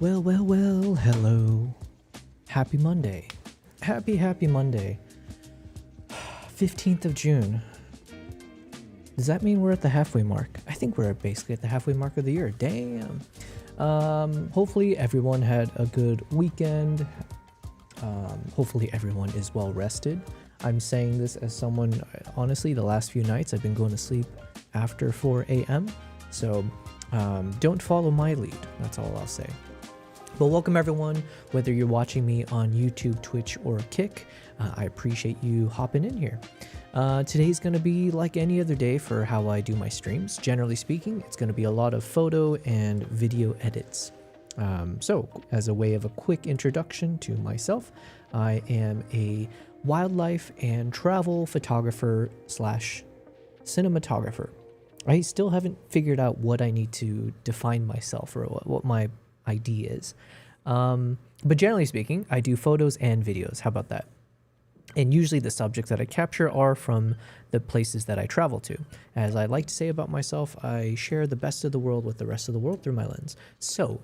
Well, hello. Happy Monday. Happy Monday. 15th of June. Does that mean we're at the halfway mark? I think we're basically at the halfway mark of the year. Damn. Hopefully everyone had a good weekend. Hopefully everyone is well rested. I'm saying this as someone, honestly, the last few nights I've been going to sleep after 4 a.m. So don't follow my lead. That's all I'll say. But welcome everyone, whether you're watching me on YouTube, Twitch, or Kick. I appreciate you hopping in here. Today's going to be like any other day for how I do my streams. Generally speaking, it's going to be a lot of photo and video edits. So, as a way of a quick introduction to myself, I am a wildlife and travel photographer slash cinematographer. I still haven't figured out what I need to define myself or what my ID is. But generally speaking, I do photos and videos. How about that? And usually the subjects that I capture are from the places that I travel to. As I like to say about myself, I share the best of the world with the rest of the world through my lens. So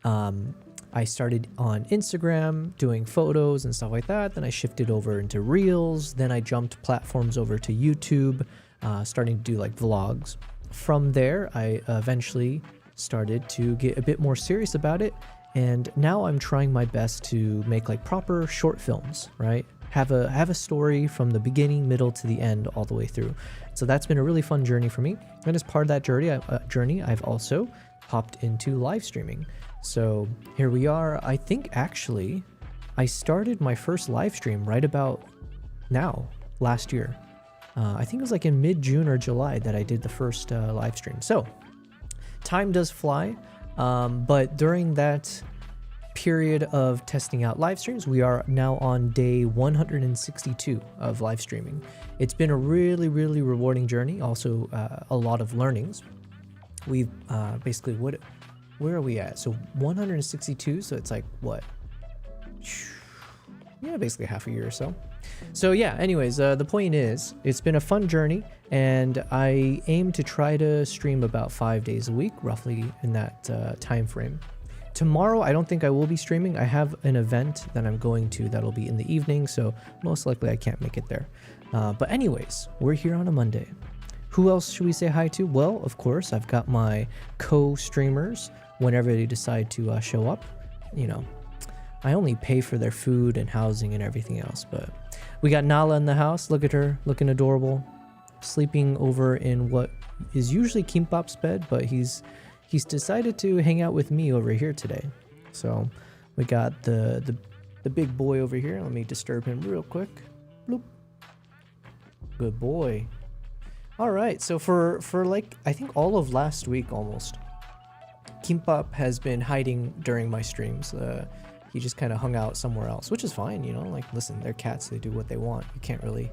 I started on Instagram doing photos and stuff like that. Then I shifted over into Reels. Then I jumped platforms over to YouTube, starting to do like vlogs. From there, I eventually started to get a bit more serious about it, and now I'm trying my best to make like proper short films, right? Have a story from the beginning, middle to the end, all the way through. So that's been a really fun journey for me, and as part of that journey, I've also hopped into live streaming. So here we are. I think actually I started my first live stream right about now, last year. I think it was like in mid-June or July that I did the first live stream. So time does fly, but during that period of testing out live streams, we are now on day 162 of live streaming. It's been a really rewarding journey. Also, a lot of learnings. We've basically, where are we at? So 162, so it's like what? Yeah, basically half a year or so. So yeah, anyways, the point is, it's been a fun journey, and I aim to try to stream about 5 days a week, roughly in that time frame. Tomorrow, I don't think I will be streaming. I have an event that I'm going to that'll be in the evening, so most likely I can't make it there. But anyways, we're here on a Monday. Who else should we say hi to? Well, of course, I've got my co-streamers whenever they decide to show up. You know, I only pay for their food and housing and everything else, but we got Nala in the house. Look at her, looking adorable, sleeping over in what is usually Kimbap's bed, but he's decided to hang out with me over here today. So we got the big boy over here. Let me disturb him real quick. Bloop. Good boy. All right, so for like I think all of last week almost, Kimbap has been hiding during my streams. He just kind of hung out somewhere else, which is fine, you know, like, listen, they're cats, they do what they want. You can't really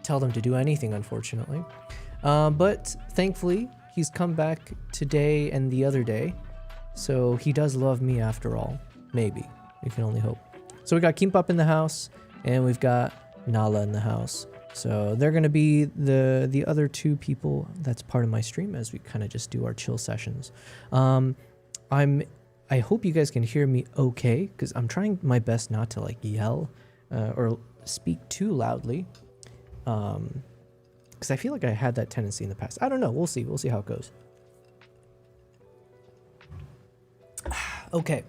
tell them to do anything, unfortunately. But thankfully, he's come back today and the other day, so he does love me after all. Maybe. You can only hope. So we got Kimbap in the house, and we've got Nala in the house. So they're going to be the other two people that's part of my stream as we kind of just do our chill sessions. I hope you guys can hear me okay, because I'm trying my best not to like yell or speak too loudly, because I feel like I had that tendency in the past. I don't know. We'll see how it goes. Okay,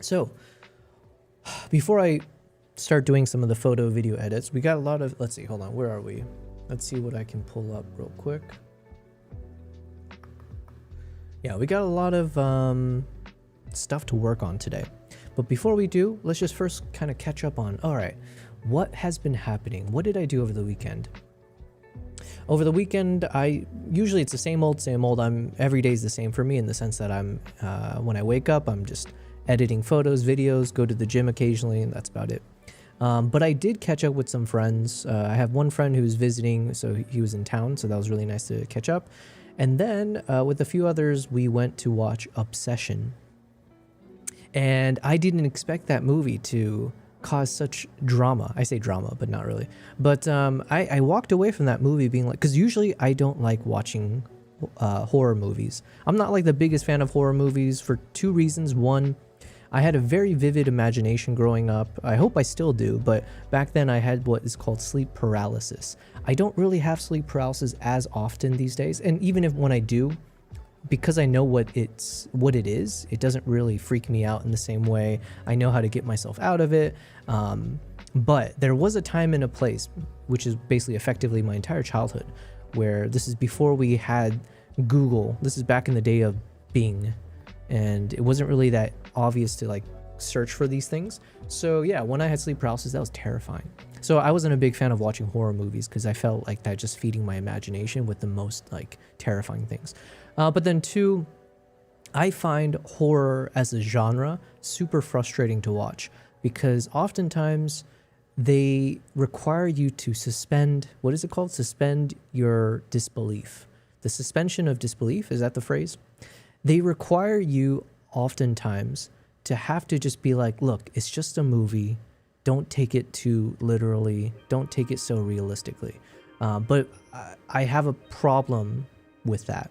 so before I start doing some of the photo video edits, we got a lot of, let's see, hold on, where are we? Let's see what I can pull up real quick. Yeah, we got a lot of stuff to work on today, but before we do, let's just first kind of catch up on, all right, what has been happening? What did I do over the weekend? Over the weekend, usually it's the same old. Every day's the same for me, in the sense that when I wake up, I'm just editing photos, videos, go to the gym occasionally, and that's about it. But I did catch up with some friends. I have one friend who's visiting, so he was in town, so that was really nice to catch up. And then with a few others, we went to watch Obsession. And I didn't expect that movie to cause such drama. I say drama, but not really. But I walked away from that movie being like, because usually I don't like watching horror movies. I'm not like the biggest fan of horror movies for two reasons. One, I had a very vivid imagination growing up. I hope I still do, but back then I had what is called sleep paralysis. I don't really have sleep paralysis as often these days, and even if when I do, because I know what it is, it doesn't really freak me out in the same way. I know how to get myself out of it. But there was a time and a place, which is basically effectively my entire childhood, where this is before we had Google. This is back in the day of Bing, and it wasn't really that obvious to like search for these things. So yeah, when I had sleep paralysis, that was terrifying. So I wasn't a big fan of watching horror movies because I felt like that just feeding my imagination with the most like terrifying things. But then two, I find horror as a genre super frustrating to watch because oftentimes they require you to suspend, what is it called? Suspend your disbelief. The suspension of disbelief, is that the phrase? They require you oftentimes to have to just be like, look, it's just a movie. Don't take it too literally. Don't take it so realistically. But I have a problem with that.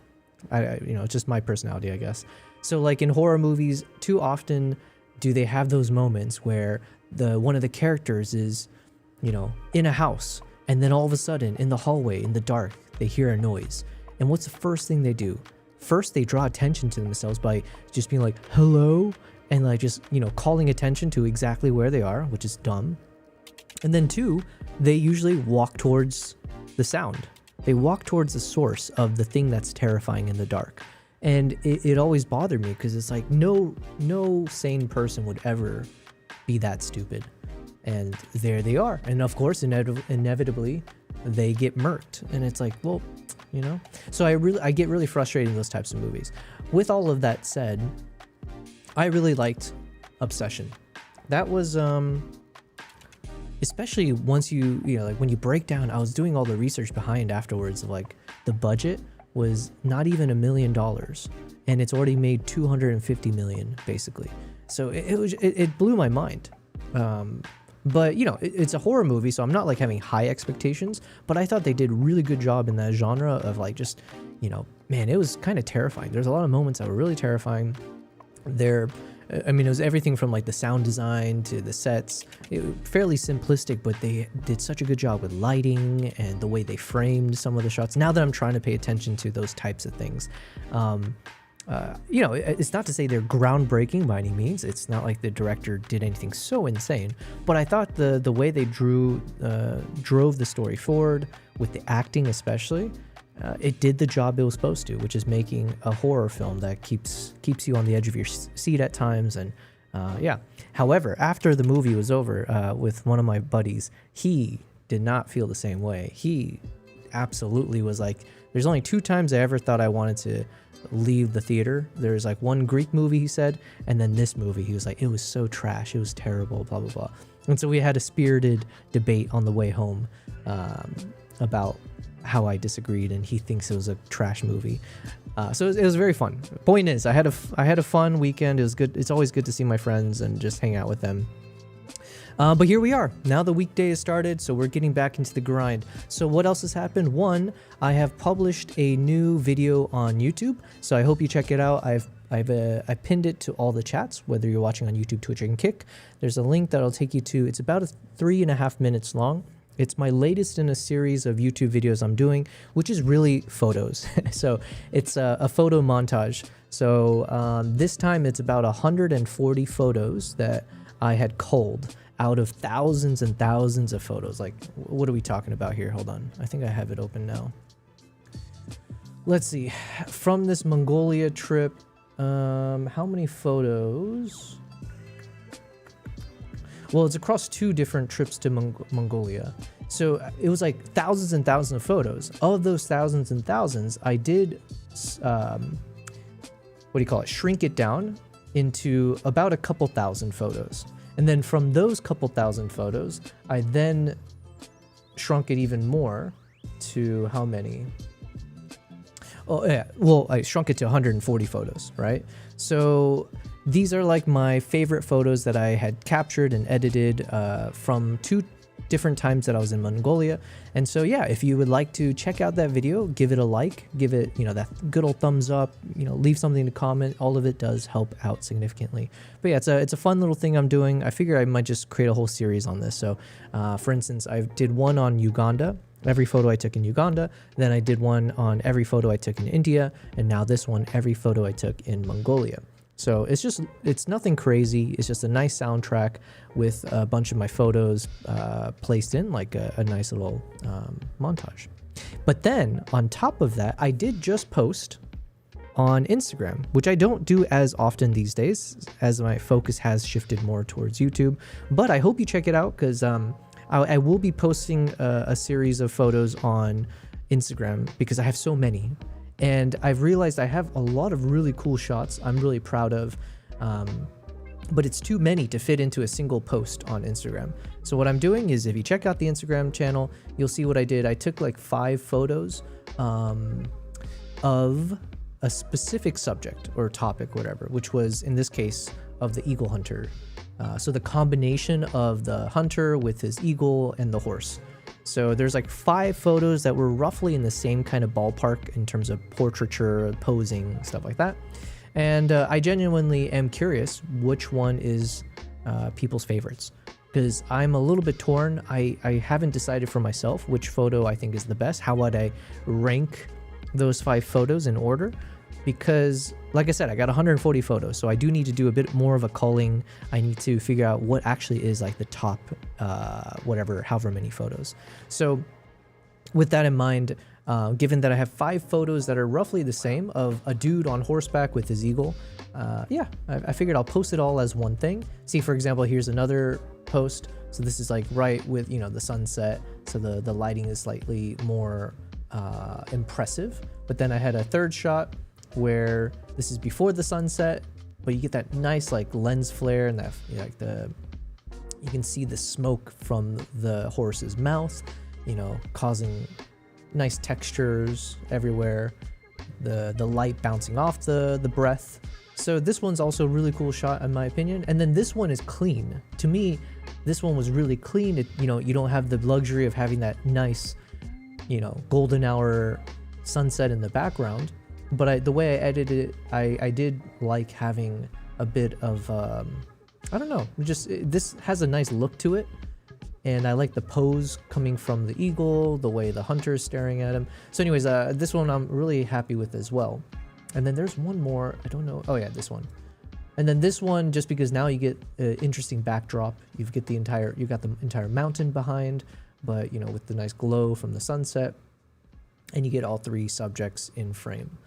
It's just my personality, I guess. So like in horror movies, too often do they have those moments where one of the characters is, in a house, and then all of a sudden in the hallway, in the dark, they hear a noise. And what's the first thing they do? First, they draw attention to themselves by just being like, hello, and like just, calling attention to exactly where they are, which is dumb. And then two, they usually walk towards the sound. They walk towards the source of the thing that's terrifying in the dark. And it always bothered me because it's like no sane person would ever be that stupid. And there they are. And of course, inevitably, they get murked. And it's like, well, So I get really frustrated in those types of movies. With all of that said, I really liked Obsession. That was, especially once when you break down, I was doing all the research behind afterwards of like the budget was not even $1 million, and it's already made 250 million basically. So it blew my mind. But it's a horror movie, so I'm not like having high expectations, but I thought they did a really good job in that genre of like just, man, it was kind of terrifying. There's a lot of moments that were really terrifying. It was everything from like the sound design to the sets. Fairly simplistic, but they did such a good job with lighting and the way they framed some of the shots. Now that I'm trying to pay attention to those types of things, it's not to say they're groundbreaking by any means. It's not like the director did anything so insane, but I thought the way they drove the story forward with the acting especially, it did the job it was supposed to, which is making a horror film that keeps you on the edge of your seat at times. And yeah. However, after the movie was over, with one of my buddies, he did not feel the same way. He absolutely was like, there's only 2 times I ever thought I wanted to leave the theater. There's like one Greek movie, he said, and then this movie, he was like, it was so trash, it was terrible, blah blah blah. And so we had a spirited debate on the way home about how I disagreed, and he thinks it was a trash movie. So it was very fun. Point is, I had a fun weekend. It was good. It's always good to see my friends and just hang out with them. But here we are. Now the weekday has started, so we're getting back into the grind. So what else has happened? One, I have published a new video on YouTube, so I hope you check it out. I pinned it to all the chats, whether you're watching on YouTube, Twitch, and Kick. There's a link that'll take you to, it's about 3.5 minutes long. It's my latest in a series of YouTube videos I'm doing, which is really photos. So it's a photo montage. So this time it's about 140 photos that I had culled out of thousands and thousands of photos. Like, what are we talking about here? Hold on. I think I have it open now. Let's see. From this Mongolia trip, how many photos? Well, it's across 2 different trips to Mongolia. So it was like thousands and thousands of photos. Of those thousands and thousands, I did, shrink it down into about a couple thousand photos. And then from those couple thousand photos, I then shrunk it even more to how many? Oh, yeah. Well, I shrunk it to 140 photos, right? So these are like my favorite photos that I had captured and edited from two different times that I was in Mongolia. And so yeah, if you would like to check out that video, give it a like, give it, you know, that good old thumbs up, you know, leave something to comment. All of it does help out significantly. But yeah, it's a fun little thing I'm doing. I figure I might just create a whole series on this. So for instance, I did one on Uganda, every photo I took in Uganda. Then I did one on every photo I took in India. And now this one, every photo I took in Mongolia. So it's nothing crazy. It's just a nice soundtrack with a bunch of my photos placed in like a nice little montage. But then on top of that, I did just post on Instagram, which I don't do as often these days as my focus has shifted more towards YouTube. But I hope you check it out because I will be posting a series of photos on Instagram because I have so many. And I've realized I have a lot of really cool shots I'm really proud of, but it's too many to fit into a single post on Instagram. So what I'm doing is if you check out the Instagram channel, you'll see what I did. I took like 5 photos of a specific subject or topic, whatever, which was in this case of the eagle hunter. So the combination of the hunter with his eagle and the horse. So there's like 5 photos that were roughly in the same kind of ballpark in terms of portraiture, posing, stuff like that. And I genuinely am curious which one is people's favorites, because I'm a little bit torn. I haven't decided for myself which photo I think is the best. How would I rank those 5 photos in order? Because like I said, I got 140 photos, so I do need to do a bit more of a culling. I need to figure out what actually is like the top however many photos. So with that in mind, given that I have 5 photos that are roughly the same of a dude on horseback with his eagle, I figured I'll post it all as one thing. See, for example, here's another post. So this is like right with, you know, the sunset, so the lighting is slightly more impressive. But then I had a third shot where this is before the sunset, but you get that nice like lens flare and that, you know, like you can see the smoke from the horse's mouth, you know, causing nice textures everywhere, the light bouncing off the breath. So this one's also a really cool shot in my opinion. And then this one is clean. To me, this one was really clean. You know, you don't have the luxury of having that nice, you know, golden hour sunset in the background. But the way I edited it, I did like having a bit of, I don't know, this has a nice look to it. And I like the pose coming from the eagle, the way the hunter is staring at him. So anyways, this one I'm really happy with as well. And then there's one more, I don't know. Oh yeah, this one. And then this one, just because now you get an interesting backdrop. You've got the entire mountain behind, but you know, with the nice glow from the sunset. And you get all 3 subjects in frame.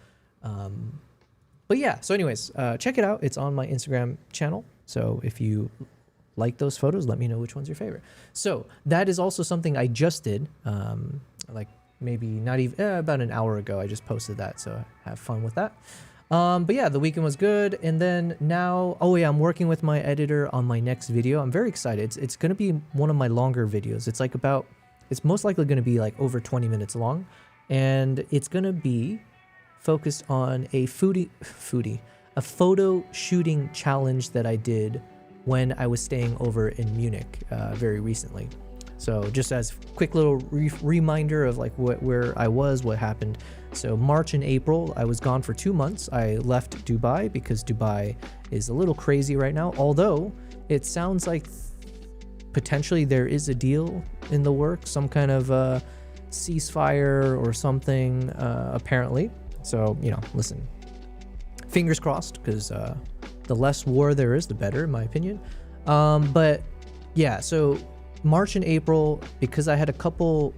But yeah, so anyways, check it out. It's on my Instagram channel. So if you like those photos, let me know which one's your favorite. So that is also something I just did, like maybe not even about an hour ago. I just posted that, so have fun with that. But yeah, the weekend was good. And then now, oh yeah, I'm working with my editor on my next video. I'm very excited. It's going to be one of my longer videos. It's most likely going to be like over 20 minutes long. And it's going to be focused on a photo shooting challenge that I did when I was staying over in Munich very recently. So just as quick little reminder of like where I was, what happened. So March and April, I was gone for 2 months. I left Dubai because Dubai is a little crazy right now, although it sounds like potentially there is a deal in the works, some kind of ceasefire or something, apparently. So, you know, listen, fingers crossed, because the less war there is, the better, in my opinion. But yeah, so March and April, because I had a couple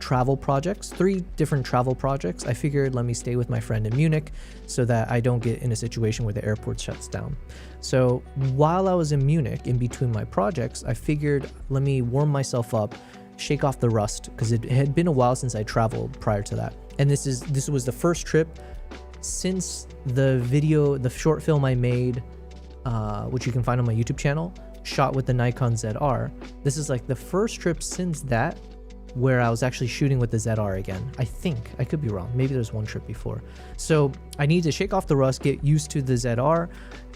travel projects, 3 different travel projects, I figured let me stay with my friend in Munich so that I don't get in a situation where the airport shuts down. So while I was in Munich, in between my projects, I figured let me warm myself up, shake off the rust, because it had been a while since I traveled prior to that. And this was the first trip since the short film I made, which you can find on my YouTube channel, shot with the Nikon ZR. This is like the first trip since that where I was actually shooting with the ZR again. I think, I could be wrong. Maybe there's one trip before. So I need to shake off the rust, get used to the ZR,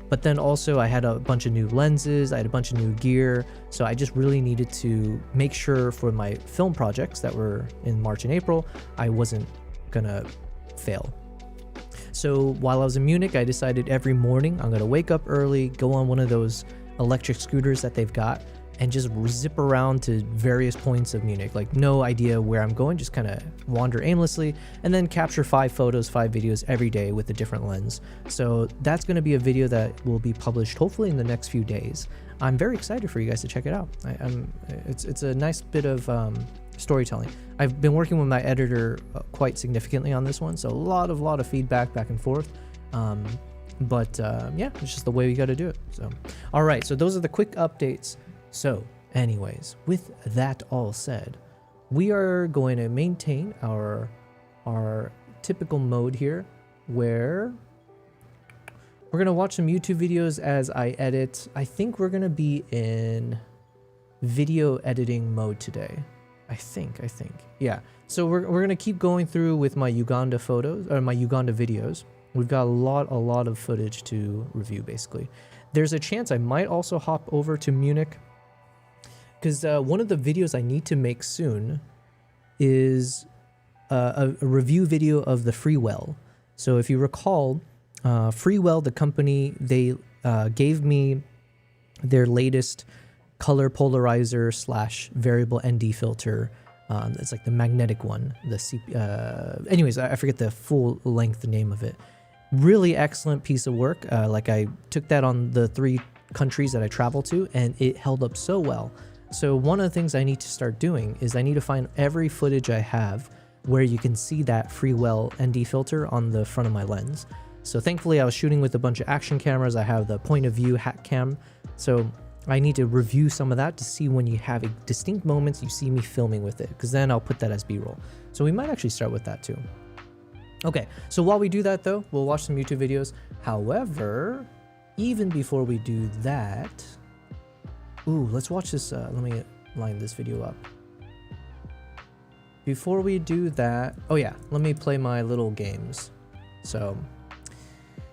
But then also I had a bunch of new lenses, I had a bunch of new gear, so I just really needed to make sure for my film projects that were in March and April, I wasn't gonna fail. So while I was in Munich, I decided every morning I'm gonna wake up early, go on one of those electric scooters that they've got, and just zip around to various points of Munich. Like, no idea where I'm going, just kind of wander aimlessly, and then capture 5 photos, 5 videos every day with a different lens. So that's going to be a video that will be published hopefully in the next few days. I'm very excited for you guys to check it out. It's a nice bit of storytelling. I've been working with my editor quite significantly on this one, so a lot of feedback back and forth. Yeah, it's just the way we got to do it. So, all right, so those are the quick updates. So anyways, with that all said, we are going to maintain our typical mode here, where we're going to watch some YouTube videos as I edit. I think we're going to be in video editing mode today. I think. Yeah. So we're going to keep going through with my Uganda photos, or my Uganda videos. We've got a lot of footage to review, basically. There's a chance I might also hop over to Munich, because one of the videos I need to make soon is a review video of the Freewell. So if you recall, Freewell, the company, they gave me their latest color polarizer / variable ND filter. It's like the magnetic one. Anyways, I forget the full length name of it. Really excellent piece of work. Like, I took that on the 3 countries that I travel to, and it held up so well. So one of the things I need to start doing is I need to find every footage I have where you can see that Freewell ND filter on the front of my lens. So thankfully I was shooting with a bunch of action cameras. I have the point of view hat cam. So I need to review some of that to see when you have distinct moments you see me filming with it, because then I'll put that as B-roll. So we might actually start with that too. Okay, so while we do that though, we'll watch some YouTube videos. However, even before we do that, let's watch this. Let me line this video up. Before we do that, let me play my little games. So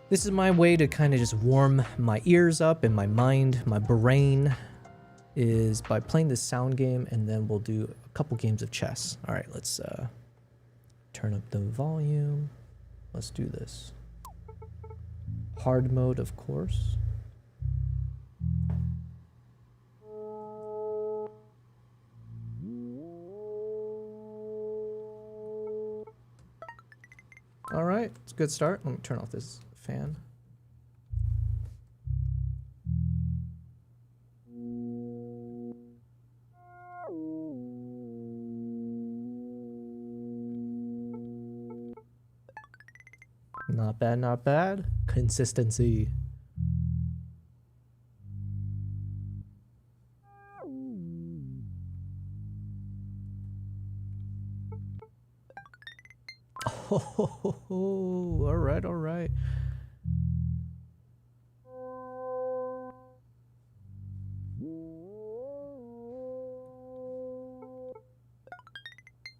this is my way to kind of just warm my ears up and my mind, my brain, is by playing this sound game, and then we'll do a couple games of chess. All right, let's turn up the volume. Let's do this. Hard mode, of course. All right, it's a good start. Let me turn off this fan. Not bad, not bad. Consistency. Oh, all right, all right.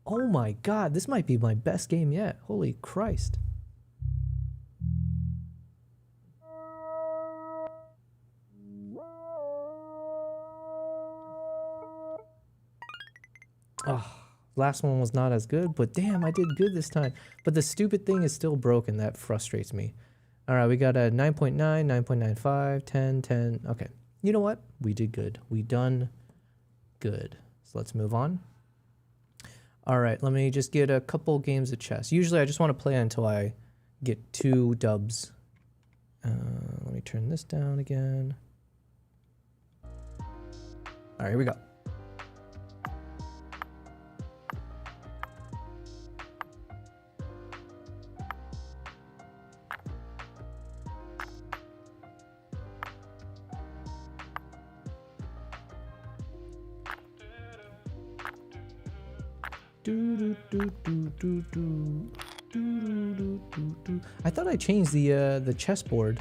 Oh my God, this might be my best game yet. Holy Christ. Oh, last one was not as good, but damn, I did good this time. But the stupid thing is still broken. That frustrates me. All right, we got a 9.9, 9.95, 10, 10. Okay, you know what? We did good. We done good. So let's move on. All right, let me just get a couple games of chess. Usually I just want to play until I get 2 dubs. Let me turn this down again. All right, here we go. I thought I changed the chessboard.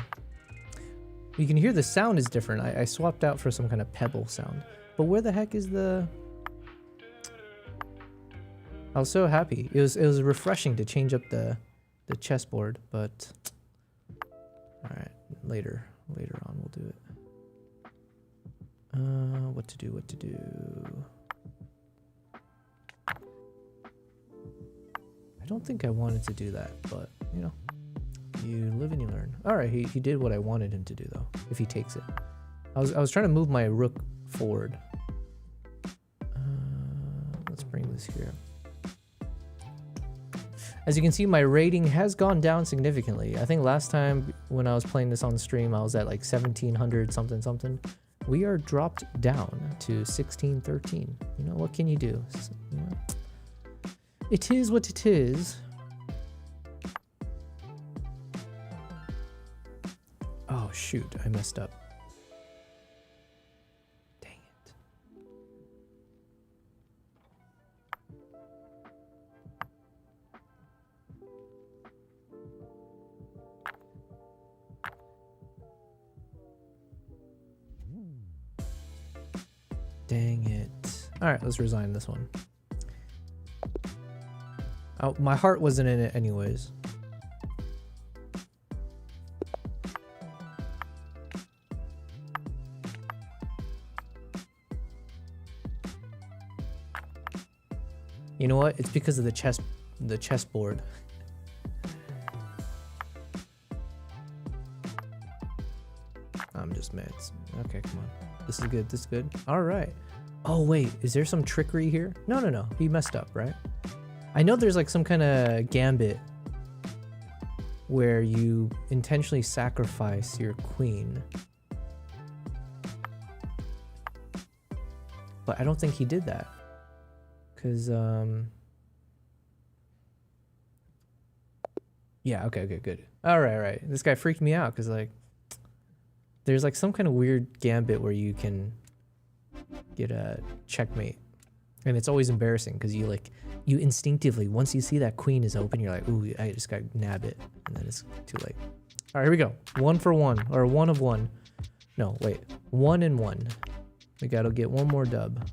You can hear the sound is different. I swapped out for some kind of pebble sound. But where the heck is the... I was so happy. It was refreshing to change up the chessboard, but... Alright, later. Later on we'll do it. What to do, what to do. I don't think I wanted to do that, but, you know, you live and you learn. All right, he did what I wanted him to do, though, if he takes it. I was trying to move my rook forward. Let's bring this here. As you can see, my rating has gone down significantly. I think last time when I was playing this on stream, I was at like 1700 something something. We are dropped down to 1613. You know, what can you do? You know, it is what it is. Oh shoot, I messed up. Dang it. Dang it. All right, let's resign this one. Oh, my heart wasn't in it anyways. You know what? It's because of the chessboard. I'm just mad. Okay, come on. This is good. This is good. All right. Oh wait, is there some trickery here? No, no, no. He messed up, right? I know there's like some kind of gambit where you intentionally sacrifice your queen. But I don't think he did that. Cause yeah, okay, good. All right. This guy freaked me out because like there's like some kind of weird gambit where you can get a checkmate, and it's always embarrassing because you instinctively, once you see that queen is open, you're like, ooh, I just gotta nab it, and then it's too late. All right, here we go. 1 for 1, or 1 of 1. No, wait, 1 and 1. We gotta get one more dub.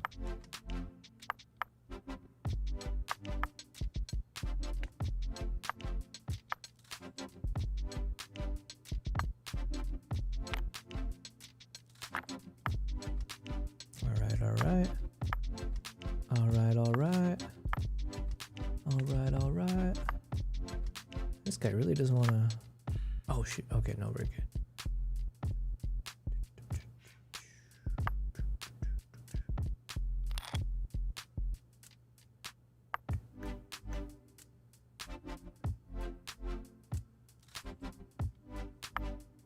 Alright. This guy really doesn't want to... Oh, shit. Okay, no, we're good.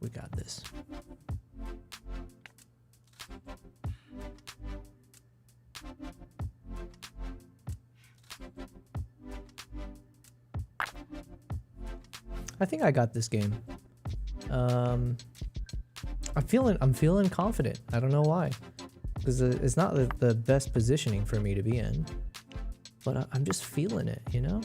We got this. I think I got this game. I'm feeling confident. I don't know why, because it's not the best positioning for me to be in, but I'm just feeling it, you know?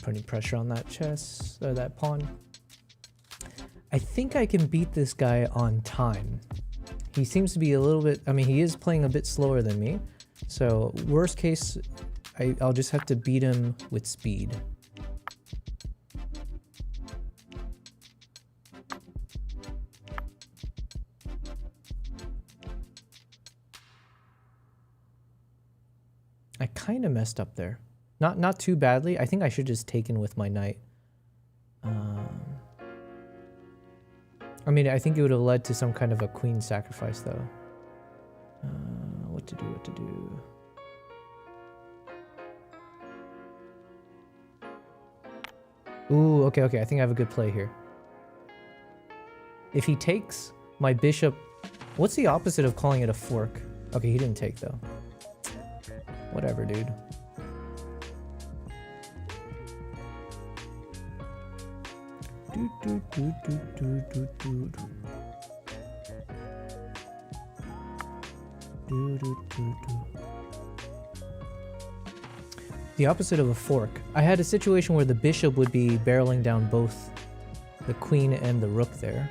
Putting pressure on that chess, or that pawn. I think I can beat this guy on time. He seems to be a little bit, I mean, he is playing a bit slower than me. So worst case, I'll just have to beat him with speed. I kind of messed up there. Not too badly. I think I should just taken with my knight. I mean, I think it would have led to some kind of a queen sacrifice, though. What to do? Ooh, okay. I think I have a good play here. If he takes my bishop... What's the opposite of calling it a fork? Okay, he didn't take, though. Whatever, dude. The opposite of a fork. I had a situation where the bishop would be barreling down both the queen and the rook there.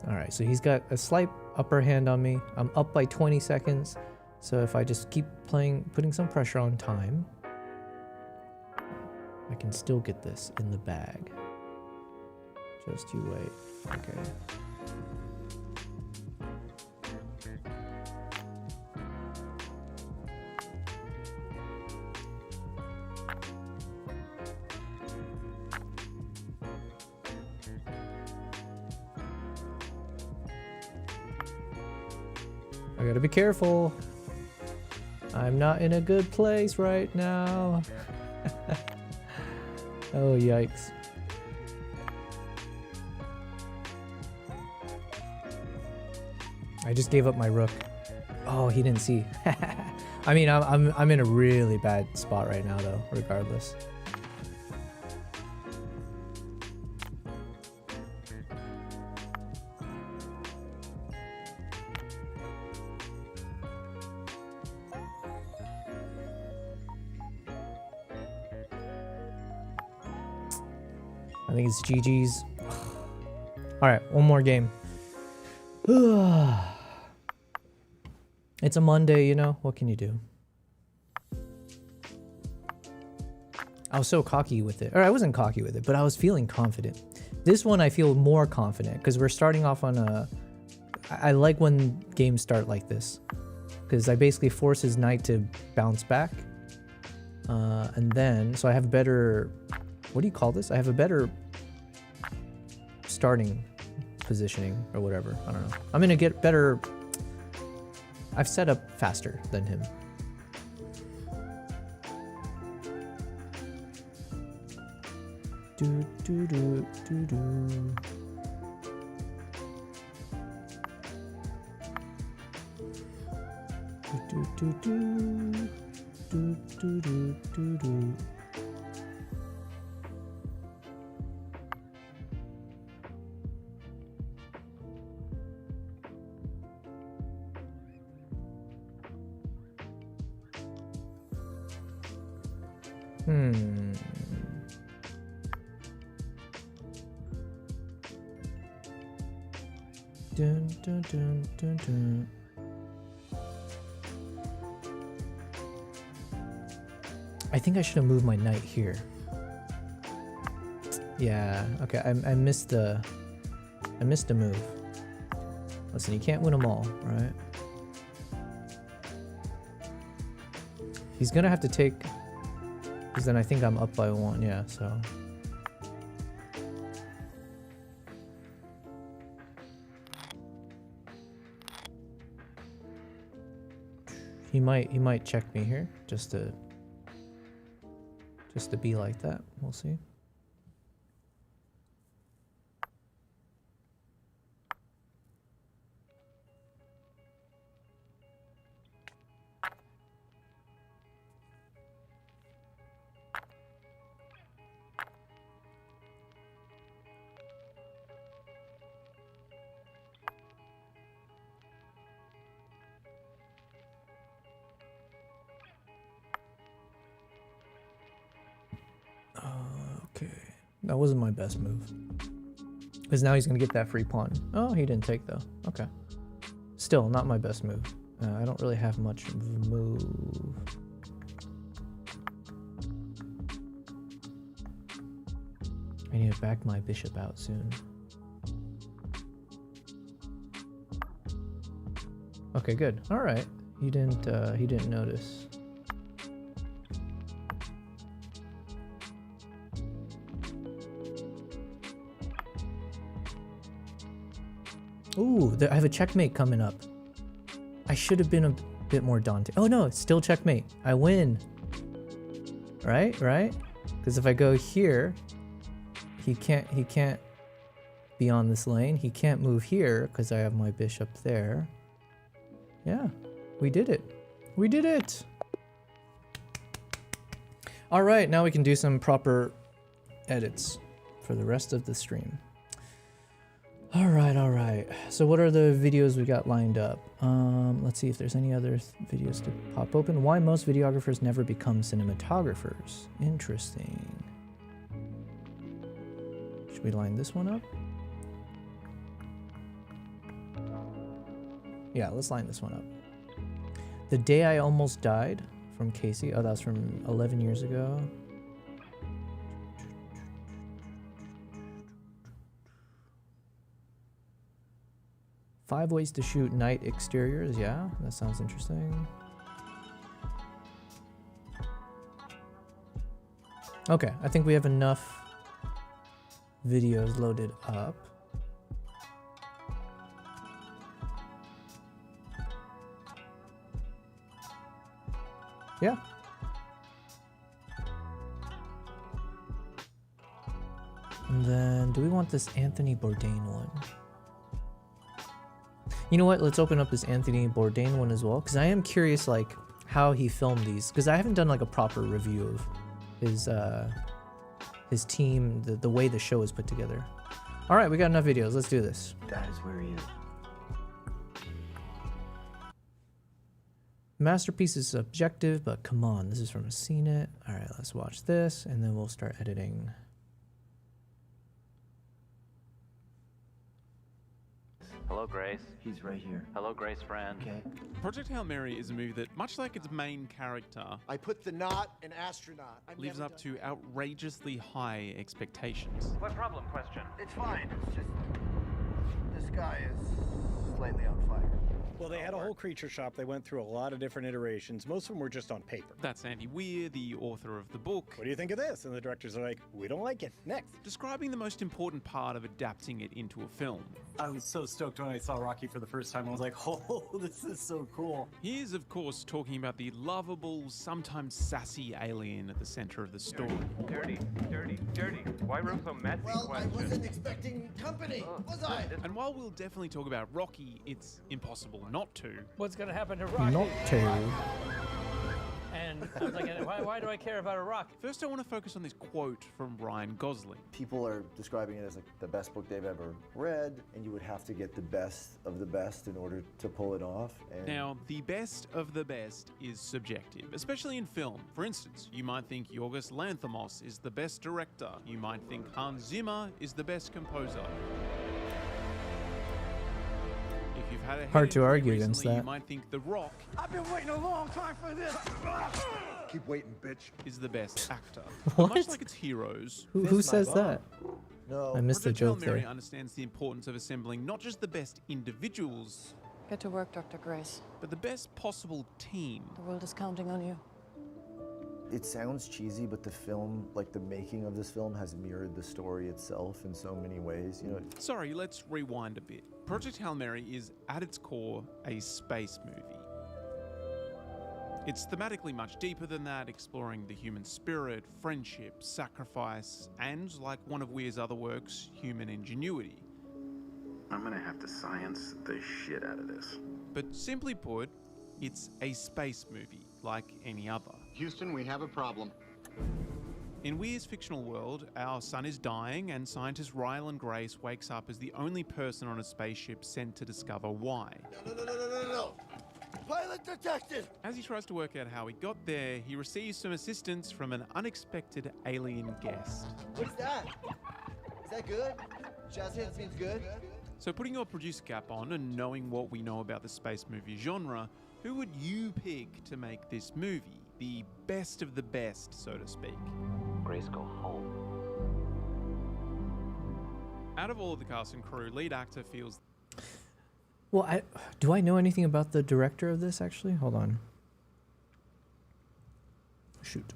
Alright, so he's got a slight upper hand on me. I'm up by 20 seconds. So if I just keep playing, putting some pressure on time, I can still get this in the bag. Just you wait. Okay. I gotta be careful. I'm not in a good place right now. Oh, yikes. I just gave up my rook. Oh, he didn't see. I mean, I'm in a really bad spot right now, though, regardless. I think it's GG's. Alright, one more game. It's a Monday, you know? What can you do? I was so cocky with it. Or I wasn't cocky with it, but I was feeling confident. This one I feel more confident because we're starting off on a... I like when games start like this. Because I basically force his knight to bounce back. And then... So I have better... What do you call this? I have a better starting positioning or whatever. I don't know. I'm gonna get better. I've set up faster than him. Do do do do do. Do do do do do do do do. Dun, dun, dun, dun, dun. I think I should have moved my knight here. Yeah, okay, I missed the move. Listen, you can't win them all, right? He's gonna have to take, because then I think I'm up by one, yeah, so. He might check me here, just to be like that. We'll see. Okay, that wasn't my best move. Because now he's gonna get that free pawn. Oh, he didn't take though. Okay. Still, not my best move. I don't really have much move. I need to back my bishop out soon. Okay, good. All right. He didn't notice. Ooh, I have a checkmate coming up. I should have been a bit more daunting. Oh no, it's still checkmate. I win. Right? Because if I go here, he can't be on this lane. He can't move here because I have my bishop there. Yeah. We did it. We did it. All right, now we can do some proper edits for the rest of the stream. All right. So what are the videos we got lined up? Let's see if there's any other videos to pop open. Why most videographers never become cinematographers. Interesting. Should we line this one up? Yeah, let's line this one up. The Day I Almost Died from Casey. Oh, that was from 11 years ago. Five ways to shoot night exteriors. Yeah, that sounds interesting. Okay, I think we have enough videos loaded up. Yeah. And then, do we want this Anthony Bourdain one? You know what? Let's open up this Anthony Bourdain one as well, because I am curious, like, how he filmed these, because I haven't done like a proper review of his team, the way the show is put together. All right, we got enough videos. Let's do this. That is where he is. Masterpiece is subjective, but come on, this is from a Seen It. All right, let's watch this, and then we'll start editing. Hello, Grace. He's right here. Hello, Grace friend. Okay. Project Hail Mary is a movie that, much like its main character, I put the not in astronaut. lives up to outrageously high expectations. What problem? Question. It's fine. It's just this guy is slightly on fire. Well, they had a whole creature shop. They went through a lot of different iterations. Most of them were just on paper. That's Andy Weir, the author of the book, What do you think of this? And the directors are like, we don't like it. Next. describing the most important part of adapting it into a film. I was so stoked when I saw Rocky for the first time. I was like, oh, this is so cool. He is, of course, talking about the lovable, sometimes sassy alien at the center of the story. Dirty. Why room so messy? Well, I question. wasn't expecting company, was I? And while we'll definitely talk about Rocky, it's impossible not to. What's going to happen to Rocky? Not to. And I was like, why do I care about a rock? First, I want to focus on this quote from Ryan Gosling. People are describing it as like the best book they've ever read, and you would have to get the best of the best in order to pull it off. And Now, the best of the best is subjective, especially in film. For instance, you might think Yorgos Lanthimos is the best director. You might think Hans Zimmer is the best composer. If you've had a Hard to head injury argue against recently, that. You might think The Rock I've been waiting a long time for this. Keep waiting, bitch. is the best actor. What? Much like its heroes, Who says that? no, I missed the Project Hail joke Mary there. understands the importance of assembling not just the best individuals, Get to work, Dr. Grace. but the best possible team. The world is counting on you. it sounds cheesy, but the film, like the making of this film, has mirrored the story itself in so many ways. You know, Sorry, let's rewind a bit. Project Hail Mary is, at its core, a space movie. It's thematically much deeper than that, exploring the human spirit, friendship, sacrifice, and, like one of Weir's other works, human ingenuity. I'm gonna have to science the shit out of this. But simply put, it's a space movie, like any other. Houston, we have a problem. In Weir's fictional world, our sun is dying, and scientist Rylan Grace wakes up as the only person on a spaceship sent to discover why. No. Pilot detected. As he tries to work out how he got there, he receives some assistance from an unexpected alien guest. What's that? Is that good? Jazz hands means good. So putting your producer cap on and knowing what we know about the space movie genre, who would you pick to make this movie? The best of the best, so to speak. Grace, go home. Out of all of the cast and crew, lead actor feels Well, do I know anything about the director of this, actually? Hold on. Shoot.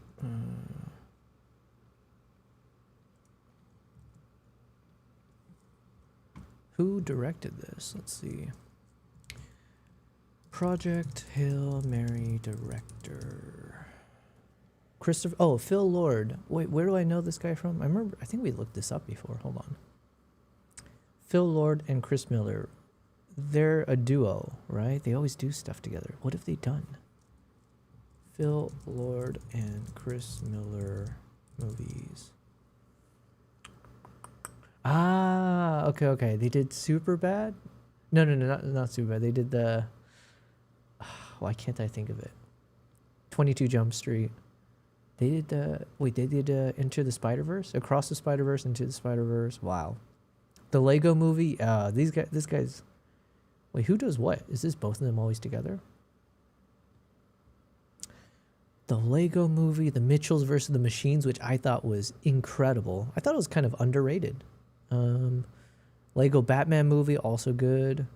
Who directed this? Let's see. Project Hail Mary director. Phil Lord. Wait, where do I know this guy from? I think we looked this up before. Hold on. Phil Lord and Chris Miller. they're a duo, right? They always do stuff together. What have they done? Phil Lord and Chris Miller movies. Ah, okay. They did Superbad? No, not Superbad. They did the... Why can't I think of it? 22 Jump Street. They did the... Wait, they did Into the Spider-Verse? Across the Spider-Verse, Into the Spider-Verse. Wow. The Lego movie. This guy's... Wait, who does what? Is this both of them always together? The Lego movie, The Mitchells versus the Machines, which I thought was incredible. I thought it was kind of underrated. Lego Batman movie, also good.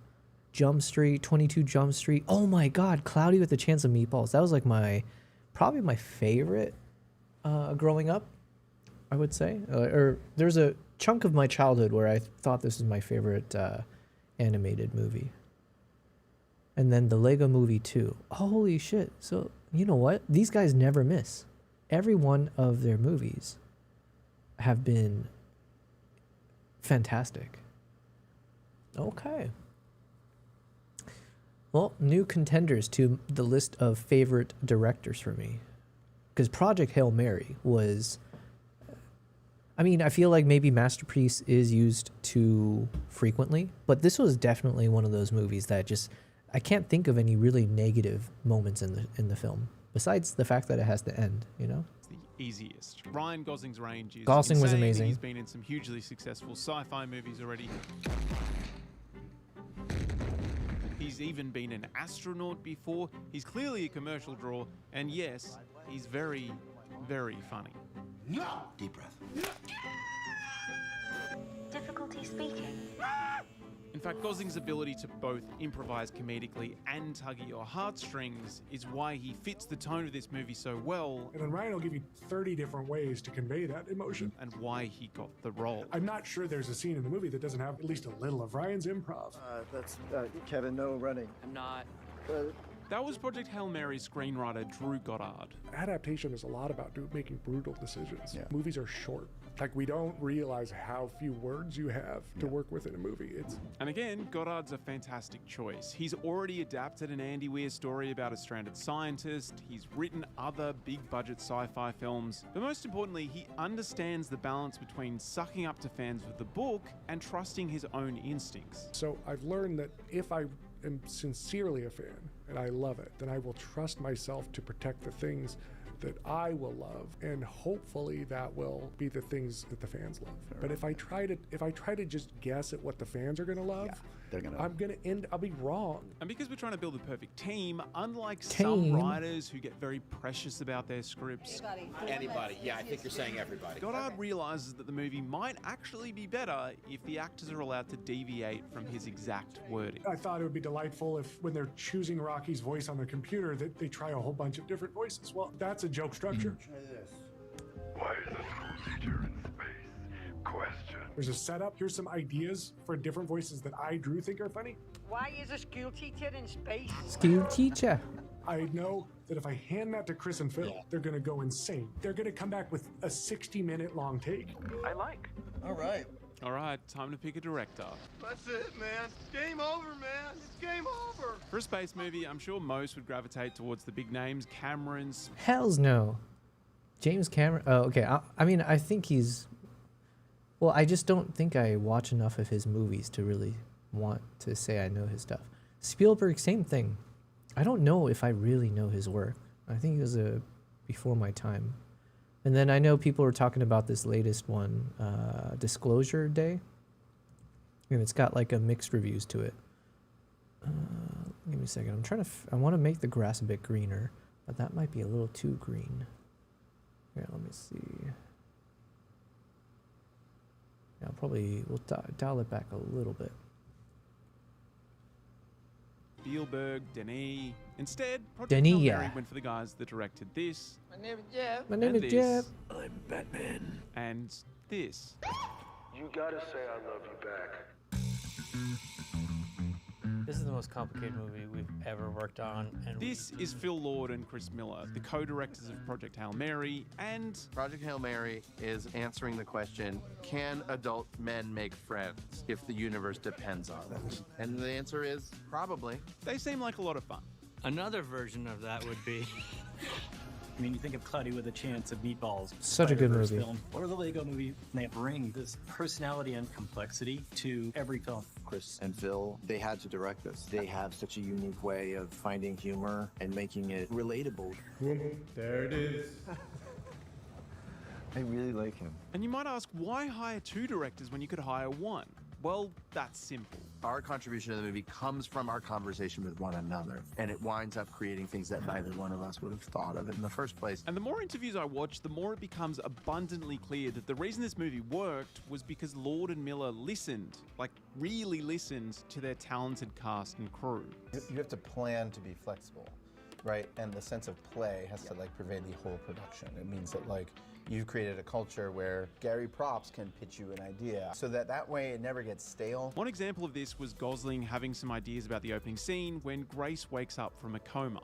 Jump Street, 22 Jump Street. Oh my God, Cloudy with a Chance of Meatballs. That was like probably my favorite growing up, I would say. Or there's a chunk of my childhood where I thought this was my favorite animated movie. And then the Lego movie too. Holy shit. So, you know what? These guys never miss. Every one of their movies have been fantastic. Okay. Well, new contenders to the list of favorite directors for me. Because Project Hail Mary was... I mean, I feel like maybe Masterpiece is used too frequently, but this was definitely one of those movies that just... I can't think of any really negative moments in the film, besides the fact that it has to end, you know? It's the easiest. Ryan Gosling's range is Gosling was insane. amazing. He's been in some hugely successful sci-fi movies already. He's even been an astronaut before. He's clearly a commercial draw, and yes, he's very, very funny. No! Deep breath. Difficulty speaking. In fact, Gosling's ability to both improvise comedically and tug at your heartstrings is why he fits the tone of this movie so well. And then Ryan will give you 30 different ways to convey that emotion. And why he got the role. I'm not sure there's a scene in the movie that doesn't have at least a little of Ryan's improv. That's Kevin, no running. I'm not. That was Project Hail Mary's screenwriter Drew Goddard. Adaptation is a lot about making brutal decisions. Yeah. Movies are short. Like, we don't realize how few words you have to work with in a movie. And again, Goddard's a fantastic choice. He's already adapted an Andy Weir story about a stranded scientist. He's written other big-budget sci-fi films. But most importantly, he understands the balance between sucking up to fans with the book and trusting his own instincts. So I've learned that if I am sincerely a fan and I love it, then I will trust myself to protect the things that I will love, and hopefully that will be the things that the fans love. But if I try to just guess at what the fans are gonna love, I'll be wrong. And because we're trying to build the perfect team, unlike some writers who get very precious about their scripts. Anybody. Yeah, I think you're saying everybody. Goddard realizes that the movie might actually be better if the actors are allowed to deviate from his exact wording. I thought it would be delightful if, when they're choosing Rocky's voice on the computer, that they try a whole bunch of different voices. Well, that's a joke structure. Try this. Why is a school teacher in space? Question. There's a setup. Here's some ideas for different voices that I, Drew, think are funny. Why is a school teacher in space? School teacher. I know that if I hand that to Chris and Phil, they're going to go insane. They're going to come back with a 60-minute long take. I like. All right. All right, time to pick a director. That's it, man. Game over, man. It's game over. For a space movie, I'm sure most would gravitate towards the big names, Cameron's. Hells no. James Cameron. Oh, okay. I mean, I think he's... Well, I just don't think I watch enough of his movies to really want to say I know his stuff. Spielberg, same thing. I don't know if I really know his work. I think he was before my time. And then I know people were talking about this latest one, Disclosure Day. And it's got like a mixed reviews to it. Give me a second. I'm trying to... I want to make the grass a bit greener, but that might be a little too green. Here, let me see. Yeah, we'll dial it back a little bit. Spielberg, Denis. Instead, Project Denis, Hail yeah. Mary went for the guys that directed this. My name is Jeff. My name is Jeff. I'm Batman. And this. You gotta say I love you back. This is the most complicated movie we've ever worked on. And This is Phil Lord and Chris Miller, the co-directors of Project Hail Mary, and Project Hail Mary is answering the question, can adult men make friends if the universe depends on them? And the answer is probably. they seem like a lot of fun. another version of that would be I mean, you think of Cloudy with a Chance of Meatballs. Such a good Spider-Verse movie. Film, or the Lego movie. They bring this personality and complexity to every film. Chris and Phil, they had to direct this. They have such a unique way of finding humor and making it relatable. There it is. I really like him. And you might ask, why hire 2 directors when you could hire 1? Well, that's simple. Our contribution to the movie comes from our conversation with one another, and it winds up creating things that neither one of us would have thought of in the first place. And the more interviews I watch, the more it becomes abundantly clear that the reason this movie worked was because Lord and Miller listened, like really listened to their talented cast and crew. You have to plan to be flexible, right? And the sense of play has to like pervade the whole production. It means that like you've created a culture where Gary Props can pitch you an idea so that way it never gets stale. One example of this was Gosling having some ideas about the opening scene when Grace wakes up from a coma.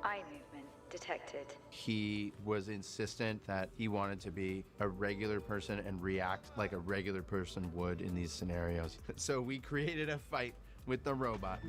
Eye movement detected. He was insistent that he wanted to be a regular person and react like a regular person would in these scenarios. So we created a fight with the robot.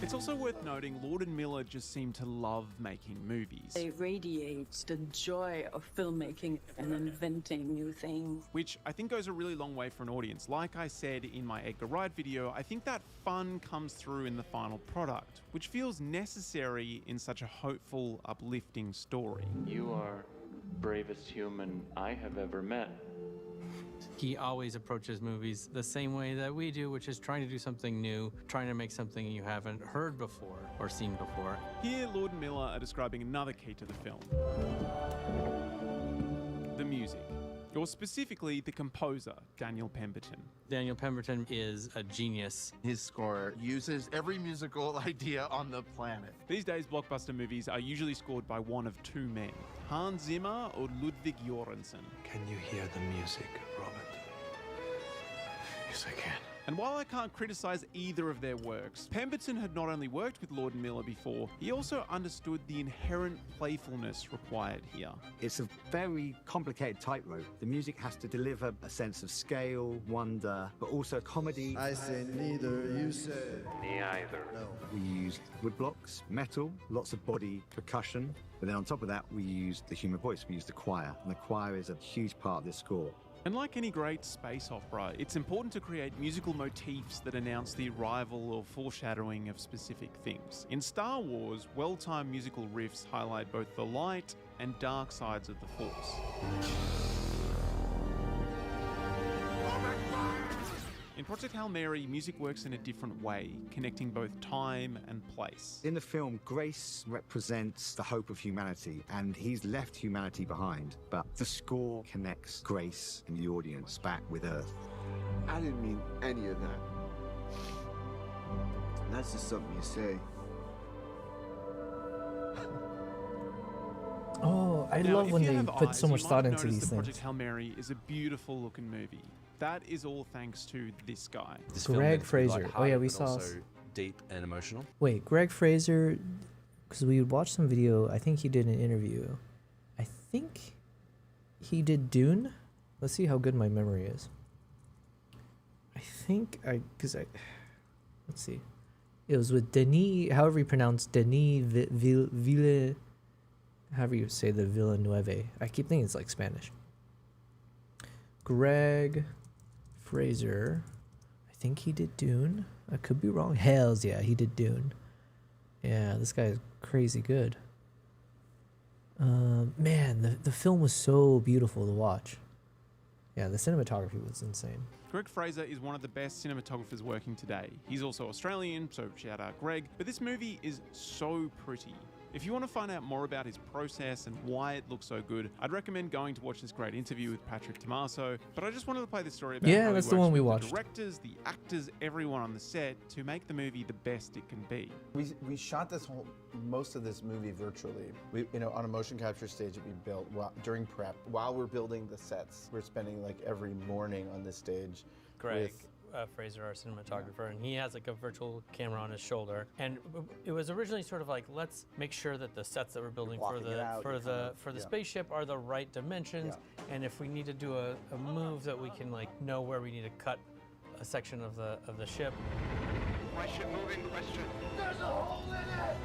It's also worth noting Lord and Miller just seem to love making movies, They radiate the joy of filmmaking and inventing new things. which I think goes a really long way for an audience. Like I said in my Edgar Wright video, I think that fun comes through in the final product, which feels necessary in such a hopeful, uplifting story. You are bravest human I have ever met. he always approaches movies the same way that we do, which is trying to do something new, trying to make something you haven't heard before or seen before. Here, Lord and Miller are describing another key to the film. The music. Or specifically, the composer, Daniel Pemberton. Daniel Pemberton is a genius. His score uses every musical idea on the planet. These days, blockbuster movies are usually scored by one of 2 men, Hans Zimmer or Ludwig Göransson. Can you hear the music, Robert? Yes, I can. And while I can't criticize either of their works, Pemberton had not only worked with Lord and Miller before, he also understood the inherent playfulness required here. It's a very complicated tightrope. The music has to deliver a sense of scale, wonder, but also comedy. I say neither, you say. Me either. No. We used wood blocks, metal, lots of body percussion, but then on top of that, we used the human voice. We used the choir, and the choir is a huge part of this score. And like any great space opera, it's important to create musical motifs that announce the arrival or foreshadowing of specific things. In Star Wars, well-timed musical riffs highlight both the light and dark sides of the Force. In Project Hail Mary, music works in a different way, connecting both time and place. In the film, Grace represents the hope of humanity, and he's left humanity behind, but the score connects Grace and the audience back with Earth. I didn't mean any of that. That's just something you say. Oh, I Now, love if when you they have put so eyes, much you thought might into notice these that Project things. Hail Mary is a beautiful looking movie. That is all thanks to this guy. This film Greg meant to be Fraser. Oh lighthearted, yeah, we but saw. also deep and emotional. Wait, Greg Fraser, because we watched some video. I think he did an interview. I think he did Dune. Let's see how good my memory is. Let's see. It was with Denis, however you pronounce Denis Ville, however you say the Villeneuve. I keep thinking it's like Spanish. Greg Fraser, I think he did Dune. I could be wrong. Hells yeah, he did Dune. Yeah, this guy is crazy good. Man, the film was so beautiful to watch. Yeah, the cinematography was insane. Greg Fraser is one of the best cinematographers working today. He's also Australian, so shout out Greg. But this movie is so pretty. If you want to find out more about his process and why it looks so good, I'd recommend going to watch this great interview with Patrick Tomaso. But I just wanted to play this story about how he that's the works one we with watched. the directors, the actors, everyone on the set to make the movie the best it can be. We shot most of this movie virtually. We, on a motion capture stage that we built during prep. While we're building the sets, we're spending like every morning on this stage Greg, Fraser, our cinematographer, and he has like a virtual camera on his shoulder. And it was originally sort of like, let's make sure that the sets that we're building for the spaceship are the right dimensions. And if we need to do a move, that we can like know where we need to cut a section of the ship. My ship moving, question. There's a hole in it!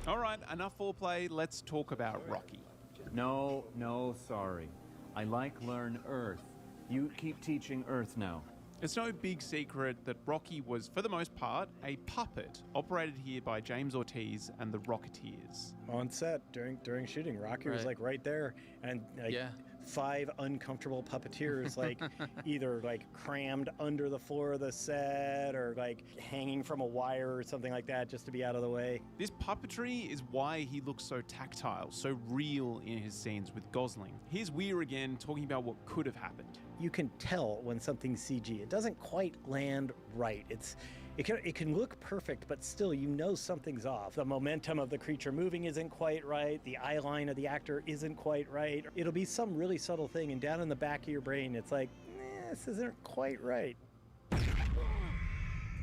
All right, enough foreplay. Let's talk about Rocky. No, sorry. I like Learn Earth. You keep teaching Earth now. It's no big secret that Rocky was, for the most part, a puppet operated here by James Ortiz and the Rocketeers. On set during shooting, Rocky was like right there, and like 5 uncomfortable puppeteers like either like crammed under the floor of the set or like hanging from a wire or something like that just to be out of the way. This puppetry is why he looks so tactile, so real in his scenes with Gosling. Here's Weir again talking about what could have happened. You can tell when something's CG. It doesn't quite land right. It can look perfect, but still you know something's off. The momentum of the creature moving isn't quite right. The eye line of the actor isn't quite right. It'll be some really subtle thing, and down in the back of your brain, it's like, this isn't quite right.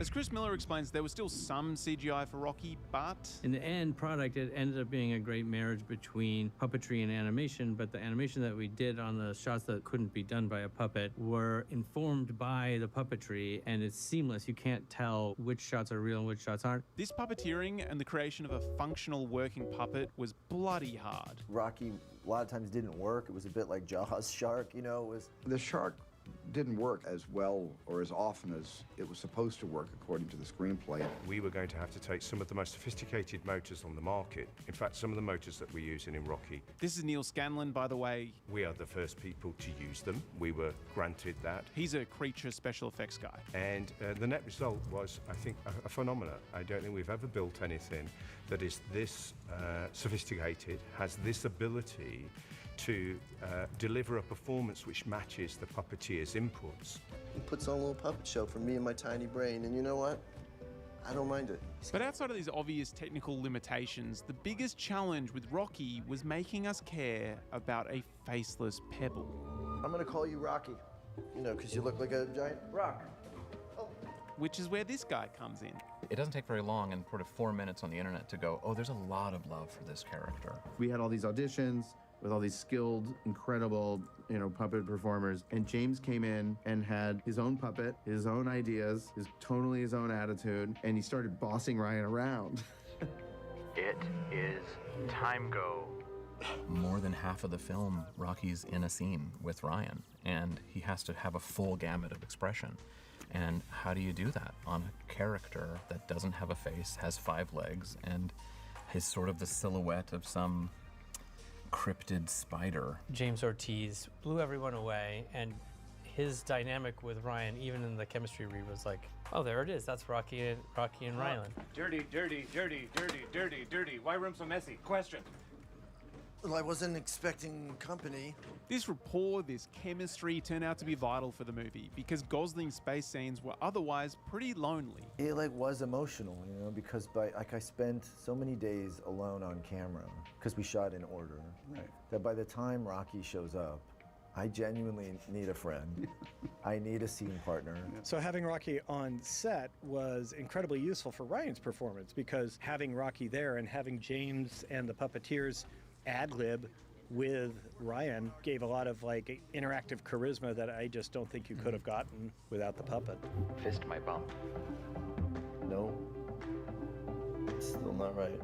As Chris Miller explains, there was still some CGI for Rocky, but in the end product, it ended up being a great marriage between puppetry and animation, but the animation that we did on the shots that couldn't be done by a puppet were informed by the puppetry, and it's seamless. You can't tell which shots are real and which shots aren't. This puppeteering and the creation of a functional working puppet was bloody hard. Rocky a lot of times didn't work. It was a bit like Jaws shark, you know, The shark didn't work as well or as often as it was supposed to work according to the screenplay. We were going to have to take some of the most sophisticated motors on the market. In fact, some of the motors that we're using in Rocky. This is Neil Scanlon, by the way. We are the first people to use them. We were granted that. He's a creature special effects guy. And the net result was, I think, a phenomenon. I don't think we've ever built anything that is this sophisticated, has this ability to deliver a performance which matches the puppeteer's inputs. He puts on a little puppet show for me and my tiny brain, and you know what? I don't mind it. But outside of these obvious technical limitations, the biggest challenge with Rocky was making us care about a faceless pebble. I'm gonna call you Rocky, you know, because you look like a giant rock. Which is where this guy comes in. It doesn't take very long and sort of 4 minutes on the internet to go, oh, there's a lot of love for this character. We had all these auditions with all these skilled, incredible, puppet performers. And James came in and had his own puppet, his own ideas, totally his own attitude, and he started bossing Ryan around. It is time go. More than half of the film, Rocky's in a scene with Ryan, and he has to have a full gamut of expression. And how do you do that on a character that doesn't have a face, has 5 legs, and is sort of the silhouette of some cryptid spider? James Ortiz blew everyone away, and his dynamic with Ryan, even in the chemistry read, was like, oh, there it is. That's Rocky and Rylan. Dirty. Why room so messy? Question. Well, I wasn't expecting company. This rapport, this chemistry turned out to be vital for the movie because Gosling's space scenes were otherwise pretty lonely. It was emotional, because I spent so many days alone on camera because we shot in order. Right. That by the time Rocky shows up, I genuinely need a friend. I need a scene partner. So having Rocky on set was incredibly useful for Ryan's performance because having Rocky there and having James and the puppeteers ad-lib with Ryan gave a lot of interactive charisma that I just don't think you could have gotten without the puppet. Fist my bump. No, it's still not right.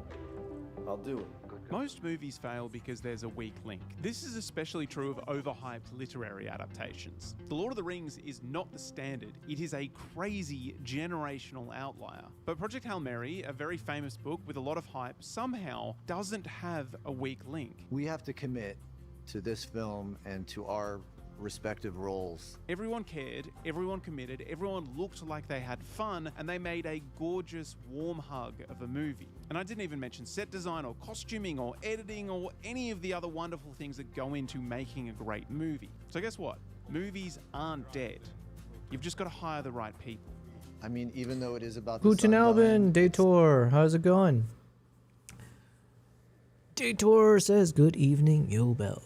I'll do it. Most movies fail because there's a weak link. This is especially true of overhyped literary adaptations. The Lord of the Rings is not the standard. It is a crazy generational outlier. But Project Hail Mary, a very famous book with a lot of hype, somehow doesn't have a weak link. We have to commit to this film and to our respective roles. Everyone cared, everyone committed, everyone looked like they had fun, and they made a gorgeous, warm hug of a movie. And I didn't even mention set design or costuming or editing or any of the other wonderful things that go into making a great movie. So guess what? Movies aren't dead. You've just got to hire the right people. I mean, even though it is about Guten Abend, Daytor. How's it going? Daytor says, good evening, Yobel.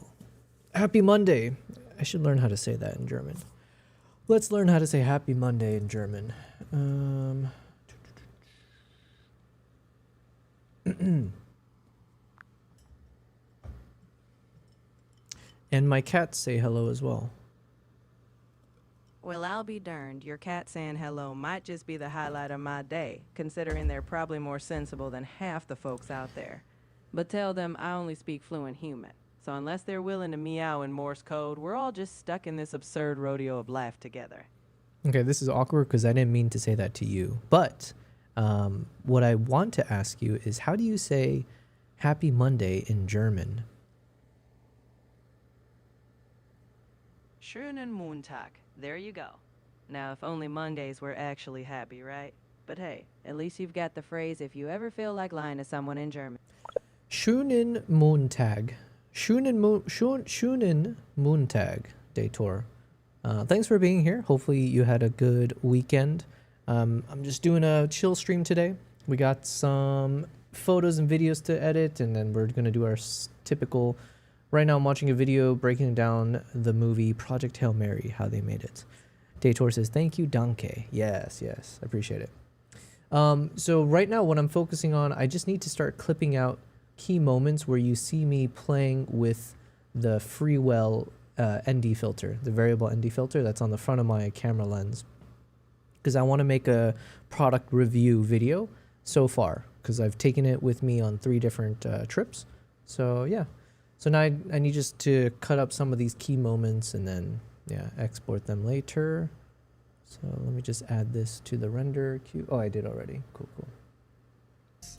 Happy Monday. I should learn how to say that in German. Let's learn how to say Happy Monday in German. And my cats say hello as well. Well, I'll be darned. Your cat saying hello might just be the highlight of my day, considering they're probably more sensible than half the folks out there. But tell them I only speak fluent human. So unless they're willing to meow in Morse code, we're all just stuck in this absurd rodeo of life together. Okay, this is awkward because I didn't mean to say that to you. But what I want to ask you is, how do you say Happy Monday in German? Schönen Montag. There you go. Now, if only Mondays were actually happy, right? But hey, at least you've got the phrase if you ever feel like lying to someone in German. Schönen Montag. Schönen Montag, Dator. Thanks for being here. Hopefully you had a good weekend. I'm just doing a chill stream today. We got some photos and videos to edit, and then we're going to do our typical... Right now I'm watching a video breaking down the movie Project Hail Mary, how they made it. Dator says, thank you, danke. Yes, yes, I appreciate it. So right now what I'm focusing on, I just need to start clipping out key moments where you see me playing with the Freewell ND filter, the variable ND filter that's on the front of my camera lens. Because I want to make a product review video so far, because I've taken it with me on 3 different trips. So yeah. So now I need just to cut up some of these key moments and then, yeah, export them later. So let me just add this to the render queue. Oh, I did already. Cool, cool.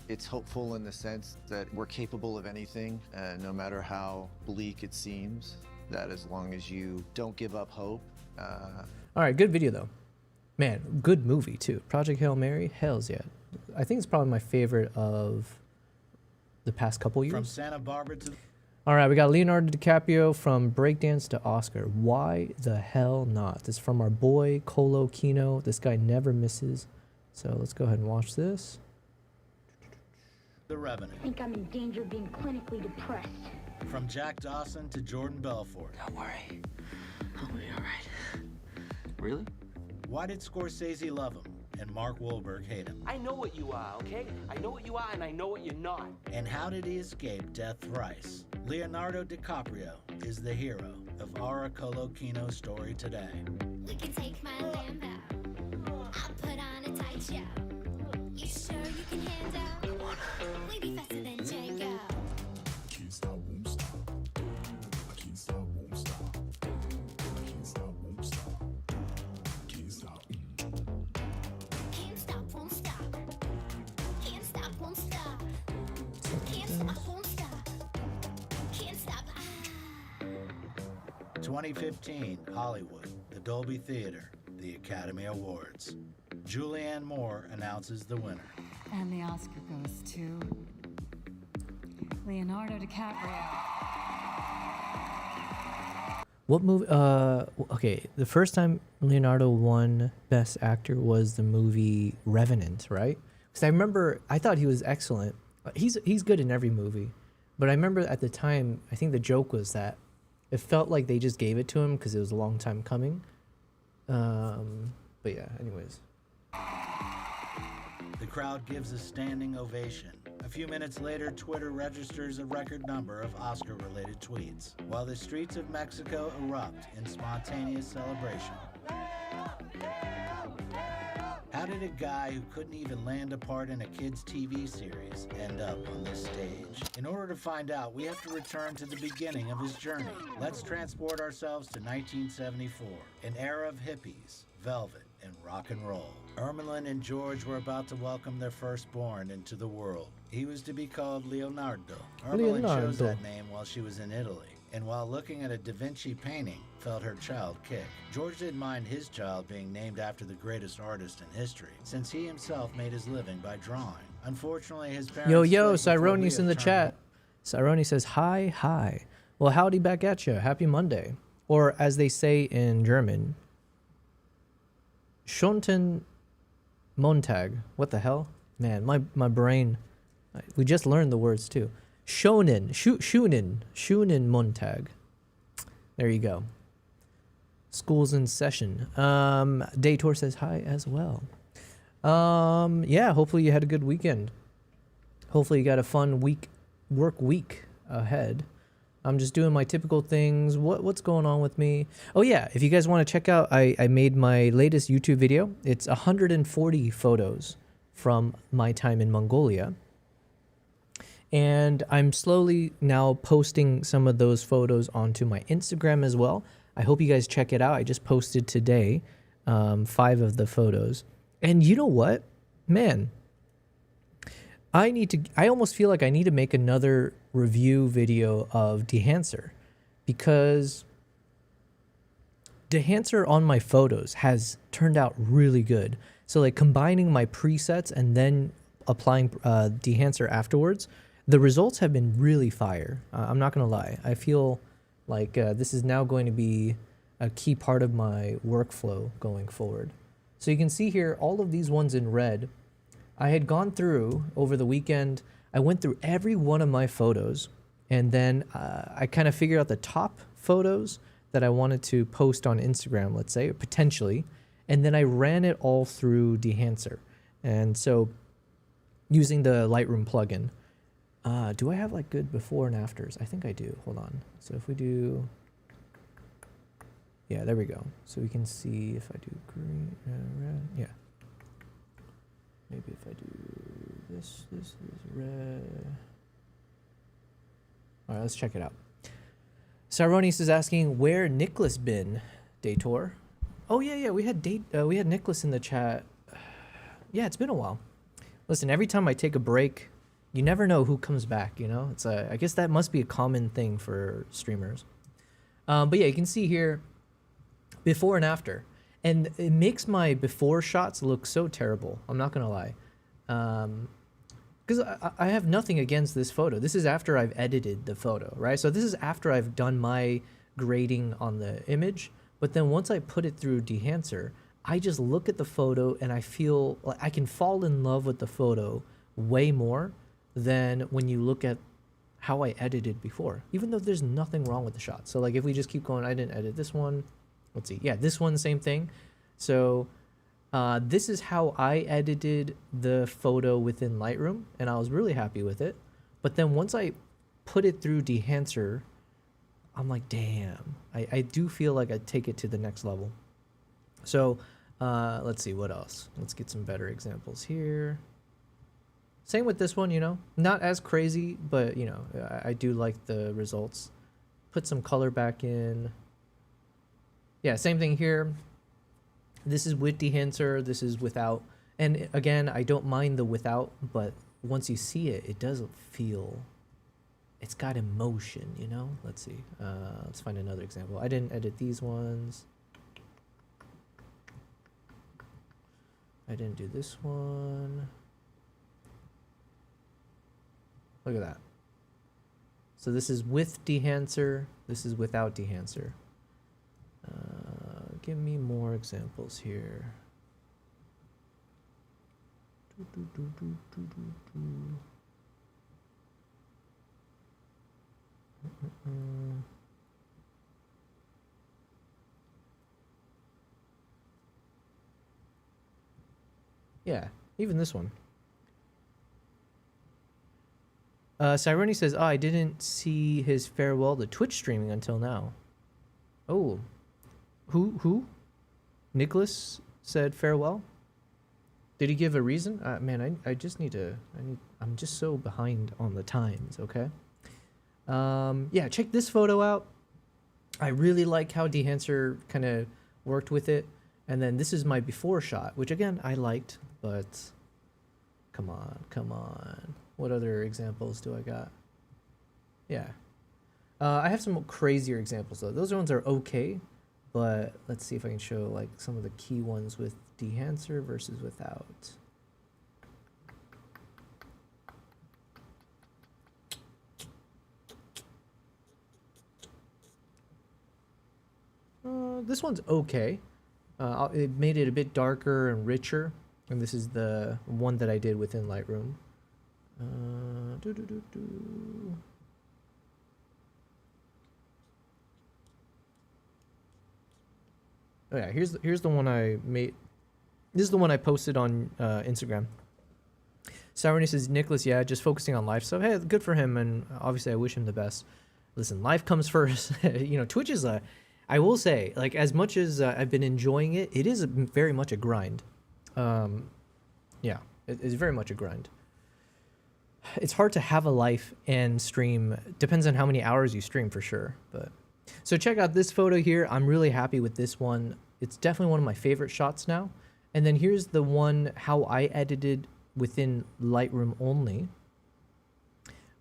It's hopeful in the sense that we're capable of anything, no matter how bleak it seems, that as long as you don't give up hope. All right, good video though. Man, good movie too. Project Hail Mary, hells yeah. I think it's probably my favorite of the past couple years. From Santa Barbara to... All right, we got Leonardo DiCaprio from breakdance to Oscar. Why the hell not? This is from our boy, Colo Kino. This guy never misses. So let's go ahead and watch this. The Revenant. I think I'm in danger of being clinically depressed. From Jack Dawson to Jordan Belfort. Don't worry. I'll be all right. Really? Why did Scorsese love him and Mark Wahlberg hate him? I know what you are, okay? I know what you are and I know what you're not. And how did he escape death thrice? Leonardo DiCaprio is the hero of our Colo Kino story today. We can take my Lambo. I'll put on a tight show. You sure you can handle? We be faster than Django. Can't stop, won't stop. I can't stop, won't stop. I can't stop, won't stop. Can't stop. Can't stop, won't stop. Can't stop, won't stop. Can't stop, won't stop. Can't stop. 2015, Hollywood, the Dolby Theater, the Academy Awards. Julianne Moore announces the winner. And the Oscar goes to Leonardo DiCaprio. What movie? Okay, the first time Leonardo won Best Actor was the movie Revenant, right? Because I remember, I thought he was excellent. He's good in every movie, but I remember at the time, I think the joke was that it felt like they just gave it to him because it was a long time coming. But yeah, anyways. The crowd gives a standing ovation. A few minutes later, Twitter registers a record number of Oscar-related tweets, while the streets of Mexico erupt in spontaneous celebration. How did a guy who couldn't even land a part in a kid's TV series end up on this stage? In order to find out, we have to return to the beginning of his journey. Let's transport ourselves to 1974, an era of hippies, velvet, and rock and roll. Ermeline and George were about to welcome their firstborn into the world. He was to be called Leonardo. Ermeline chose that name while she was in Italy, and while looking at a Da Vinci painting, felt her child kick. George didn't mind his child being named after the greatest artist in history, since he himself made his living by drawing. Unfortunately, his parents... Yo, Cyroni's in the chat. Cyroni says, hi. Well, howdy back at you. Happy Monday. Or as they say in German, Schönen Montag. What the hell? Man, my brain... We just learned the words too. Schönen Montag. There you go. School's in session. Daytor says hi as well. Yeah, hopefully you had a good weekend. Hopefully you got a fun work week ahead. I'm just doing my typical things. What's going on with me? Oh yeah, if you guys want to check out, I made my latest YouTube video. It's 140 photos from my time in Mongolia. And I'm slowly now posting some of those photos onto my Instagram as well. I hope you guys check it out. I just posted today 5 of the photos. And you know what? Man, I almost feel like I need to make another review video of Dehancer, because Dehancer on my photos has turned out really good. So like combining my presets and then applying Dehancer afterwards, the results have been really fire. I'm not going to lie. I feel like this is now going to be a key part of my workflow going forward. So you can see here all of these ones in red. I had gone through over the weekend. I went through every one of my photos, and then I kind of figured out the top photos that I wanted to post on Instagram, let's say, or potentially, and then I ran it all through Dehancer. And so using the Lightroom plugin, do I have like good before and afters? I think I do. Hold on. So if we do, yeah, there we go. So we can see if I do green, red, yeah. Maybe if I do this is red. All right, let's check it out. Saronis is asking where Nicholas been, Daytor. Oh yeah, we had Nicholas in the chat. Yeah, it's been a while. Listen, every time I take a break, you never know who comes back, you know? It's I guess that must be a common thing for streamers. But yeah, you can see here before and after. And it makes my before shots look so terrible. I'm not going to lie. Because I have nothing against this photo. This is after I've edited the photo, right? So this is after I've done my grading on the image. But then once I put it through Dehancer, I just look at the photo and I feel like I can fall in love with the photo way more than when you look at how I edited before, even though there's nothing wrong with the shot. So like if we just keep going, I didn't edit this one. Let's see. Yeah, this one, same thing. So this is how I edited the photo within Lightroom, and I was really happy with it. But then once I put it through Dehancer, I'm like, damn, I do feel like I take it to the next level. So let's see, what else? Let's get some better examples here. Same with this one, you know, not as crazy, but you know, I do like the results. Put some color back in. Yeah, same thing here. This is with Dehancer, this is without. And again, I don't mind the without, but once you see it, it doesn't feel, it's got emotion, you know? Let's see. Let's find another example. I didn't edit these ones. I didn't do this one. Look at that. So this is with Dehancer, this is without Dehancer. Give me more examples here. Yeah, even this one. Cyrone says, oh, I didn't see his farewell to Twitch streaming until now. Oh. Who? Nicholas said farewell? Did he give a reason? Man, I just need to, I'm just so behind on the times, okay? Yeah, check this photo out. I really like how Dehancer kind of worked with it. And then this is my before shot, which again, I liked, but come on. What other examples do I got? Yeah. I have some crazier examples though. Those ones are okay. But let's see if I can show like some of the key ones with Dehancer versus without. This one's okay. It made it a bit darker and richer. And this is the one that I did within Lightroom. Oh yeah, here's the one I made. This is the one I posted on Instagram. Sourny says, Nicholas, yeah, just focusing on life. So hey, good for him, and obviously I wish him the best. Listen, life comes first. You know, Twitch is I will say, like, as much as I've been enjoying it, it is very much a grind. Yeah, it is very much a grind. It's hard to have a life and stream. Depends on how many hours you stream for sure. But so check out this photo here. I'm really happy with this one. It's definitely one of my favorite shots now. And then here's the one how I edited within Lightroom only.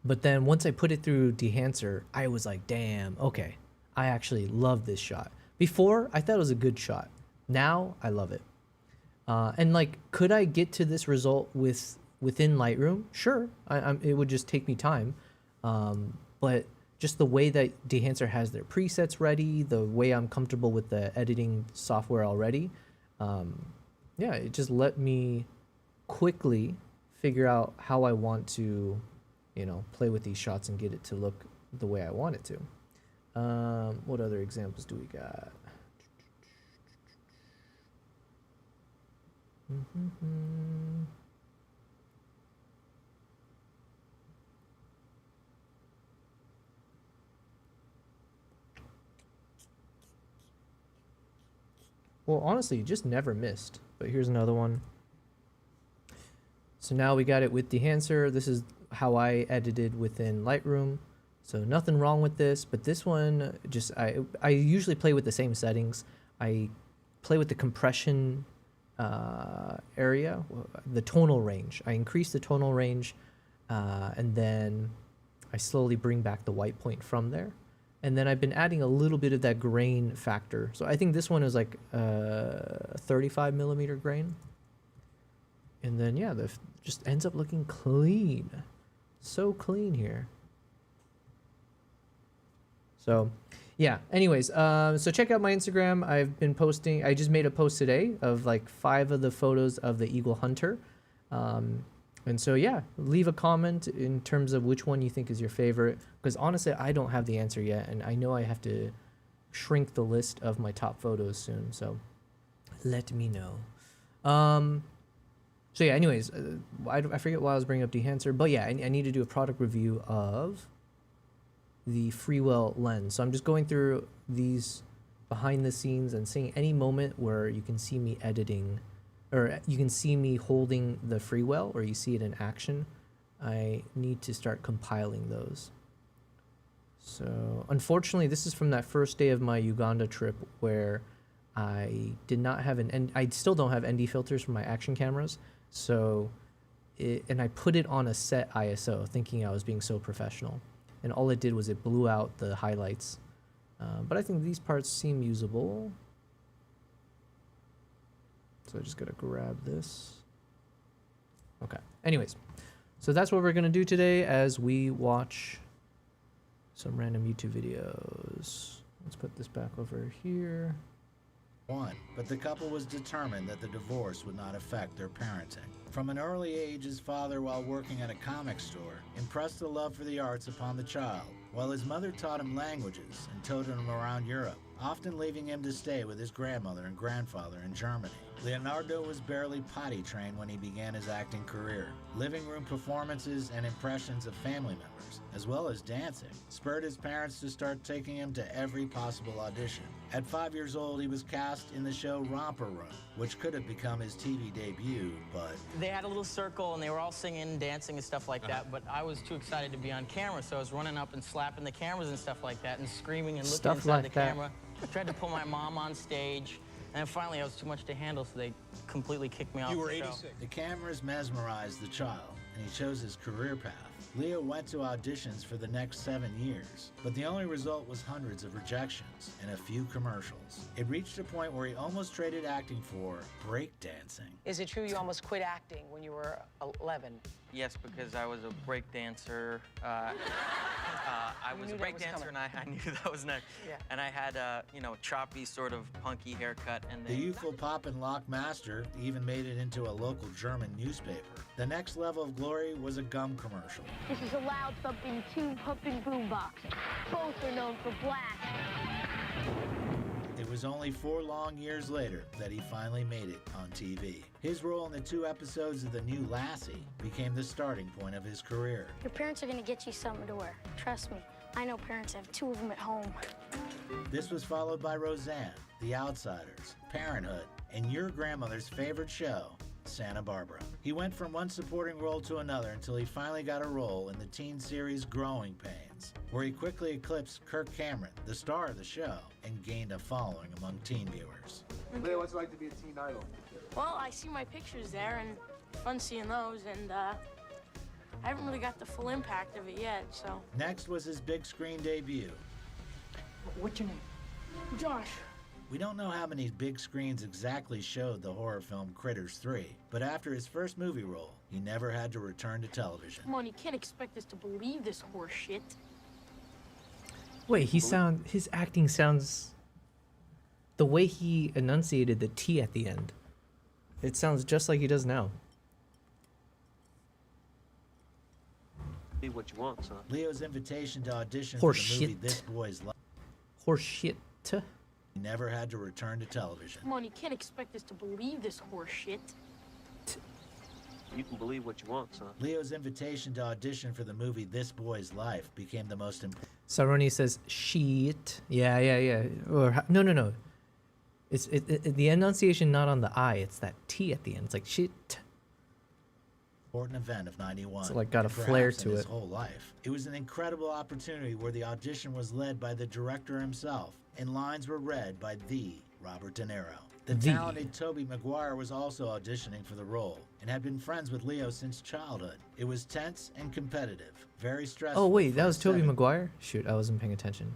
But then once I put it through Dehancer, I was like, damn, okay, I actually love this shot. Before, I thought it was a good shot. Now, I love it. And like, could I get to this result within Lightroom? Sure, it would just take me time. But just the way that Dehancer has their presets ready, the way I'm comfortable with the editing software already, yeah, it just let me quickly figure out how I want to, you know, play with these shots and get it to look the way I want it to. What other examples do we got? Well, honestly, you just never missed. But here's another one. So now we got it with Dehancer. This is how I edited within Lightroom. So nothing wrong with this, but this one, just I usually play with the same settings. I play with the compression area, the tonal range. I increase the tonal range, and then I slowly bring back the white point from there. And then I've been adding a little bit of that grain factor. So I think this one is like 35 millimeter grain. And then, yeah, just ends up looking clean. So clean here. So, yeah. Anyways, so check out my Instagram. I've been posting. I just made a post today of like 5 of the photos of the Eagle Hunter. And so, yeah, leave a comment in terms of which one you think is your favorite. Because honestly, I don't have the answer yet. And I know I have to shrink the list of my top photos soon. So let me know. So, yeah, anyways, I forget why I was bringing up Dehancer. But, yeah, I need to do a product review of the Freewell lens. So I'm just going through these behind the scenes and seeing any moment where you can see me editing, or you can see me holding the Freewell, or you see it in action. I need to start compiling those. So unfortunately, this is from that first day of my Uganda trip where I did not have I still don't have ND filters for my action cameras. So and I put it on a set ISO thinking I was being so professional. And all it did was it blew out the highlights. But I think these parts seem usable. So I just gotta grab this. Okay. Anyways, so that's what we're gonna do today as we watch some random YouTube videos. Let's put this back over here. But the couple was determined that the divorce would not affect their parenting. From an early age, his father, while working at a comic store, impressed the love for the arts upon the child, while his mother taught him languages and toted him around Europe, often leaving him to stay with his grandmother and grandfather in Germany. Leonardo was barely potty trained when he began his acting career. Living room performances and impressions of family members, as well as dancing, spurred his parents to start taking him to every possible audition. At 5 years old, he was cast in the show Romper Room, which could have become his TV debut, but... They had a little circle, and they were all singing and dancing and stuff like that, but I was too excited to be on camera, so I was running up and slapping the cameras and stuff like that, and screaming and looking inside the camera. I tried to pull my mom on stage, and then finally I was too much to handle, so they completely kicked me off the show. You were 86. The cameras mesmerized the child, and he chose his career path. Leo went to auditions for the next 7 years, but the only result was hundreds of rejections and a few commercials. It reached a point where he almost traded acting for breakdancing. Is it true you almost quit acting when you were 11? Yes, because I was a break dancer. I was a break dancer, and I knew that was next. Yeah. And I had a, choppy sort of punky haircut. And the youthful pop and lock master even made it into a local German newspaper. The next level of glory was a gum commercial. This is a loud thumping tube humping boombox. Both are known for blast. It It was only 4 long years later that he finally made it on TV. His role in the 2 episodes of The New Lassie became the starting point of his career. Your parents are gonna get you something to wear. Trust me, I know parents have 2 of them at home. This was followed by Roseanne, The Outsiders, Parenthood, and your grandmother's favorite show, Santa Barbara. He went from one supporting role to another until he finally got a role in the teen series Growing Pains, where he quickly eclipsed Kirk Cameron, the star of the show, and gained a following among teen viewers. Leah, what's it like to be a teen idol? Well, I see my pictures there, and fun seeing those, and I haven't really got the full impact of it yet, so. Next was his big screen debut. What's your name? Josh. We don't know how many big screens exactly showed the horror film Critters 3, but after his first movie role, he never had to return to television. Come on, you can't expect us to believe this horse shit. Wait, his acting sounds, the way he enunciated the T at the end, it sounds just like he does now. Be what you want, son. Leo's invitation to audition Horse for the movie shit. This Boy's Life. Horse shit. He never had to return to television. Come on, you can't expect us to believe this horse shit. You can believe what you want, son. Leo's invitation to audition for the movie This Boy's Life became the most important. Saroni says shit. Yeah. Or no. It's the enunciation not on the I. It's that T at the end. It's like shit. Important event of '91. It's like got a and flair perhaps to in his it. whole life. It was an incredible opportunity where the audition was led by the director himself, and lines were read by the Robert De Niro. The talented Tobey Maguire was also auditioning for the role and had been friends with Leo since childhood. It was tense and competitive, very stressful. Oh wait, for that a was Tobey 7 Maguire? Shoot, I wasn't paying attention.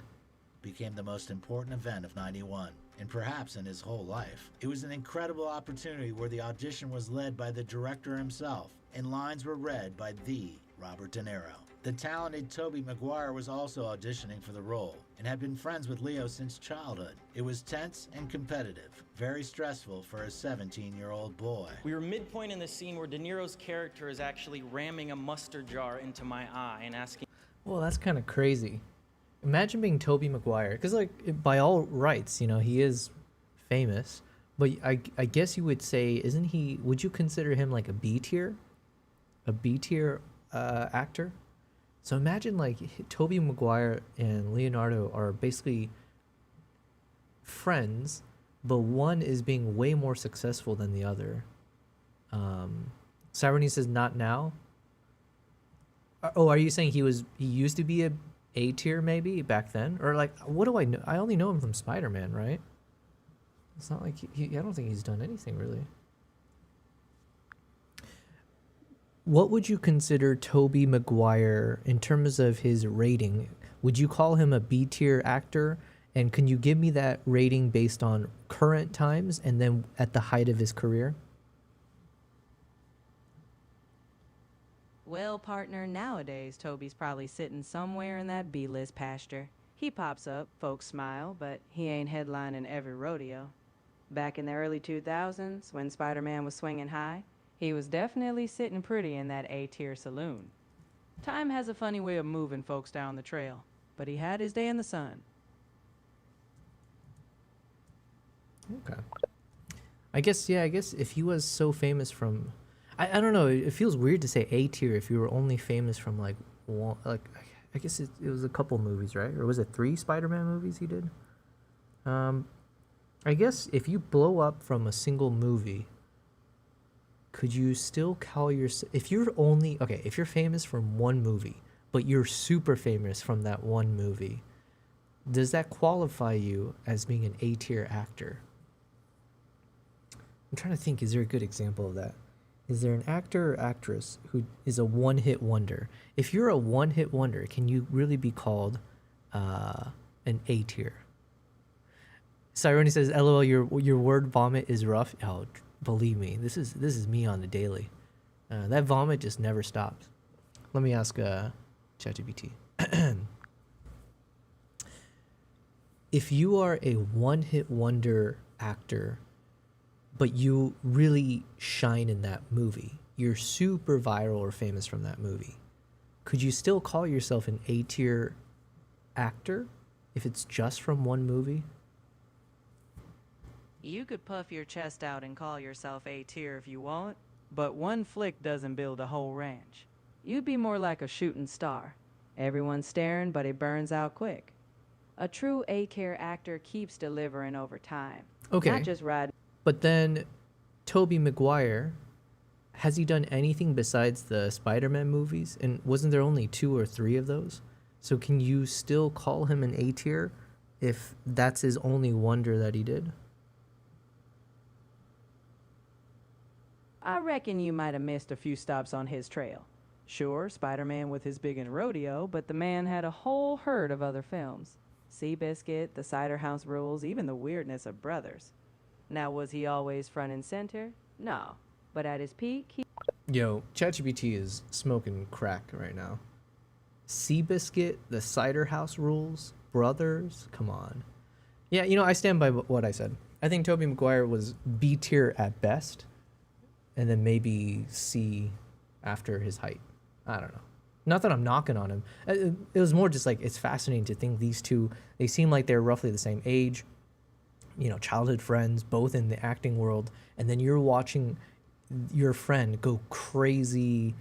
Became the most important event of '91, and perhaps in his whole life. It was an incredible opportunity where the audition was led by the director himself, and lines were read by the Robert De Niro. The talented Tobey Maguire was also auditioning for the role and had been friends with Leo since childhood. It was tense and competitive, very stressful for a 17-year-old boy. We were midpoint in the scene where De Niro's character is actually ramming a mustard jar into my eye and asking. Well, that's kind of crazy. Imagine being Tobey Maguire, because like by all rights, you know, he is famous, but I guess you would say, isn't he? Would you consider him like a B tier actor? So imagine like Tobey Maguire and Leonardo are basically friends, but one is being way more successful than the other. Cyrene says not now. Oh, are you saying he used to be a tier maybe back then? Or like, what do I know? I only know him from Spider-Man, right? It's not like I don't think he's done anything really. What would you consider Tobey Maguire in terms of his rating? Would you call him a B tier actor? And can you give me that rating based on current times and then at the height of his career? Well, partner, nowadays Toby's probably sitting somewhere in that B-list pasture. He pops up, folks smile, but he ain't headlining every rodeo. Back in the early 2000s, when Spider-Man was swinging high, he was definitely sitting pretty in that A-tier saloon. Time has a funny way of moving folks down the trail, but he had his day in the sun. Okay. I guess if he was so famous from... I don't know, it feels weird to say A tier if you were only famous from like one, like I guess it was a couple movies, right? Or was it 3 Spider-Man movies he did? I guess if you blow up from a single movie, could you still call yourself, if you're famous from one movie, but you're super famous from that one movie, does that qualify you as being an A tier actor? I'm trying to think, is there a good example of that? Is there an actor or actress who is a one-hit wonder? If you're a one-hit wonder, can you really be called an A tier? Cyrone says, "LOL, your word vomit is rough." Oh, believe me, this is me on the daily. That vomit just never stops. Let me ask ChatGPT. If you are a one-hit wonder actor, but you really shine in that movie, you're super viral or famous from that movie, could you still call yourself an A-tier actor if it's just from one movie? You could puff your chest out and call yourself A-tier if you want, but one flick doesn't build a whole ranch. You'd be more like a shooting star. Everyone's staring, but it burns out quick. A true A-tier actor keeps delivering over time. Okay. Not just riding. But then, Tobey Maguire, has he done anything besides the Spider-Man movies? And wasn't there only 2 or 3 of those? So can you still call him an A-tier if that's his only wonder that he did? I reckon you might have missed a few stops on his trail. Sure, Spider-Man with his big and rodeo, but the man had a whole herd of other films. Seabiscuit, The Cider House Rules, even The Weirdness of Brothers. Now, was he always front and center? No. But at his peak, he... Yo, ChatGPT is smoking crack right now. Seabiscuit, The Cider House Rules, Brothers, come on. Yeah, you know, I stand by what I said. I think Tobey Maguire was B tier at best, and then maybe C after his height. I don't know. Not that I'm knocking on him. It was more just like, it's fascinating to think these two, they seem like they're roughly the same age, you know, childhood friends, both in the acting world, and then you're watching your friend go crazy,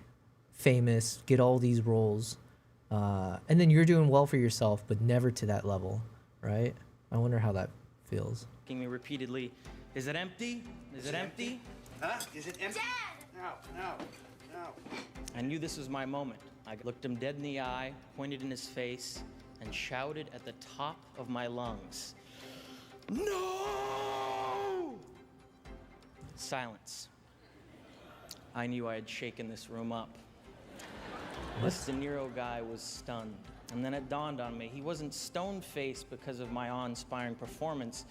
famous, get all these roles, and then you're doing well for yourself, but never to that level, right? I wonder how that feels. Asking me repeatedly, is it empty? Is it empty? Huh? Is it empty? No. I knew this was my moment. I looked him dead in the eye, pointed in his face, and shouted at the top of my lungs, "No!" Silence. I knew I had shaken this room up. This De Niro guy was stunned. And then it dawned on me, he wasn't stone-faced because of my awe-inspiring performance.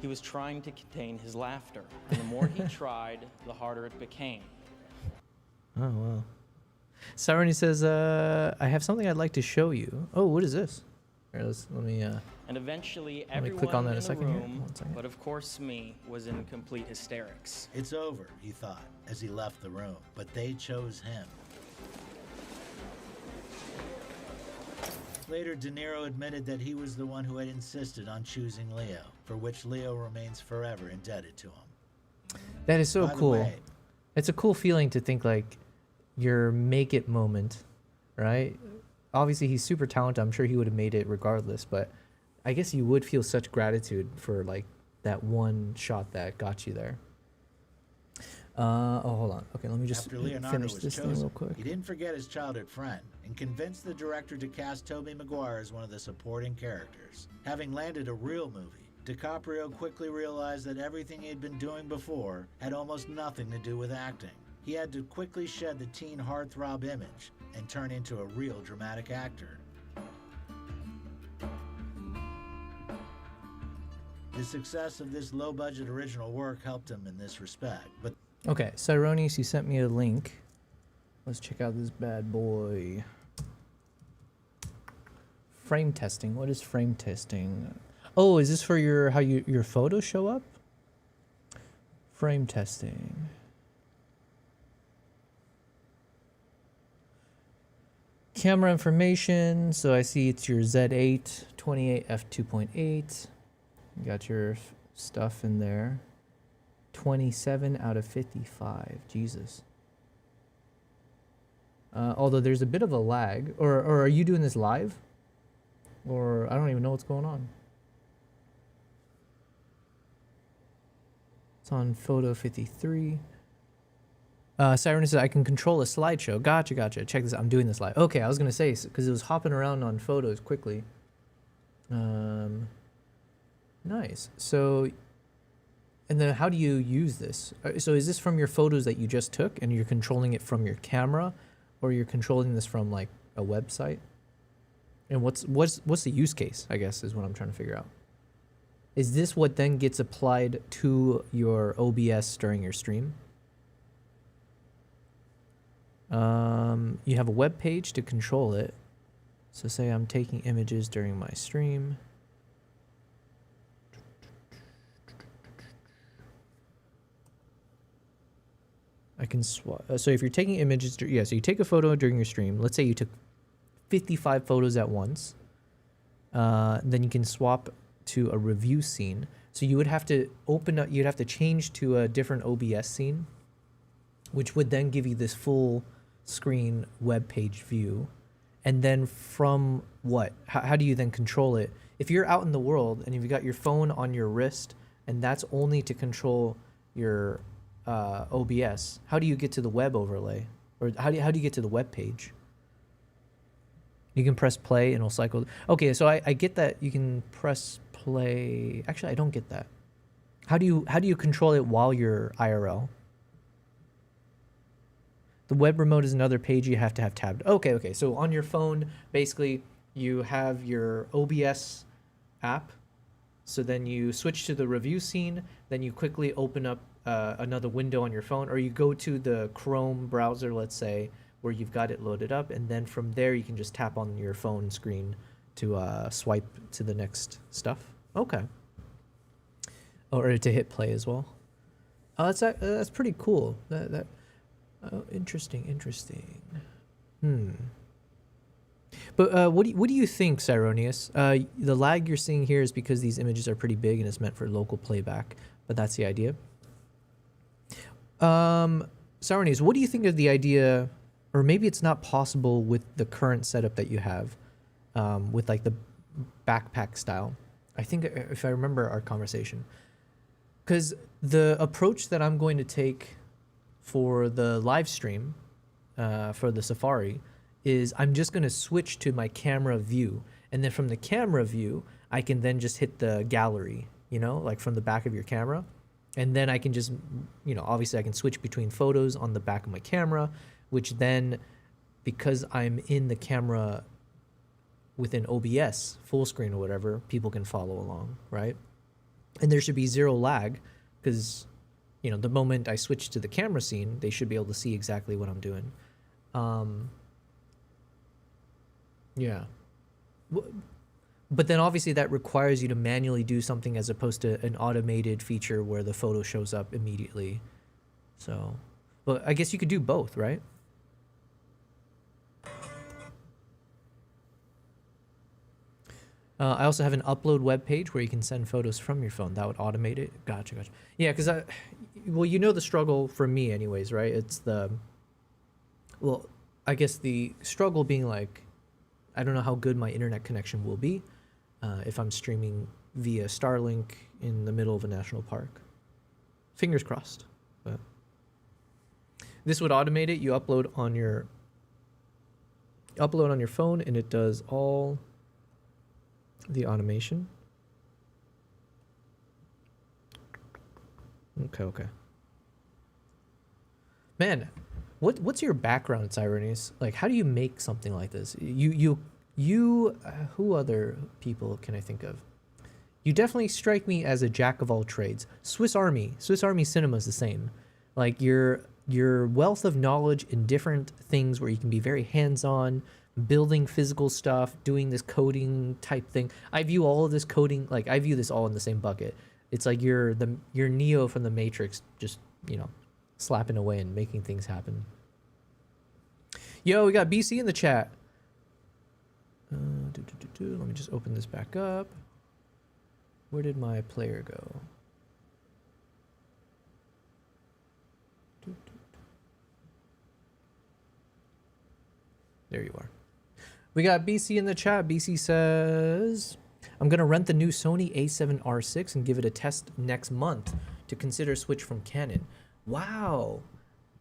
He was trying to contain his laughter. And the more he tried, the harder it became. Oh, wow. Sarani says, I have something I'd like to show you. Oh, what is this? Here, let me And eventually, let me everyone click on that in a the second here. room, 1 second. but of course me, was in complete hysterics. It's over, he thought, as he left the room, but they chose him. Later, De Niro admitted that he was the one who had insisted on choosing Leo, for which Leo remains forever indebted to him. That is so By the cool. way, It's a cool feeling to think like your make it moment, right? Obviously, he's super talented. I'm sure he would have made it regardless, but I guess you would feel such gratitude for like that one shot that got you there. Oh, hold on. Okay, let me just after Leonardo finish was this thing chosen, real quick. he didn't forget his childhood friend and convinced the director to cast Tobey Maguire as one of the supporting characters. Having landed a real movie, DiCaprio quickly realized that everything he had been doing before had almost nothing to do with acting. He had to quickly shed the teen heartthrob image and turn into a real dramatic actor. The success of this low-budget original work helped him in this respect, but Okay, Cyronis, you sent me a link. Let's check out this bad boy. Frame testing. What is frame testing? Oh, is this for your your photos show up? Frame testing. Camera information. So I see it's your Z8 28 f2.8. You got your stuff in there. 27 out of 55. Jesus. Although there's a bit of a lag. Or are you doing this live? Or I don't even know what's going on. It's on photo 53. Siren says, I can control a slideshow. Gotcha. Check this out. I'm doing this live. Okay, I was going to say, because it was hopping around on photos quickly. Nice. So, and then how do you use this? So is this from your photos that you just took and you're controlling it from your camera, or you're controlling this from like a website? And what's the use case, I guess, is what I'm trying to figure out. Is this what then gets applied to your OBS during your stream? You have a web page to control it. So say I'm taking images during my stream. I can swap. So if you're taking images, so you take a photo during your stream. Let's say you took 55 photos at once. Then you can swap to a review scene. So you would have to open up, you'd have to change to a different OBS scene, which would then give you this full screen web page view. And then from what? How do you then control it? If you're out in the world and you've got your phone on your wrist and that's only to control your OBS, how do you get to the web overlay? Or how do you get to the web page? You can press play and it'll cycle. Okay, so I get that you can press play. Actually, I don't get that. How do you control it while you're IRL? The web remote is another page you have to have tabbed. Okay. So on your phone, basically, you have your OBS app. So then you switch to the review scene. Then you quickly open up another window on your phone, or you go to the Chrome browser, let's say, where you've got it loaded up, and then from there you can just tap on your phone screen to swipe to the next stuff. Okay. Or to hit play as well. Oh, that's pretty cool. Oh, interesting. But what do you think, Cyronius? The lag you're seeing here is because these images are pretty big and it's meant for local playback, but that's the idea. Cyronius, what do you think of the idea, or maybe it's not possible with the current setup that you have, with like the backpack style? I think if I remember our conversation, because the approach that I'm going to take for the live stream, for the Safari, is I'm just going to switch to my camera view. And then from the camera view, I can then just hit the gallery, like from the back of your camera. And then I can just, obviously I can switch between photos on the back of my camera, which then, because I'm in the camera within OBS, full screen or whatever, people can follow along, right? And there should be zero lag, because, the moment I switch to the camera scene, they should be able to see exactly what I'm doing. Yeah. But then obviously that requires you to manually do something as opposed to an automated feature where the photo shows up immediately. So, well, I guess you could do both, right? I also have an upload web page where you can send photos from your phone. That would automate it. Gotcha. Yeah, because the struggle for me anyways, right? It's I guess the struggle being like, I don't know how good my internet connection will be if I'm streaming via Starlink in the middle of a national park. Fingers crossed. But this would automate it. You upload on your phone, and it does all the automation. Okay. Man, what's your background, Cyronius? Like, how do you make something like this? You who other people can I think of? You definitely strike me as a jack of all trades. Swiss Army Cinema is the same. Like your wealth of knowledge in different things where you can be very hands-on, building physical stuff, doing this coding type thing. I view all of this coding, like I view this all in the same bucket. It's like you're Neo from the Matrix, just, slapping away and making things happen. Yo, we got BC in the chat. Let me just open this back up. Where did my player go? There you are. We got BC in the chat. BC says, I'm going to rent the new Sony a7R6 and give it a test next month to consider switch from Canon. Wow.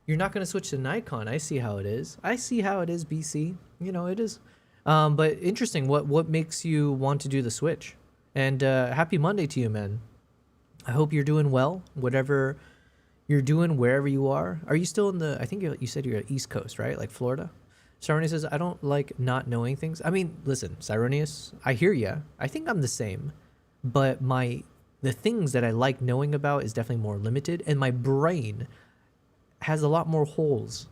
You're not going to switch to Nikon. I see how it is. BC. It is. But interesting. What makes you want to do the switch? And happy Monday to you, man. I hope you're doing well, whatever you're doing, wherever you are. Are you still in I think you said you're at East Coast, right? Like Florida? Cyronius says, I don't like not knowing things. I mean, listen, Cyronius, I hear ya. I think I'm the same. But the things that I like knowing about is definitely more limited. And my brain has a lot more holes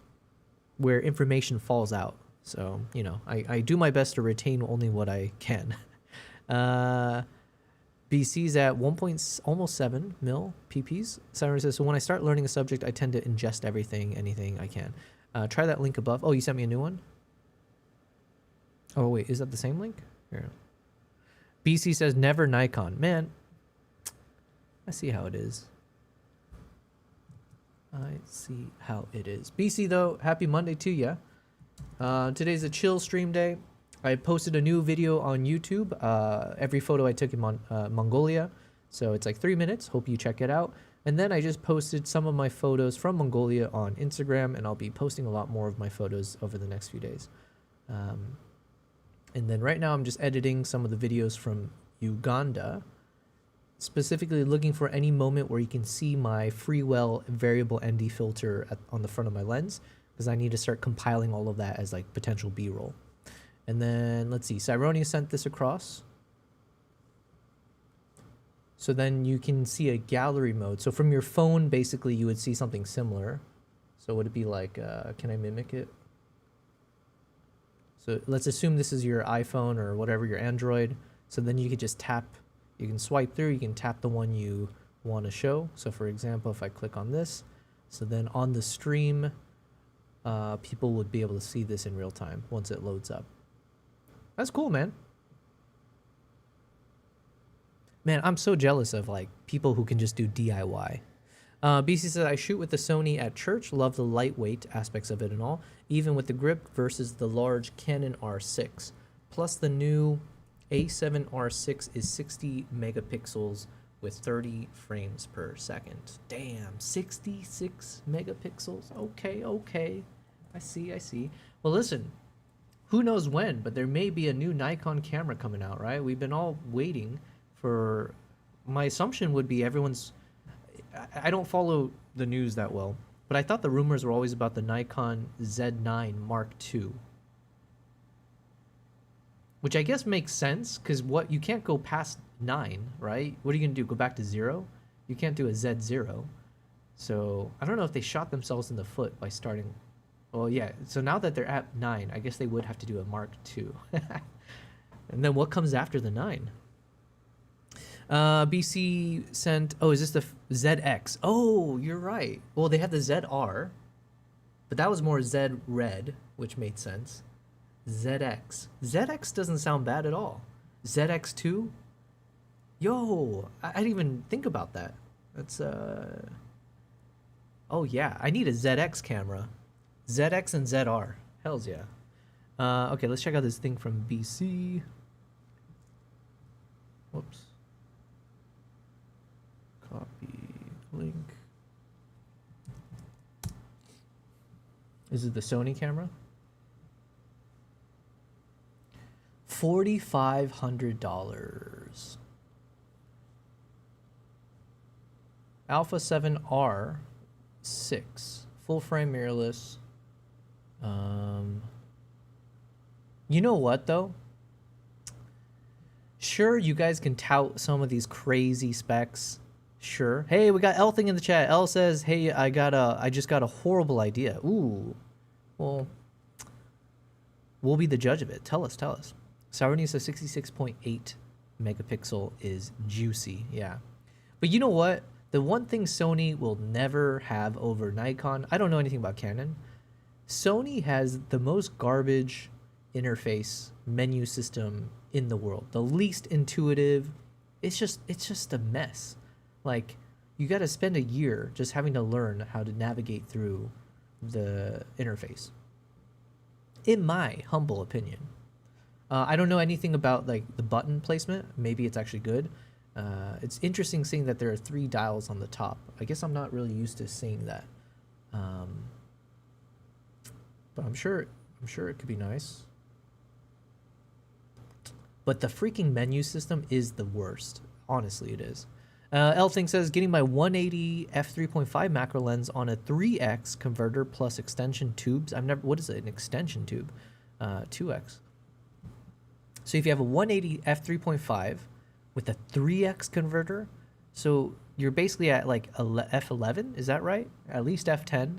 where information falls out. So, I do my best to retain only what I can. BC's at almost 7 mil PPs. Siren says, so when I start learning a subject, I tend to ingest anything I can. Try that link above. Oh, you sent me a new one? Oh, wait, is that the same link? Here. BC says, never Nikon. Man, I see how it is. I see how it is. BC though, happy Monday to ya. Today's a chill stream day. I posted a new video on YouTube. Every photo I took in Mongolia. So it's like 3 minutes. Hope you check it out. And then I just posted some of my photos from Mongolia on Instagram, and I'll be posting a lot more of my photos over the next few days. And then right now I'm just editing some of the videos from Uganda, specifically looking for any moment where you can see my Freewell variable ND filter on the front of my lens, because I need to start compiling all of that as like potential B-roll. And then let's see, Cyronia sent this across. So then you can see a gallery mode. So from your phone, basically you would see something similar. So would it be like, can I mimic it? So let's assume this is your iPhone or whatever, your Android. So then you could just tap, you can swipe through, you can tap the one you want to show. So for example, if I click on this, so then on the stream, people would be able to see this in real time once it loads up. That's cool, man. Man, I'm so jealous of like people who can just do DIY. BC says, I shoot with the Sony at church. Love the lightweight aspects of it and all. Even with the grip versus the large Canon R6. Plus the new A7 R6 is 60 megapixels with 30 frames per second. Damn, 66 megapixels. Okay. I see. Well, listen, who knows when, but there may be a new Nikon camera coming out, right? We've been all waiting for, my assumption would be everyone's, I don't follow the news that well, but I thought the rumors were always about the Nikon Z9 Mark II. Which I guess makes sense, because what, you can't go past 9, right? What are you going to do, go back to 0? You can't do a Z0. So, I don't know if they shot themselves in the foot by starting, well, yeah, so now that they're at 9, I guess they would have to do a Mark II. And then what comes after the 9? BC sent, oh, is this the ZX? Oh, you're right. Well, they have the ZR, but that was more Z red, which made sense. ZX. ZX doesn't sound bad at all. ZX2? Yo, I didn't even think about that. That's, oh yeah, I need a ZX camera. ZX and ZR. Hells yeah. Okay, let's check out this thing from BC. Whoops. Copy link. Is it the Sony camera? $4,500. Alpha 7R 6. Full frame mirrorless. You know what though? Sure, you guys can tout some of these crazy specs. Sure. Hey, we got L thing in the chat. L says, "Hey, I just got a horrible idea." Ooh. Well, we'll be the judge of it. Tell us. Cyronia says 66.8 megapixel is juicy. Yeah. But you know what? The one thing Sony will never have over Nikon, I don't know anything about Canon. Sony has the most garbage interface menu system in the world. The least intuitive. It's just a mess. Like, you got to spend a year just having to learn how to navigate through the interface. In my humble opinion. I don't know anything about like the button placement. Maybe it's actually good. It's interesting seeing that there are 3 dials on the top. I guess I'm not really used to seeing that. But I'm sure it could be nice. But the freaking menu system is the worst. Honestly, it is. Elthing says, getting my 180 f3.5 macro lens on a 3x converter plus extension tubes. What is it? An extension tube? 2x. So if you have a 180 f3.5 with a 3x converter, so you're basically at like a f11, is that right? At least f10.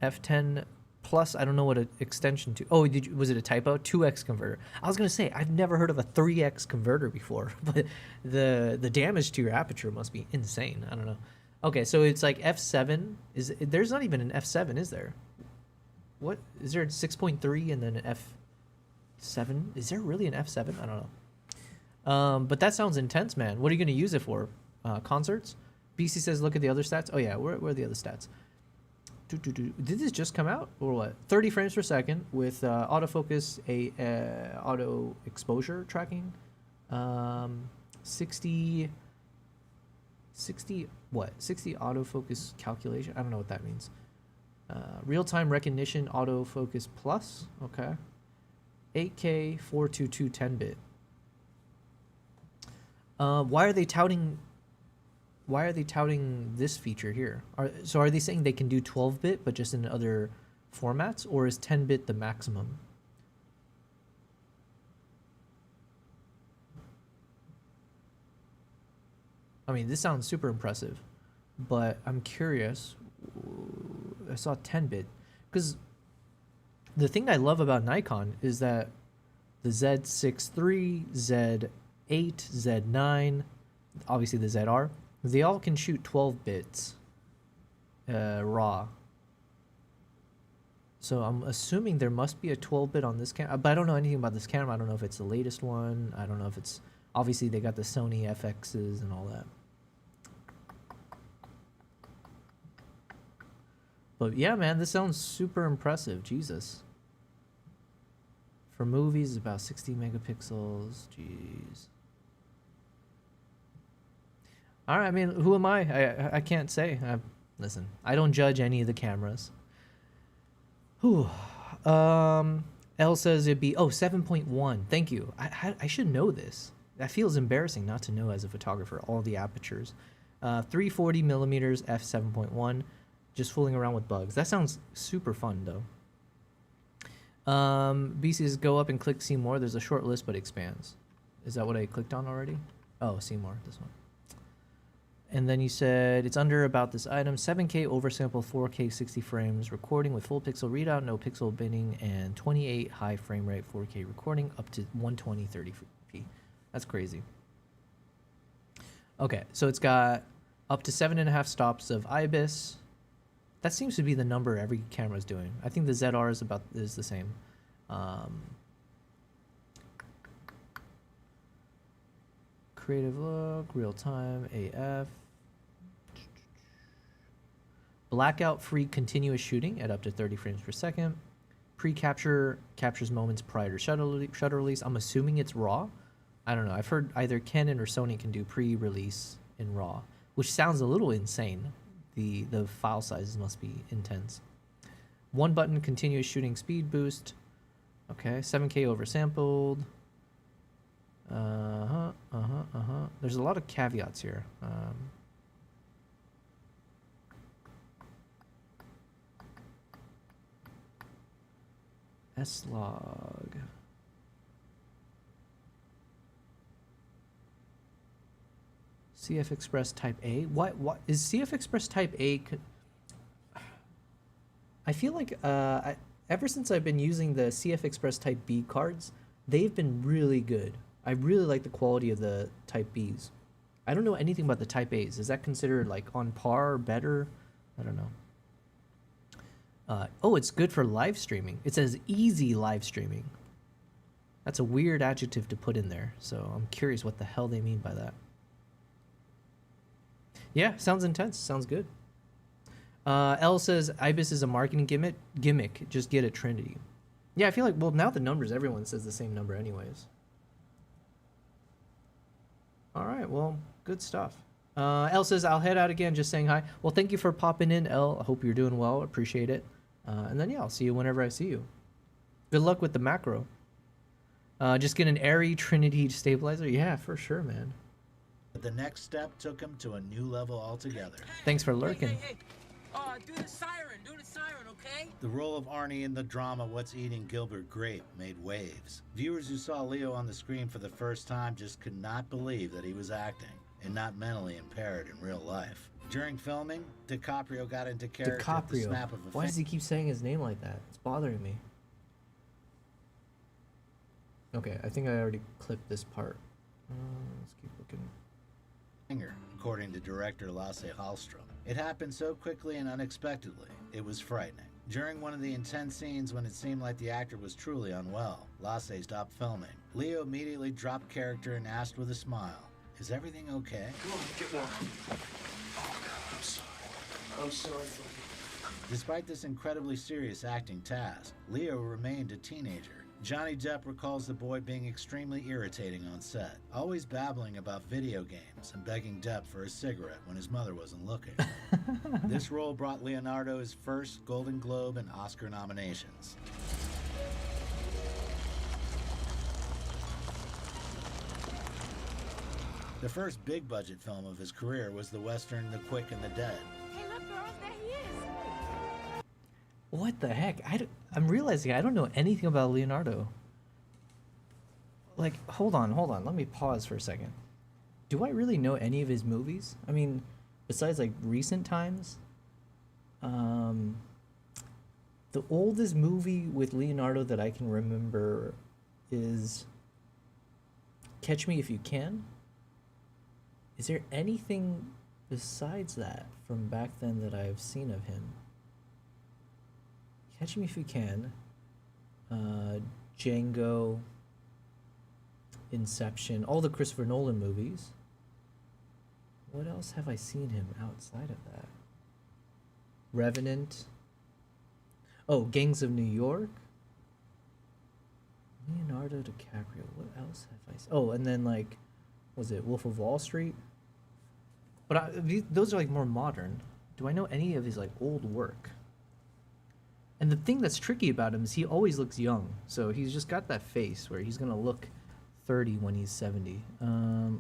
F10 plus, I don't know what an extension to. Oh, was it a typo? 2x converter. I was gonna say I've never heard of a 3x converter before, but the damage to your aperture must be insane. I don't know. Okay, so it's like f7. There's not even an f7, is there? What is there? 6.3 and then an f7? Is there really an f7? I don't know. But that sounds intense, man. What are you gonna use it for? Concerts? BC says, look at the other stats. Oh yeah, where are the other stats? Did this just come out or what? 30 frames per second with autofocus, auto exposure tracking, 60 autofocus calculation. I don't know what that means. Real-time recognition autofocus plus. Okay. 8K 422 10-bit. Why are they touting this feature here? So are they saying they can do 12-bit but just in other formats, or is 10-bit the maximum? I mean, this sounds super impressive, but I'm curious. I saw 10-bit because the thing I love about Nikon is that the Z6 III, Z8, Z9, obviously the ZR, they all can shoot 12 bits raw. So I'm assuming there must be a 12-bit on this camera, but I don't know anything about this camera. I don't know if it's the latest one. I don't know if it's, obviously they got the Sony FXs and all that. But yeah, man, this sounds super impressive. Jesus. For movies, about 60 megapixels. Jeez. All right, I mean, who am I? I can't say. Listen, I don't judge any of the cameras. Whew. L says it'd be 7.1. Thank you. I should know this. That feels embarrassing not to know as a photographer all the apertures. 340 millimeters f7.1. Just fooling around with bugs. That sounds super fun though. BC says go up and click see more. There's a short list but expands. Is that what I clicked on already? Oh, see more. This one. And then you said it's under about this item. 7K oversample, 4K 60 frames, recording with full pixel readout, no pixel binning, and 28 high frame rate 4K recording up to 120 30p. That's crazy. Okay, so it's got up to 7.5 stops of IBIS. That seems to be the number every camera is doing. I think the ZR is the same. Creative look, real time, AF. Blackout free continuous shooting at up to 30 frames per second. Pre-capture captures moments prior to shutter release. I'm assuming it's RAW. I don't know. I've heard either Canon or Sony can do pre-release in RAW, which sounds a little insane. The file sizes must be intense. One button continuous shooting speed boost. Okay, 7K oversampled. There's a lot of caveats here. S-Log. CF Express Type A. What is CF Express Type A? I feel like ever since I've been using the CF Express Type B cards, they've been really good. I really like the quality of the Type Bs. I don't know anything about the Type A's. Is that considered like on par or better? I don't know. Oh, it's good for live streaming. It says easy live streaming. That's a weird adjective to put in there. So I'm curious what the hell they mean by that. Yeah, sounds intense. Sounds good. L says IBIS is a marketing gimmick. Just get it, Trinity. Yeah, I feel like, well, now the numbers, everyone says the same number anyways. All right, well, good stuff. L says, I'll head out again, just saying hi. Well, thank you for popping in, L. I hope you're doing well. Appreciate it. And then, yeah, I'll see you whenever I see you. Good luck with the macro. Just get an airy Trinity stabilizer. Yeah, for sure, man. But the next step took him to a new level altogether. Thanks for lurking. Hey. Do the siren, okay? The role of Arnie in the drama What's Eating Gilbert Grape made waves. Viewers who saw Leo on the screen for the first time just could not believe that he was acting and not mentally impaired in real life. During filming, DiCaprio got into character at the snap of a Why does he keep saying his name like that? It's bothering me. Okay, I think I already clipped this part. Let's keep looking. According to director Lasse Hallström. It happened so quickly and unexpectedly, it was frightening. During one of the intense scenes when it seemed like the actor was truly unwell, Lasse stopped filming. Leo immediately dropped character and asked with a smile, "Is everything okay?" Come on, get warm. I'm sorry. Despite this incredibly serious acting task, Leo remained a teenager. Johnny Depp recalls the boy being extremely irritating on set, always babbling about video games and begging Depp for a cigarette when his mother wasn't looking. This role brought Leonardo his first Golden Globe and Oscar nominations. The first big-budget film of his career was the Western The Quick and the Dead. Hey, look, girls, there he is. What the heck? I'm realizing I don't know anything about Leonardo. Like, hold on. Let me pause for a second. Do I really know any of his movies? I mean, besides like recent times? The oldest movie with Leonardo that I can remember is Catch Me If You Can. Is there anything besides that from back then that I've seen of him? Catch Me If You Can, Django, Inception, all the Christopher Nolan movies. What else have I seen him outside of that? Revenant. Oh, Gangs of New York. Leonardo DiCaprio. What else have I seen? Oh, and then like, was it Wolf of Wall Street? But those are like more modern. Do I know any of his like old work? And the thing that's tricky about him is he always looks young. So he's just got that face where he's going to look 30 when he's 70.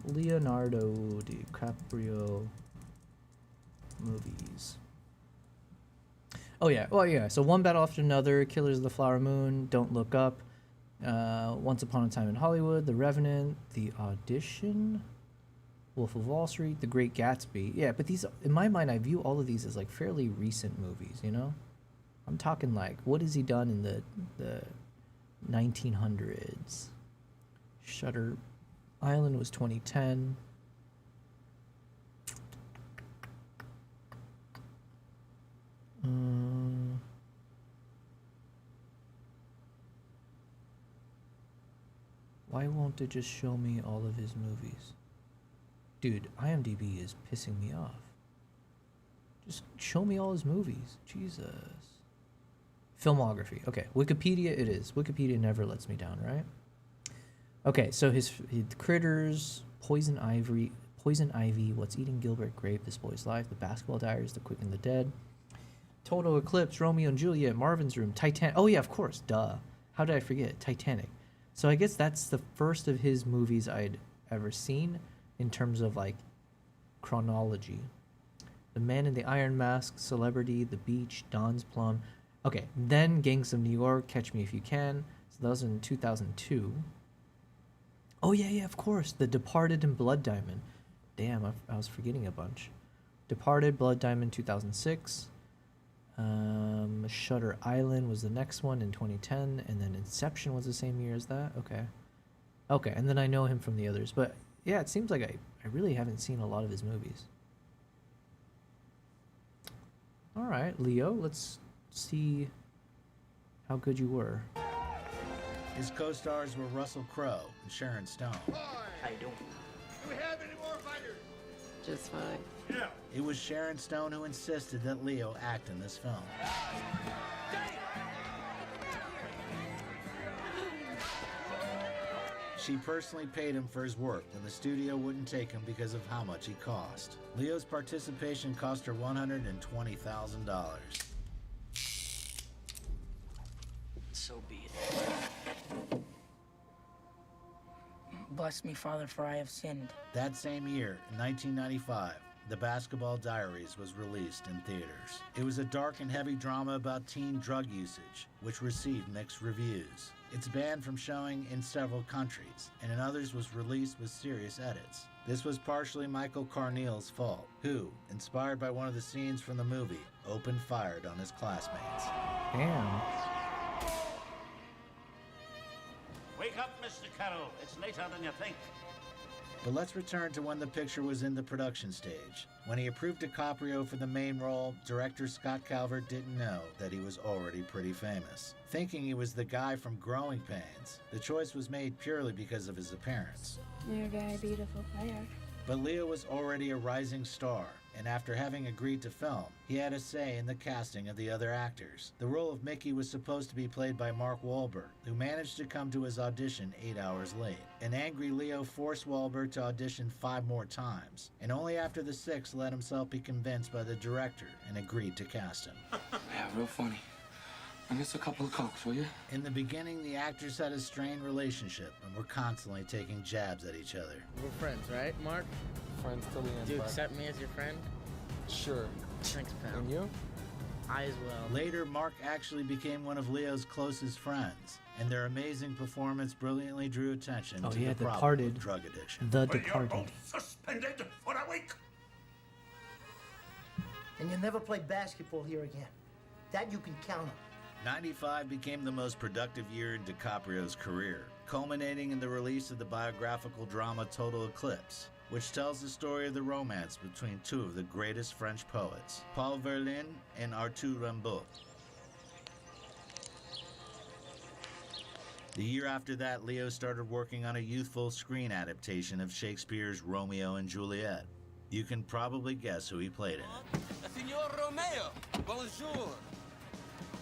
Leonardo DiCaprio movies. Oh yeah. So One Battle After Another, Killers of the Flower Moon, Don't Look Up, Once Upon a Time in Hollywood, The Revenant, The Audition, Wolf of Wall Street, The Great Gatsby. Yeah, but these, in my mind, I view all of these as like fairly recent movies, you know? I'm talking like, what has he done in the 1900s? Shutter Island was 2010. Why won't it just show me all of his movies? Dude, IMDb is pissing me off. Just show me all his movies. Jesus. Filmography. Okay, Wikipedia it is. Wikipedia never lets me down, right? Okay, so his Critters, Poison Ivy, What's Eating Gilbert Grape, This Boy's Life, The Basketball Diaries, The Quick and the Dead, Total Eclipse, Romeo and Juliet, Marvin's Room, Titanic. Oh yeah, of course, duh. How did I forget? Titanic. So I guess that's the first of his movies I'd ever seen in terms of like chronology. The Man in the Iron Mask, Celebrity, The Beach, Don's Plum. Okay, then Gangs of New York, Catch Me If You Can. So that was in 2002. Oh yeah, of course. The Departed and Blood Diamond. Damn, I was forgetting a bunch. Departed, Blood Diamond, 2006. Shutter Island was the next one in 2010, and then Inception was the same year as that. Okay, and then I know him from the others, but yeah, it seems like I really haven't seen a lot of his movies. All right, Leo, let's see how good you were. His co-stars were Russell Crowe and Sharon Stone. How you doing? Do we have any more fighters? Just fine. Yeah. It was Sharon Stone who insisted that Leo act in this film. She personally paid him for his work when the studio wouldn't take him because of how much he cost. Leo's participation cost her $120,000. So be it. Bless me, Father, for I have sinned. That same year, in 1995, The Basketball Diaries was released in theaters. It was a dark and heavy drama about teen drug usage, which received mixed reviews. It's banned from showing in several countries, and in others was released with serious edits. This was partially Michael Carneal's fault, who, inspired by one of the scenes from the movie, opened fire on his classmates. Damn. Wake up, Mr. Carroll. It's later than you think. But let's return to when the picture was in the production stage. When he approved DiCaprio for the main role, director Scott Calvert didn't know that he was already pretty famous. Thinking he was the guy from Growing Pains, the choice was made purely because of his appearance. You're a very beautiful player. But Leo was already a rising star, and after having agreed to film, he had a say in the casting of the other actors. The role of Mickey was supposed to be played by Mark Wahlberg, who managed to come to his audition 8 hours late. An angry Leo forced Wahlberg to audition 5 more times, and only after the 6th let himself be convinced by the director and agreed to cast him. Yeah, real funny. Bring us a couple of Cokes, will you? In the beginning, the actors had a strained relationship and were constantly taking jabs at each other. We're friends, right, Mark? Friends till the end. Do you accept me as your friend? Sure. Thanks, pal. And you? I as well. Later, Mark actually became one of Leo's closest friends, and their amazing performance brilliantly drew attention to the problem of drug addiction. The Departed. You're both suspended for a week. And you'll never play basketball here again. That you can count on. 95 became the most productive year in DiCaprio's career, culminating in the release of the biographical drama Total Eclipse, which tells the story of the romance between 2 of the greatest French poets, Paul Verlaine and Arthur Rimbaud. The year after that, Leo started working on a youthful screen adaptation of Shakespeare's Romeo and Juliet. You can probably guess who he played in it. Senor Romeo, bonjour.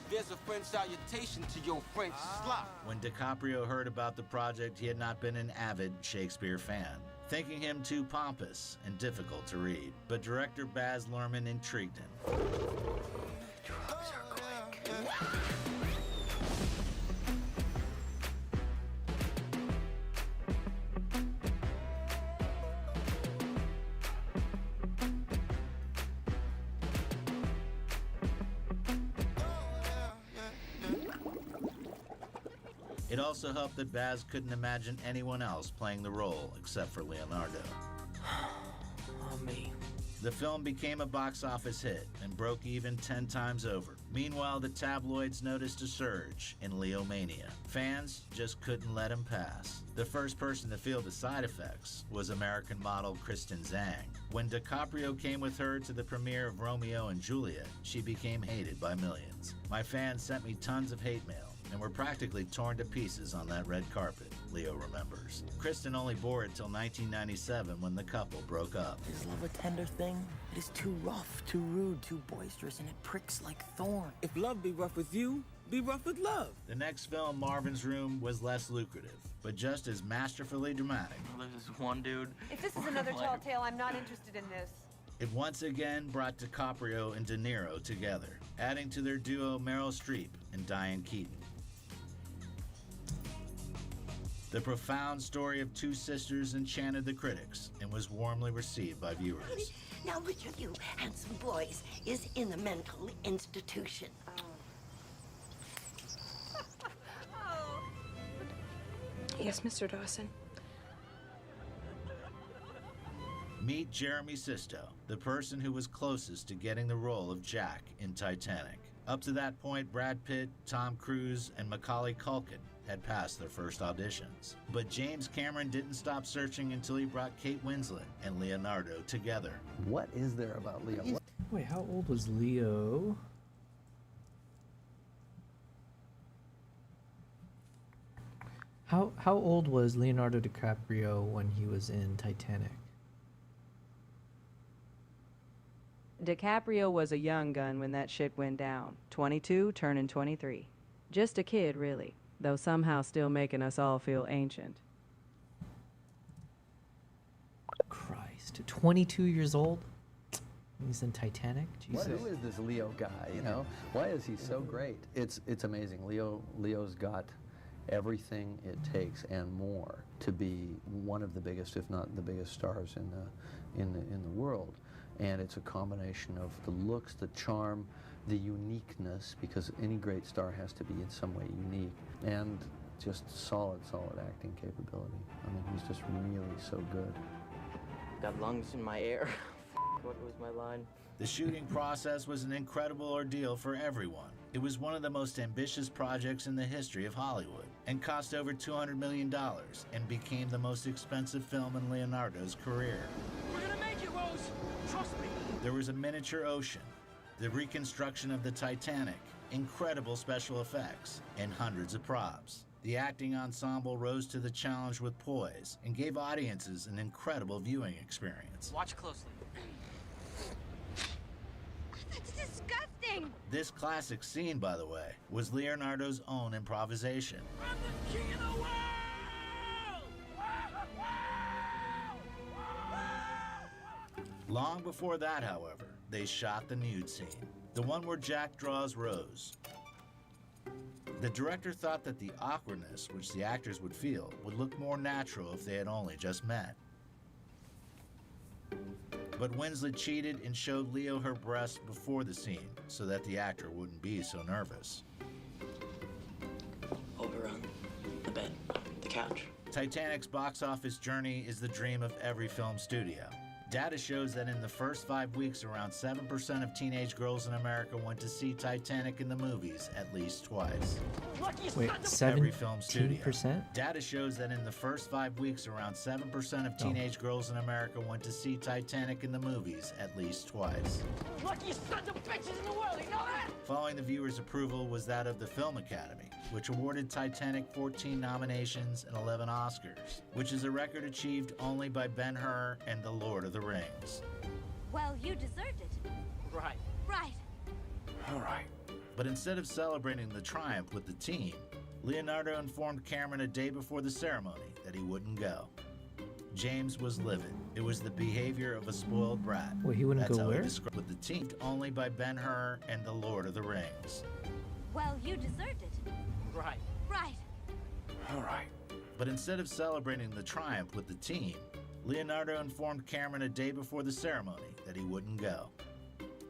There's a French salutation to your French slop. When DiCaprio heard about the project, he had not been an avid Shakespeare fan, thinking him too pompous and difficult to read. But director Baz Luhrmann intrigued him. Drugs are quick. It also helped that Baz couldn't imagine anyone else playing the role except for Leonardo. Oh, me. The film became a box office hit and broke even 10 times over. Meanwhile, the tabloids noticed a surge in Leo mania. Fans just couldn't let him pass. The first person to feel the side effects was American model Kristen Zhang. When DiCaprio came with her to the premiere of Romeo and Juliet, she became hated by millions. My fans sent me tons of hate mail and were practically torn to pieces on that red carpet, Leo remembers. Kristen only bore it till 1997 when the couple broke up. Is love a tender thing? It is too rough, too rude, too boisterous, and it pricks like thorn. If love be rough with you, be rough with love. The next film, Marvin's Room, was less lucrative, but just as masterfully dramatic. There's this one dude. If this is another tall tale, I'm not interested in this. It once again brought DiCaprio and De Niro together, adding to their duo Meryl Streep and Diane Keaton. The profound story of 2 sisters enchanted the critics and was warmly received by viewers. Now, which of you handsome boys is in a mental institution? Yes, Mr. Dawson. Meet Jeremy Sisto, the person who was closest to getting the role of Jack in Titanic. Up to that point, Brad Pitt, Tom Cruise, and Macaulay Culkin had passed their first auditions. But James Cameron didn't stop searching until he brought Kate Winslet and Leonardo together. What is there about Leo? Wait, how old was Leo? How old was Leonardo DiCaprio when he was in Titanic? DiCaprio was a young gun when that shit went down. 22, turning 23. Just a kid, really, though somehow still making us all feel ancient. Christ, 22 years old? He's in Titanic? Jesus. Who is this Leo guy, you know? Why is he so great? It's amazing. Leo's got everything it takes and more to be one of the biggest, if not the biggest stars in the world. And it's a combination of the looks, the charm, the uniqueness, because any great star has to be in some way unique, and just solid acting capability. I mean, he's just really so good. Got lungs in my air. What was my line? The shooting process was an incredible ordeal for everyone. It was one of the most ambitious projects in the history of Hollywood and cost over $200 million and became the most expensive film in Leonardo's career. We're gonna make it, Rose. Trust me. There was a miniature ocean, the reconstruction of the Titanic, incredible special effects, and hundreds of props. The acting ensemble rose to the challenge with poise and gave audiences an incredible viewing experience. Watch closely. This classic scene, by the way, was Leonardo's own improvisation. I'm the king of the world! Long before that, however, they shot the nude scene, the one where Jack draws Rose. The director thought that the awkwardness which the actors would feel would look more natural if they had only just met. But Winslet cheated and showed Leo her breast before the scene so that the actor wouldn't be so nervous. Over on the bed, the couch. Titanic's box office journey is the dream of every film studio. Data shows that in the first 5 weeks, around 7% of teenage girls in America went to see Titanic in the movies at least twice. Wait, Every film studio. 17%? Data shows that in the first 5 weeks, around 7% of teenage girls in America went to see Titanic in the movies at least twice. Luckiest sons of bitches in the world, you know that? Following the viewers' approval was that of the Film Academy, which awarded Titanic 14 nominations and 11 Oscars, which is a record achieved only by Ben-Hur and The Lord of the Rings. Well, you deserved it. Right. Right. All right. But instead of celebrating the triumph with the team, Leonardo informed Cameron a day before the ceremony that he wouldn't go. James was livid. It was the behavior of a spoiled brat. Wait, he wouldn't That's go how where? He described with the team only by Ben-Hur and The Lord of the Rings. Well, you deserved it. Right. Right. All right. But instead of celebrating the triumph with the team, Leonardo informed Cameron a day before the ceremony that he wouldn't go.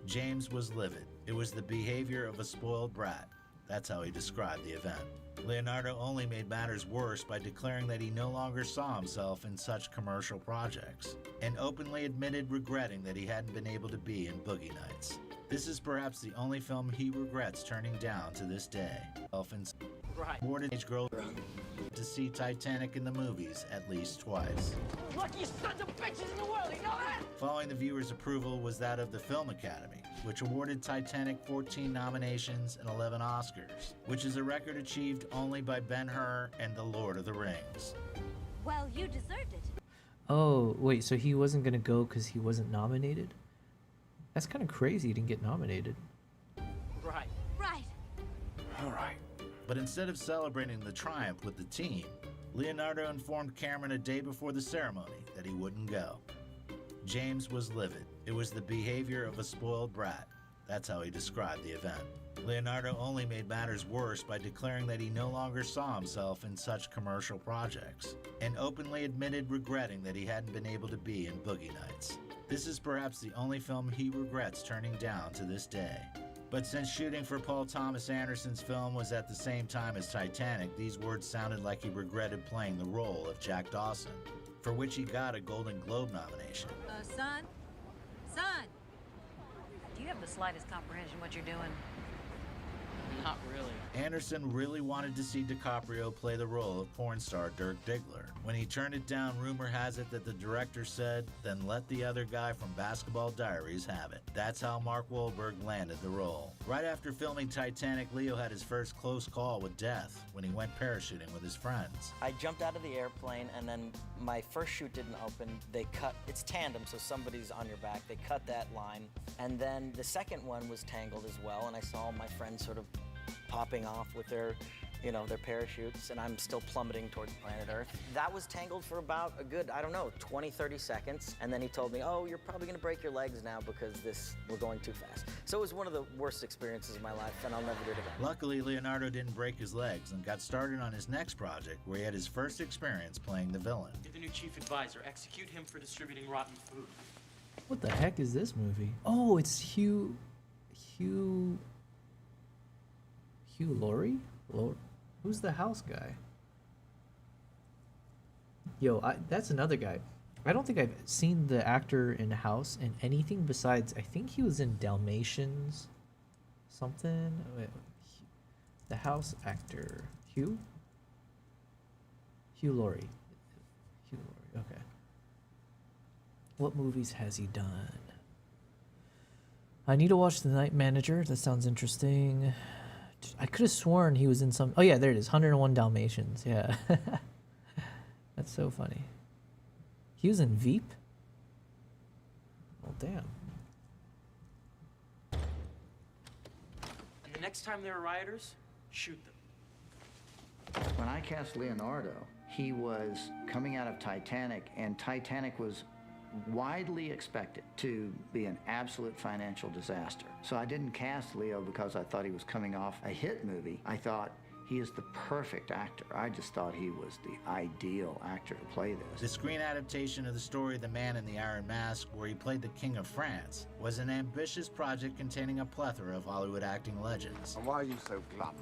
James was livid. It was the behavior of a spoiled brat. That's how he described the event. Leonardo only made matters worse by declaring that he no longer saw himself in such commercial projects, and openly admitted regretting that he hadn't been able to be in Boogie Nights. This is perhaps the only film he regrets turning down to this day. Right. Awarded age girl to see Titanic in the movies at least twice. Luckiest sons of bitches in the world, you know that? Following the viewers' approval was that of the Film Academy, which awarded Titanic 14 nominations and 11 Oscars, which is a record achieved only by Ben-Hur and The Lord of the Rings. Well, you deserved it. Oh, wait, so he wasn't gonna go because he wasn't nominated? That's kind of crazy he didn't get nominated. Right. Right. All right. But instead of celebrating the triumph with the team, Leonardo informed Cameron a day before the ceremony that he wouldn't go. James was livid. It was the behavior of a spoiled brat. That's how he described the event. Leonardo only made matters worse by declaring that he no longer saw himself in such commercial projects, and openly admitted regretting that he hadn't been able to be in Boogie Nights. This is perhaps the only film he regrets turning down to this day. But since shooting for Paul Thomas Anderson's film was at the same time as Titanic, these words sounded like he regretted playing the role of Jack Dawson, for which he got a Golden Globe nomination. Son? Son! Do you have the slightest comprehension what you're doing? Not really. Anderson really wanted to see DiCaprio play the role of porn star Dirk Diggler. When he turned it down, rumor has it that the director said, then let the other guy from Basketball Diaries have it. That's how Mark Wahlberg landed the role. Right after filming Titanic, Leo had his first close call with death when he went parachuting with his friends. I jumped out of the airplane, and then my first chute didn't open. They cut, it's tandem, so somebody's on your back. They cut that line. And then the second one was tangled as well, and I saw my friends sort of popping off with their, their parachutes, and I'm still plummeting towards planet Earth. That was tangled for about a good, 20, 30 seconds, and then he told me, oh, you're probably gonna break your legs now because we're going too fast. So it was one of the worst experiences of my life, and I'll never do it again. Luckily, Leonardo didn't break his legs and got started on his next project where he had his first experience playing the villain. Get the new chief advisor. Execute him for distributing rotten food. What the heck is this movie? Oh, it's Hugh Laurie? Who's the house guy? Yo, that's another guy. I don't think I've seen the actor in House in anything besides, I think he was in Dalmatians something. Wait, the House actor. Hugh Laurie. Okay. What movies has he done? I need to watch The Night Manager. That sounds interesting. I could have sworn he was in some... Oh, yeah, there it is. 101 Dalmatians. Yeah. That's so funny. He was in Veep? Oh, damn. The next time there are rioters, shoot them. When I cast Leonardo, he was coming out of Titanic, and Titanic was widely expected to be an absolute financial disaster. So I didn't cast Leo because I thought he was coming off a hit movie. I thought he is the perfect actor. I just thought he was the ideal actor to play this. The screen adaptation of the story The Man in the Iron Mask, where he played the King of France, was an ambitious project containing a plethora of Hollywood acting legends. And why are you so glum?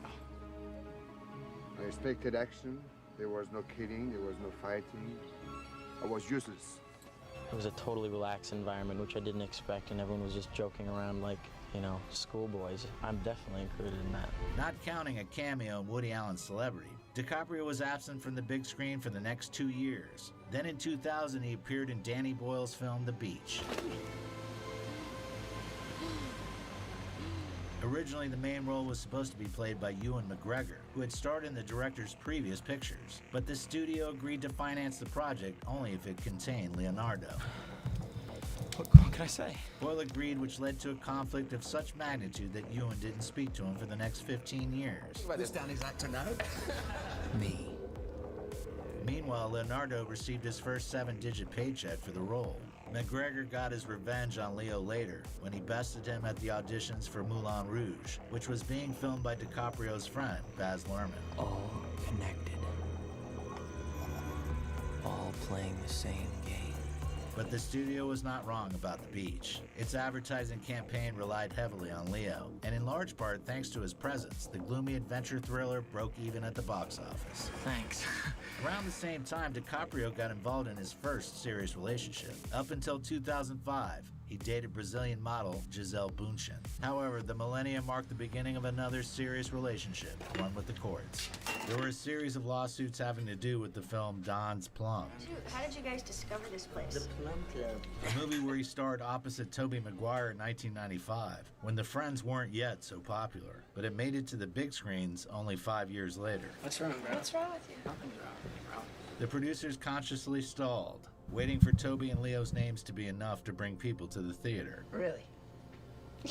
I expected action. There was no killing, there was no fighting. I was useless. It was a totally relaxed environment, which I didn't expect, and everyone was just joking around like, you know, schoolboys. I'm definitely included in that. Not counting a cameo in Woody Allen's Celebrity, DiCaprio was absent from the big screen for the next 2 years. Then in 2000, he appeared in Danny Boyle's film The Beach. Originally, the main role was supposed to be played by Ewan McGregor, who had starred in the director's previous pictures, but the studio agreed to finance the project only if it contained Leonardo. What can I say? Boyle agreed, which led to a conflict of such magnitude that Ewan didn't speak to him for the next 15 years. This Danny's actor now? Me. Meanwhile, Leonardo received his first 7-digit paycheck for the role. McGregor got his revenge on Leo later, when he bested him at the auditions for Moulin Rouge, which was being filmed by DiCaprio's friend, Baz Luhrmann. All connected. All playing the same game. But the studio was not wrong about The Beach. Its advertising campaign relied heavily on Leo, and in large part thanks to his presence, the gloomy adventure thriller broke even at the box office. Thanks. Around the same time, DiCaprio got involved in his first serious relationship. Up until 2005, he dated Brazilian model Gisele Bündchen. However, the millennium marked the beginning of another serious relationship, one with the courts. There were a series of lawsuits having to do with the film Don's Plum, How did you guys discover this place? The Plum Club. a movie where he starred opposite Tobey Maguire in 1995, when the Friends weren't yet so popular. But it made it to the big screens only 5 years later. What's wrong, bro? What's wrong with you? Nothing's wrong, bro. The producers consciously stalled, waiting for Toby and Leo's names to be enough to bring people to the theater. Really?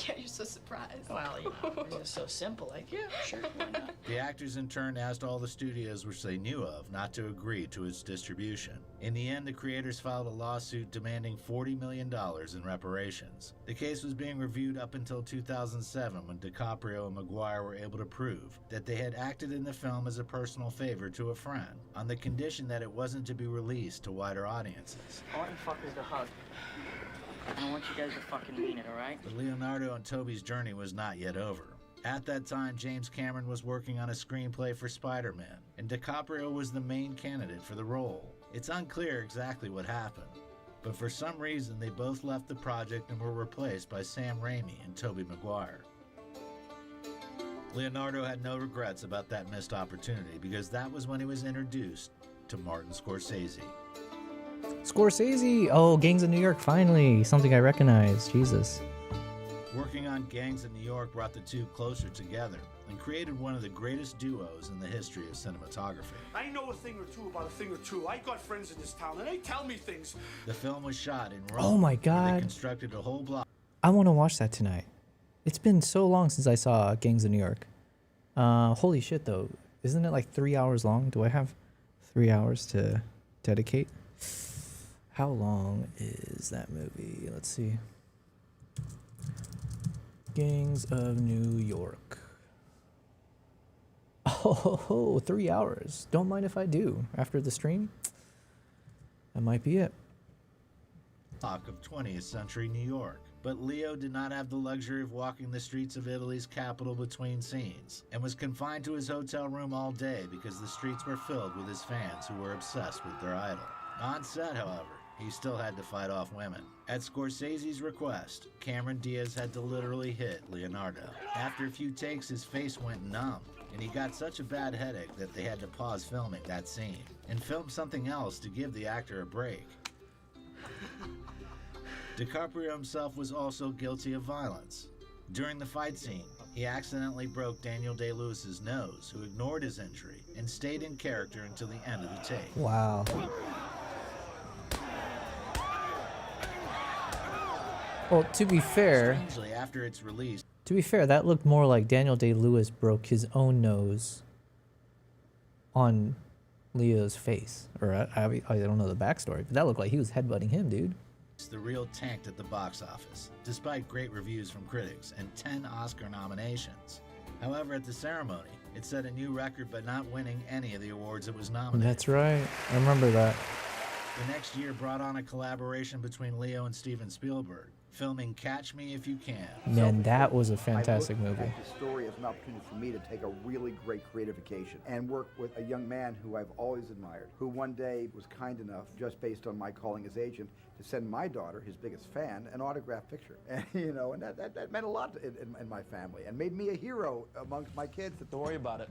Yeah, you're so surprised. Well, you know, it's just so simple. Like, yeah, sure, why not? The actors in turn asked all the studios which they knew of not to agree to its distribution. In the end, the creators filed a lawsuit demanding $40 million in reparations. The case was being reviewed up until 2007, when DiCaprio and Maguire were able to prove that they had acted in the film as a personal favor to a friend, on the condition that it wasn't to be released to wider audiences. All you fuckers to hug. I want you guys to fucking mean it, alright? But Leonardo and Toby's journey was not yet over. At that time, James Cameron was working on a screenplay for Spider-Man, and DiCaprio was the main candidate for the role. It's unclear exactly what happened, but for some reason they both left the project and were replaced by Sam Raimi and Tobey Maguire. Leonardo had no regrets about that missed opportunity, because that was when he was introduced to Martin Scorsese. Scorsese! Oh, Gangs of New York, finally! Something I recognize. Jesus. Working on Gangs of New York brought the two closer together and created one of the greatest duos in the history of cinematography. I know a thing or two about a thing or two. I got friends in this town, and they tell me things. The film was shot in Rome. Oh my where God. They constructed a whole block. I want to watch that tonight. It's been so long since I saw Gangs of New York. Holy shit, though. Isn't it like 3 hours long? Do I have 3 hours to dedicate? How long is that movie? Let's see. Gangs of New York. Oh, 3 hours. Don't mind if I do. After the stream, that might be it. Of 20th century New York. But Leo did not have the luxury of walking the streets of Italy's capital between scenes, and was confined to his hotel room all day because the streets were filled with his fans who were obsessed with their idol. On set, however, he still had to fight off women. At Scorsese's request, Cameron Diaz had to literally hit Leonardo. After a few takes, his face went numb, and he got such a bad headache that they had to pause filming that scene and film something else to give the actor a break. DiCaprio himself was also guilty of violence. During the fight scene, he accidentally broke Daniel Day-Lewis's nose, who ignored his injury and stayed in character until the end of the take. Wow. Well, to be fair, Strangely, after its release, To be fair, that looked more like Daniel Day-Lewis broke his own nose on Leo's face. Or I don't know the backstory, but that looked like he was headbutting him, dude. The reel tanked at the box office, despite great reviews from critics and 10 Oscar nominations. However, at the ceremony, it set a new record by not winning any of the awards it was nominated. That's right. I remember that. The next year brought on a collaboration between Leo and Steven Spielberg, filming Catch Me If You Can. Man, that was a fantastic movie. At the story as an opportunity for me to take a really great creative vacation and work with a young man who I've always admired, who one day was kind enough, just based on my calling as agent, to send my daughter, his biggest fan, an autographed picture. And, and that meant a lot in my family and made me a hero amongst my kids. Don't worry about it.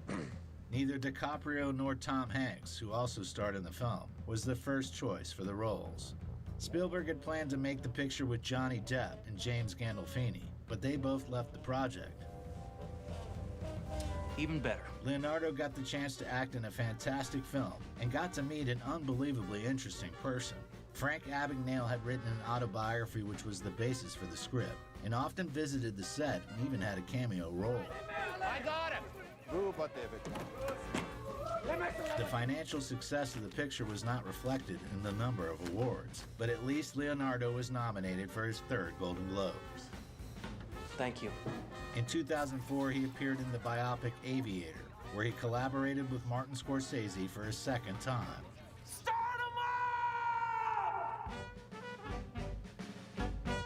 Neither DiCaprio nor Tom Hanks, who also starred in the film, was the first choice for the roles. Spielberg had planned to make the picture with Johnny Depp and James Gandolfini, but they both left the project. Even better. Leonardo got the chance to act in a fantastic film and got to meet an unbelievably interesting person. Frank Abagnale had written an autobiography which was the basis for the script, and often visited the set and even had a cameo role. I got him! The financial success of the picture was not reflected in the number of awards, but at least Leonardo was nominated for his third Golden Globes. Thank you. In 2004, he appeared in the biopic Aviator, where he collaborated with Martin Scorsese for a second time.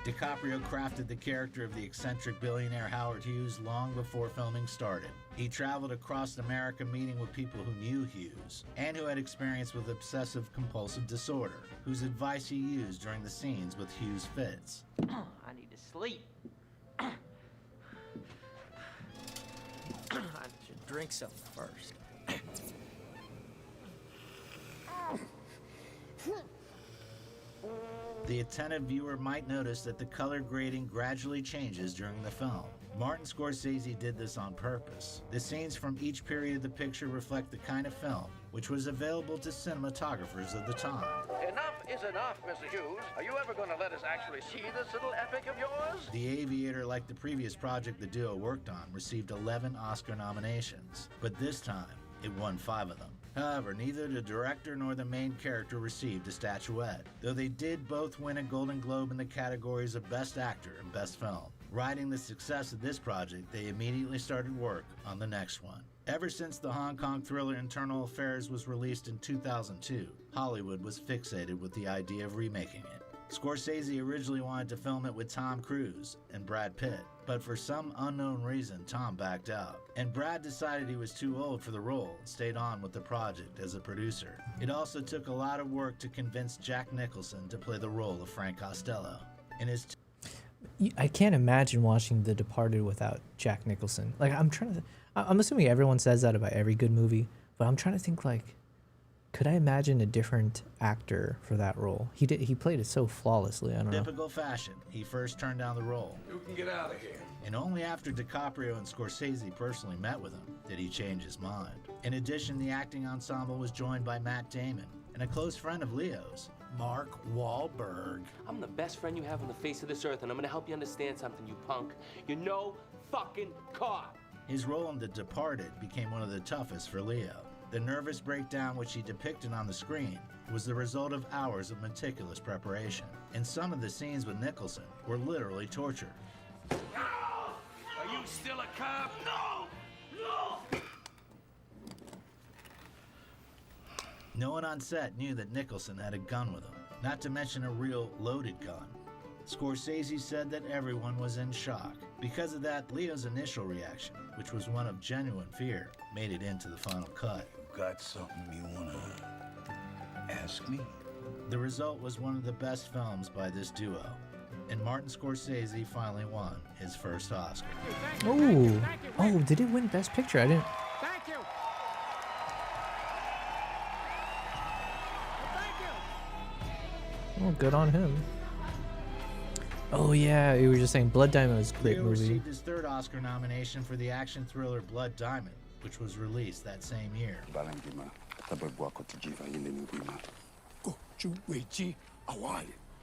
DiCaprio crafted the character of the eccentric billionaire Howard Hughes long before filming started. He traveled across America meeting with people who knew Hughes and who had experience with obsessive-compulsive disorder, whose advice he used during the scenes with Hughes' fits. I need to sleep. I should drink something first. The attentive viewer might notice that the color grading gradually changes during the film. Martin Scorsese did this on purpose. The scenes from each period of the picture reflect the kind of film which was available to cinematographers of the time. Enough is enough, Mr. Hughes. Are you ever going to let us actually see this little epic of yours? The Aviator, like the previous project the duo worked on, received 11 Oscar nominations, but this time it won 5 of them. However, neither the director nor the main character received a statuette, though they did both win a Golden Globe in the categories of Best Actor and Best Film. Riding the success of this project, they immediately started work on the next one. Ever since the Hong Kong thriller Internal Affairs was released in 2002, Hollywood was fixated with the idea of remaking it. Scorsese originally wanted to film it with Tom Cruise and Brad Pitt, but for some unknown reason, Tom backed out. And Brad decided he was too old for the role and stayed on with the project as a producer. It also took a lot of work to convince Jack Nicholson to play the role of Frank Costello. In his I can't imagine watching The Departed without Jack Nicholson. Like, I'm assuming everyone says that about every good movie, but I'm trying to think, like, could I imagine a different actor for that role? He played it so flawlessly. I don't know. typical fashion, he first turned down the role. You can get out of here. And only after DiCaprio and Scorsese personally met with him did he change his mind. In addition, the acting ensemble was joined by Matt Damon and a close friend of Leo's, Mark Wahlberg. I'm the best friend you have on the face of this earth, and I'm gonna help you understand something, you punk. You're no fucking cop. His role in The Departed became one of the toughest for Leo. The nervous breakdown which he depicted on the screen was the result of hours of meticulous preparation, and some of the scenes with Nicholson were literally torture. Are you still a cop? No! No! No one on set knew that Nicholson had a gun with him, not to mention a real loaded gun. Scorsese said that everyone was in shock. Because of that, Leo's initial reaction, which was one of genuine fear, made it into the final cut. Got something you wanna ask me? The result was one of the best films by this duo, and Martin Scorsese finally won his first Oscar. Oh, did it win Best Picture? I didn't. Thank you! Oh, good on him. Oh yeah, you were just saying Blood Diamond was a great Leo movie. received his third Oscar nomination for the action thriller Blood Diamond, which was released that same year.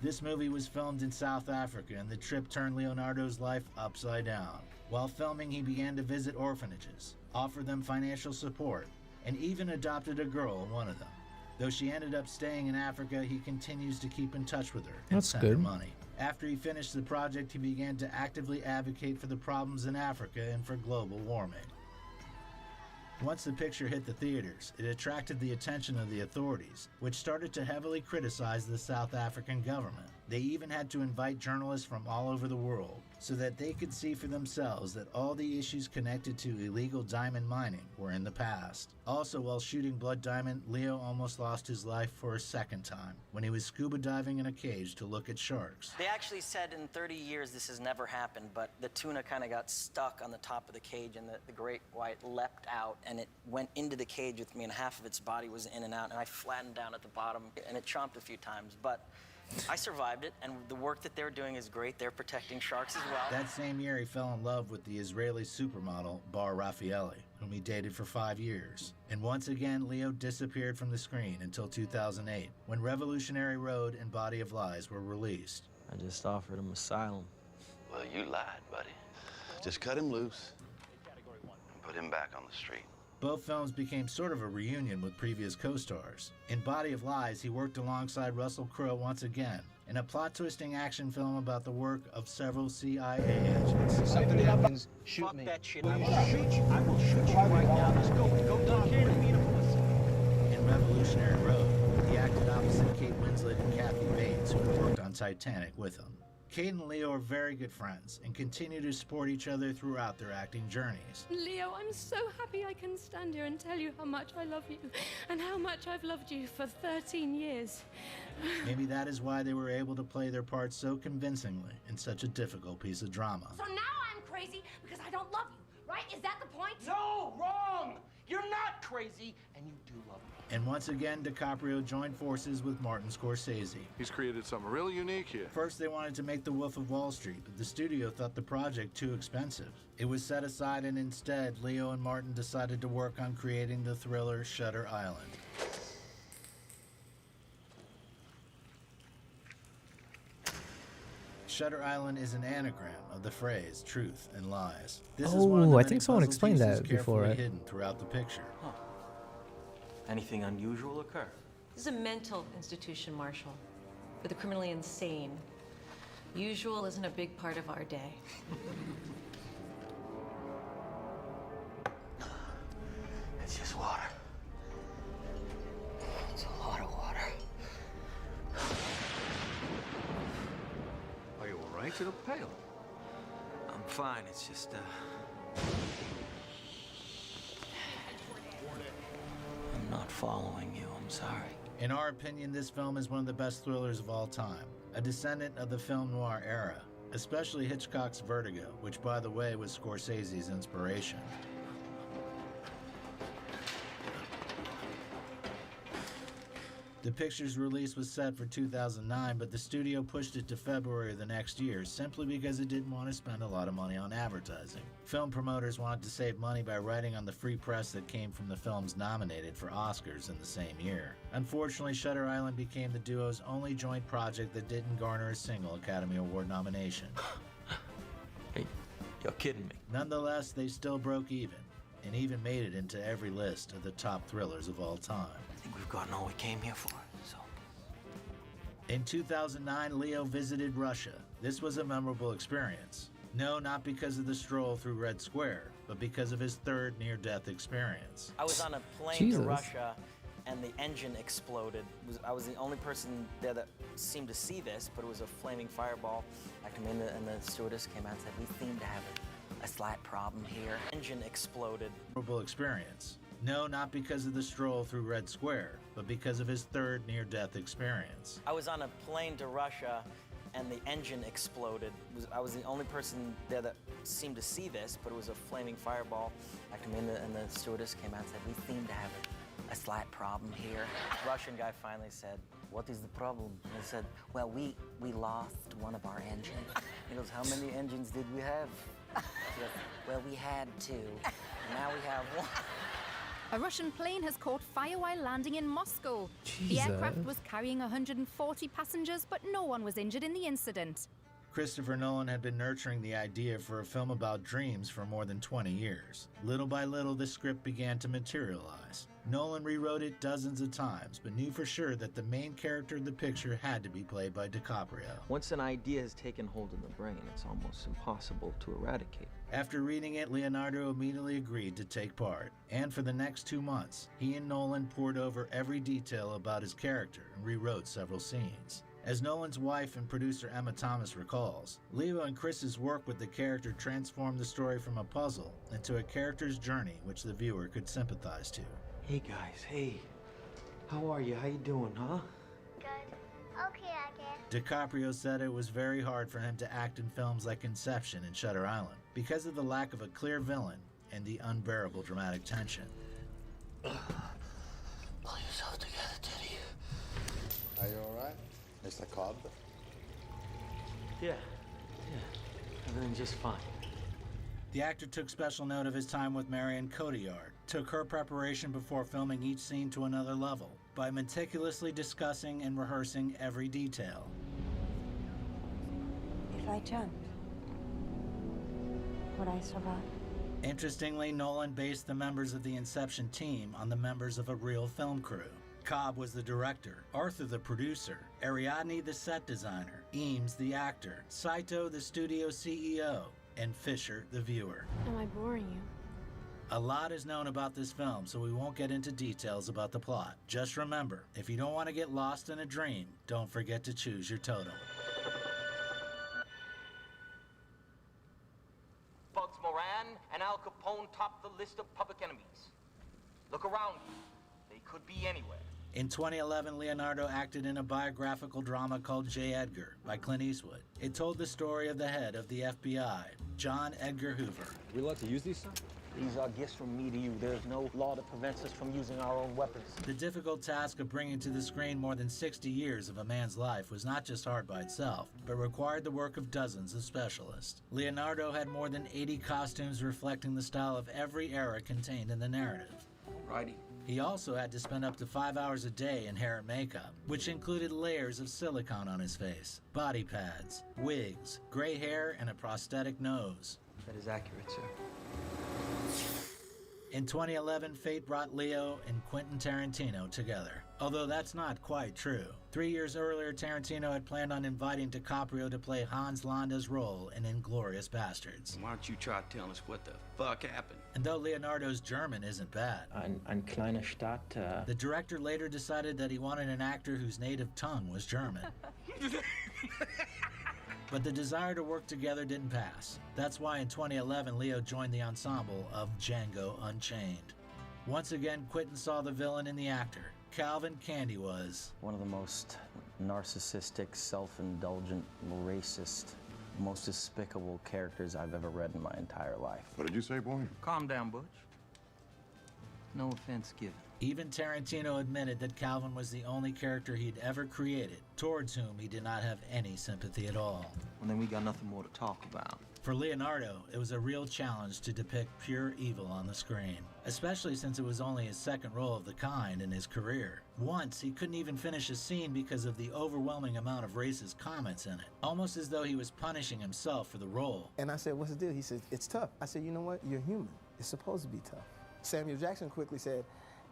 This movie was filmed in South Africa, and the trip turned Leonardo's life upside down. While filming, he began to visit orphanages, offer them financial support, and even adopted a girl in one of them. Though she ended up staying in Africa, he continues to keep in touch with her and That's send her good. money. After he finished the project, he began to actively advocate for the problems in Africa and for global warming. Once the picture hit the theaters, it attracted the attention of the authorities, which started to heavily criticize the South African government. They even had to invite journalists from all over the world so that they could see for themselves that all the issues connected to illegal diamond mining were in the past. Also, while shooting Blood Diamond, Leo almost lost his life for a second time when he was scuba diving in a cage to look at sharks. They actually said in 30 years this has never happened, but the tuna kind of got stuck on the top of the cage, and the great white leapt out, and it went into the cage with me, and half of its body was in and out, and I flattened down at the bottom, and it chomped a few times, but I survived it, and the work that they're doing is great. They're protecting sharks as well. That same year, he fell in love with the Israeli supermodel Bar Raffaelli, whom he dated for 5 years. And once again, Leo disappeared from the screen until 2008, when Revolutionary Road and Body of Lies were released. I just offered him asylum. Well, you lied, buddy. Just cut him loose and put him back on the street. Both films became sort of a reunion with previous co-stars. In Body of Lies, he worked alongside Russell Crowe once again, in a plot-twisting action film about the work of several CIA agents. If something happens, shoot Fuck me. that shit. I will shoot you. I will shoot you right now. Let's go. Go down here and beat a pussy. In Revolutionary Road, he acted opposite Kate Winslet and Kathy Bates, who had worked on Titanic with him. Kate and Leo are very good friends and continue to support each other throughout their acting journeys. Leo, I'm so happy I can stand here and tell you how much I love you and how much I've loved you for 13 years. Maybe that is why they were able to play their parts so convincingly in such a difficult piece of drama. So now I'm crazy because I don't love you, right? Is that the point? No, wrong! You're not crazy, and you do love me. And once again, DiCaprio joined forces with Martin Scorsese. He's created something really unique here. First, they wanted to make The Wolf of Wall Street, but the studio thought the project too expensive. It was set aside, and instead, Leo and Martin decided to work on creating the thriller Shutter Island. Shutter Island is an anagram of the phrase truth and lies. This is one of the Oh, I many think someone puzzle explained pieces that before. carefully hidden throughout the picture. Anything unusual occur? This is a mental institution, Marshal, for the criminally insane. Usual isn't a big part of our day. It's just water. It's a lot of water. Are you all right? You look pale. I'm fine. It's just, I'm not following you. I'm sorry. In our opinion, this film is one of the best thrillers of all time, a descendant of the film noir era, especially Hitchcock's Vertigo, which, by the way, was Scorsese's inspiration. The picture's release was set for 2009, but the studio pushed it to February of the next year simply because it didn't want to spend a lot of money on advertising. Film promoters wanted to save money by writing on the free press that came from the films nominated for Oscars in the same year. Unfortunately, Shutter Island became the duo's only joint project that didn't garner a single Academy Award nomination. Hey, you're kidding me. Nonetheless, they still broke even, and even made it into every list of the top thrillers of all time. I think we've gotten all we came here for, so. In 2009, Leo visited Russia. This was a memorable experience. No, not because of the stroll through Red Square, but because of his third near-death experience. I was on a plane Jesus. to Russia, and the engine exploded. I was the only person there that seemed to see this, but it was a flaming fireball. I come in, and the stewardess came out and said, "We seem to have a slight problem here." Engine exploded. Memorable experience. No, not because of the stroll through Red Square, but because of his third near-death experience. I was on a plane to Russia, and the engine exploded. I was the only person there that seemed to see this, but it was a flaming fireball. I come in, and the stewardess came out and said, "We seem to have a slight problem here." The Russian guy finally said, "What is the problem?" And I said, "Well, we lost one of our engines." He goes, "How many engines did we have?" He goes, "Well, we had two. Now we have one." A Russian plane has caught fire while landing in Moscow. The Jesus. aircraft was carrying 140 passengers, but no one was injured in the incident. Christopher Nolan had been nurturing the idea for a film about dreams for more than 20 years. Little by little, the script began to materialize. Nolan rewrote it dozens of times, but knew for sure that the main character of the picture had to be played by DiCaprio. Once an idea has taken hold in the brain, it's almost impossible to eradicate. After reading it, Leonardo immediately agreed to take part. And for the next 2 months, he and Nolan pored over every detail about his character and rewrote several scenes. As Nolan's wife and producer Emma Thomas recalls, Leo and Chris's work with the character transformed the story from a puzzle into a character's journey which the viewer could sympathize to. Hey guys, hey. How are you? How you doing, huh? Good. Okay, I guess. DiCaprio said it was very hard for him to act in films like Inception and Shutter Island because of the lack of a clear villain and the unbearable dramatic tension. Pull yourself together, Teddy. Are you all right, Mr. Cobb? Yeah. Everything's just fine. The actor took special note of his time with Marion Cotillard, took her preparation before filming each scene to another level by meticulously discussing and rehearsing every detail. If I jumped, would I survive? Interestingly, Nolan based the members of the Inception team on the members of a real film crew. Cobb was the director, Arthur the producer, Ariadne the set designer, Eames the actor, Saito the studio CEO, and Fisher the viewer. Am I boring you? A lot is known about this film, so we won't get into details about the plot. Just remember, if you don't want to get lost in a dream, don't forget to choose your totem. Bugs Moran and Al Capone top the list of public enemies. Look around you. They could be anywhere. In 2011, Leonardo acted in a biographical drama called J. Edgar by Clint Eastwood. It told the story of the head of the FBI, John Edgar Hoover. We allowed to use these, sir? These are gifts from me to you. There's no law that prevents us from using our own weapons. The difficult task of bringing to the screen more than 60 years of a man's life was not just hard by itself, but required the work of dozens of specialists. Leonardo had more than 80 costumes reflecting the style of every era contained in the narrative. Righty. He also had to spend up to 5 hours a day in hair and makeup, which included layers of silicone on his face, body pads, wigs, gray hair, and a prosthetic nose. That is accurate, sir. In 2011, fate brought Leo and Quentin Tarantino together. Although that's not quite true. 3 years earlier, Tarantino had planned on inviting DiCaprio to play Hans Landa's role in Inglourious Basterds. Why don't you try telling us what the fuck happened? And though Leonardo's German isn't bad, Ein kleine Stadt. The director later decided that he wanted an actor whose native tongue was German. But the desire to work together didn't pass. That's why in 2011, Leo joined the ensemble of Django Unchained. Once again, Quentin saw the villain in the actor. Calvin Candy was one of the most narcissistic, self-indulgent, racist, most despicable characters I've ever read in my entire life. What did you say, boy? Calm down, Butch. No offense given. Even Tarantino admitted that Calvin was the only character he'd ever created, towards whom he did not have any sympathy at all. Well, then we got nothing more to talk about. For Leonardo, it was a real challenge to depict pure evil on the screen, especially since it was only his second role of the kind in his career. Once, he couldn't even finish a scene because of the overwhelming amount of racist comments in it, almost as though he was punishing himself for the role. And I said, what's the deal? He said, it's tough. I said, you know what? You're human. It's supposed to be tough. Samuel Jackson quickly said,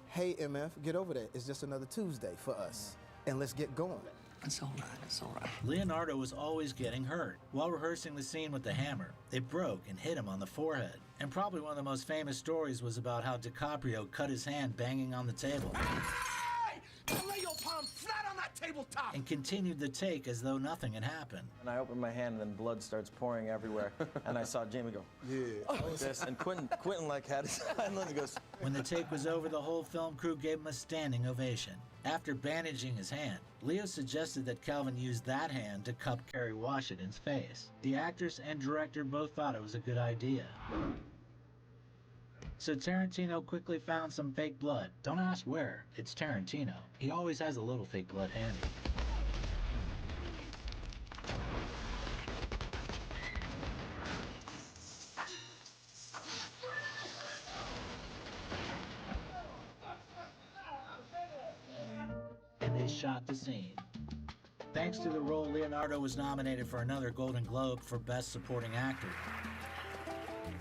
hey, MF, get over that. It's just another Tuesday for us, and let's get going. It's all right, it's all right. Leonardo was always getting hurt. While rehearsing the scene with the hammer, it broke and hit him on the forehead. And probably one of the most famous stories was about how DiCaprio cut his hand banging on the table. Hey! Lay your palm flat on that tabletop! And continued the take as though nothing had happened. And I opened my hand, and then blood starts pouring everywhere. And I saw Jamie go, yeah. This, and Quentin like had his hand and goes. When the take was over, the whole film crew gave him a standing ovation. After bandaging his hand, Leo suggested that Calvin use that hand to cup Kerry Washington's face. The actress and director both thought it was a good idea. So Tarantino quickly found some fake blood. Don't ask where, it's Tarantino. He always has a little fake blood handy. And they shot the scene. Thanks to the role, Leonardo was nominated for another Golden Globe for Best Supporting Actor.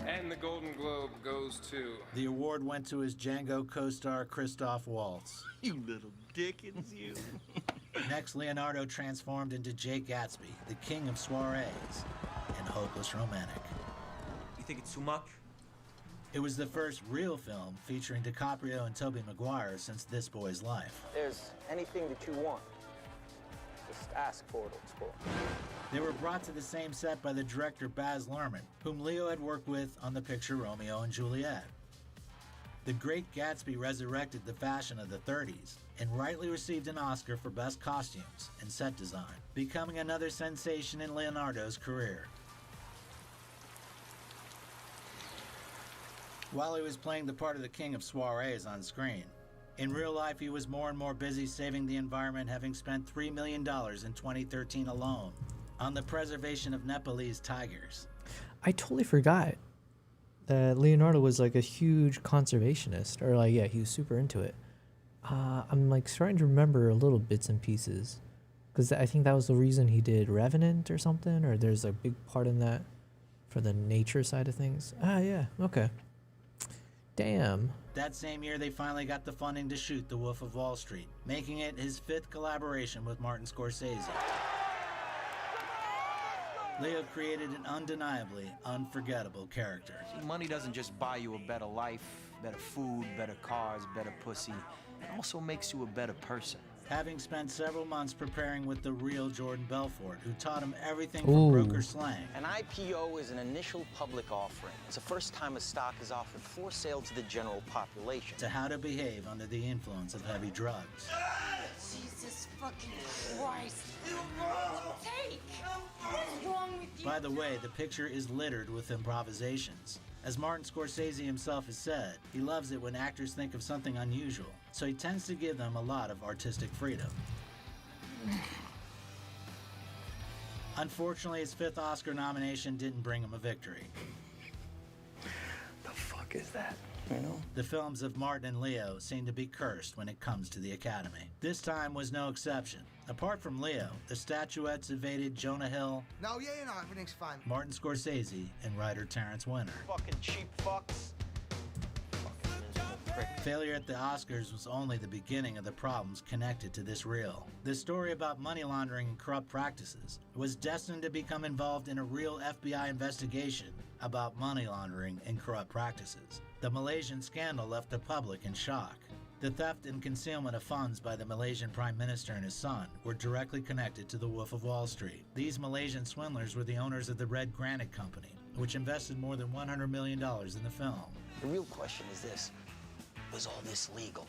And the Golden Globe goes to... The award went to his Django co-star Christoph Waltz. You little dickens, you. Next, Leonardo transformed into Jake Gatsby, the king of soirees and hopeless romantic. You think it's too much? It was the first real film featuring DiCaprio and Tobey Maguire since This Boy's Life. There's anything that you want, just ask for it, it's cool. They were brought to the same set by the director Baz Luhrmann, whom Leo had worked with on the picture Romeo and Juliet. The Great Gatsby resurrected the fashion of the 30s and rightly received an Oscar for Best Costumes and Set Design, becoming another sensation in Leonardo's career. While he was playing the part of the king of soirees on screen, in real life he was more and more busy saving the environment, having spent $3 million in 2013 alone on the preservation of Nepalese tigers. I totally forgot that Leonardo was like a huge conservationist, or like, yeah, he was super into it. I'm like starting to remember a little bits and pieces, because I think that was the reason he did Revenant or something, or there's a big part in that for the nature side of things. Yeah, okay. Damn. That same year, they finally got the funding to shoot The Wolf of Wall Street, making it his 5th collaboration with Martin Scorsese. Leo created an undeniably unforgettable character. See, money doesn't just buy you a better life, better food, better cars, better pussy. It also makes you a better person. Having spent several months preparing with the real Jordan Belfort, who taught him everything from broker slang. An IPO is an initial public offering. It's the first time a stock is offered for sale to the general population. To how to behave under the influence of heavy drugs. Jesus fucking Christ. Take! What's wrong with you? By the way, the picture is littered with improvisations. As Martin Scorsese himself has said, he loves it when actors think of something unusual, so he tends to give them a lot of artistic freedom. Unfortunately, his 5th Oscar nomination didn't bring him a victory. The fuck is that? You know? The films of Martin and Leo seem to be cursed when it comes to the Academy. This time was no exception. Apart from Leo, the statuettes evaded Jonah Hill, No, everything's fine. Martin Scorsese, and writer Terrence Winter. Fucking cheap fucks. Failure at the Oscars was only the beginning of the problems connected to this reel. The story about money laundering and corrupt practices was destined to become involved in a real FBI investigation about money laundering and corrupt practices. The Malaysian scandal left the public in shock. The theft and concealment of funds by the Malaysian Prime Minister and his son were directly connected to the Wolf of Wall Street. These Malaysian swindlers were the owners of the Red Granite Company, which invested more than $100 million in the film. The real question is this: was all this legal?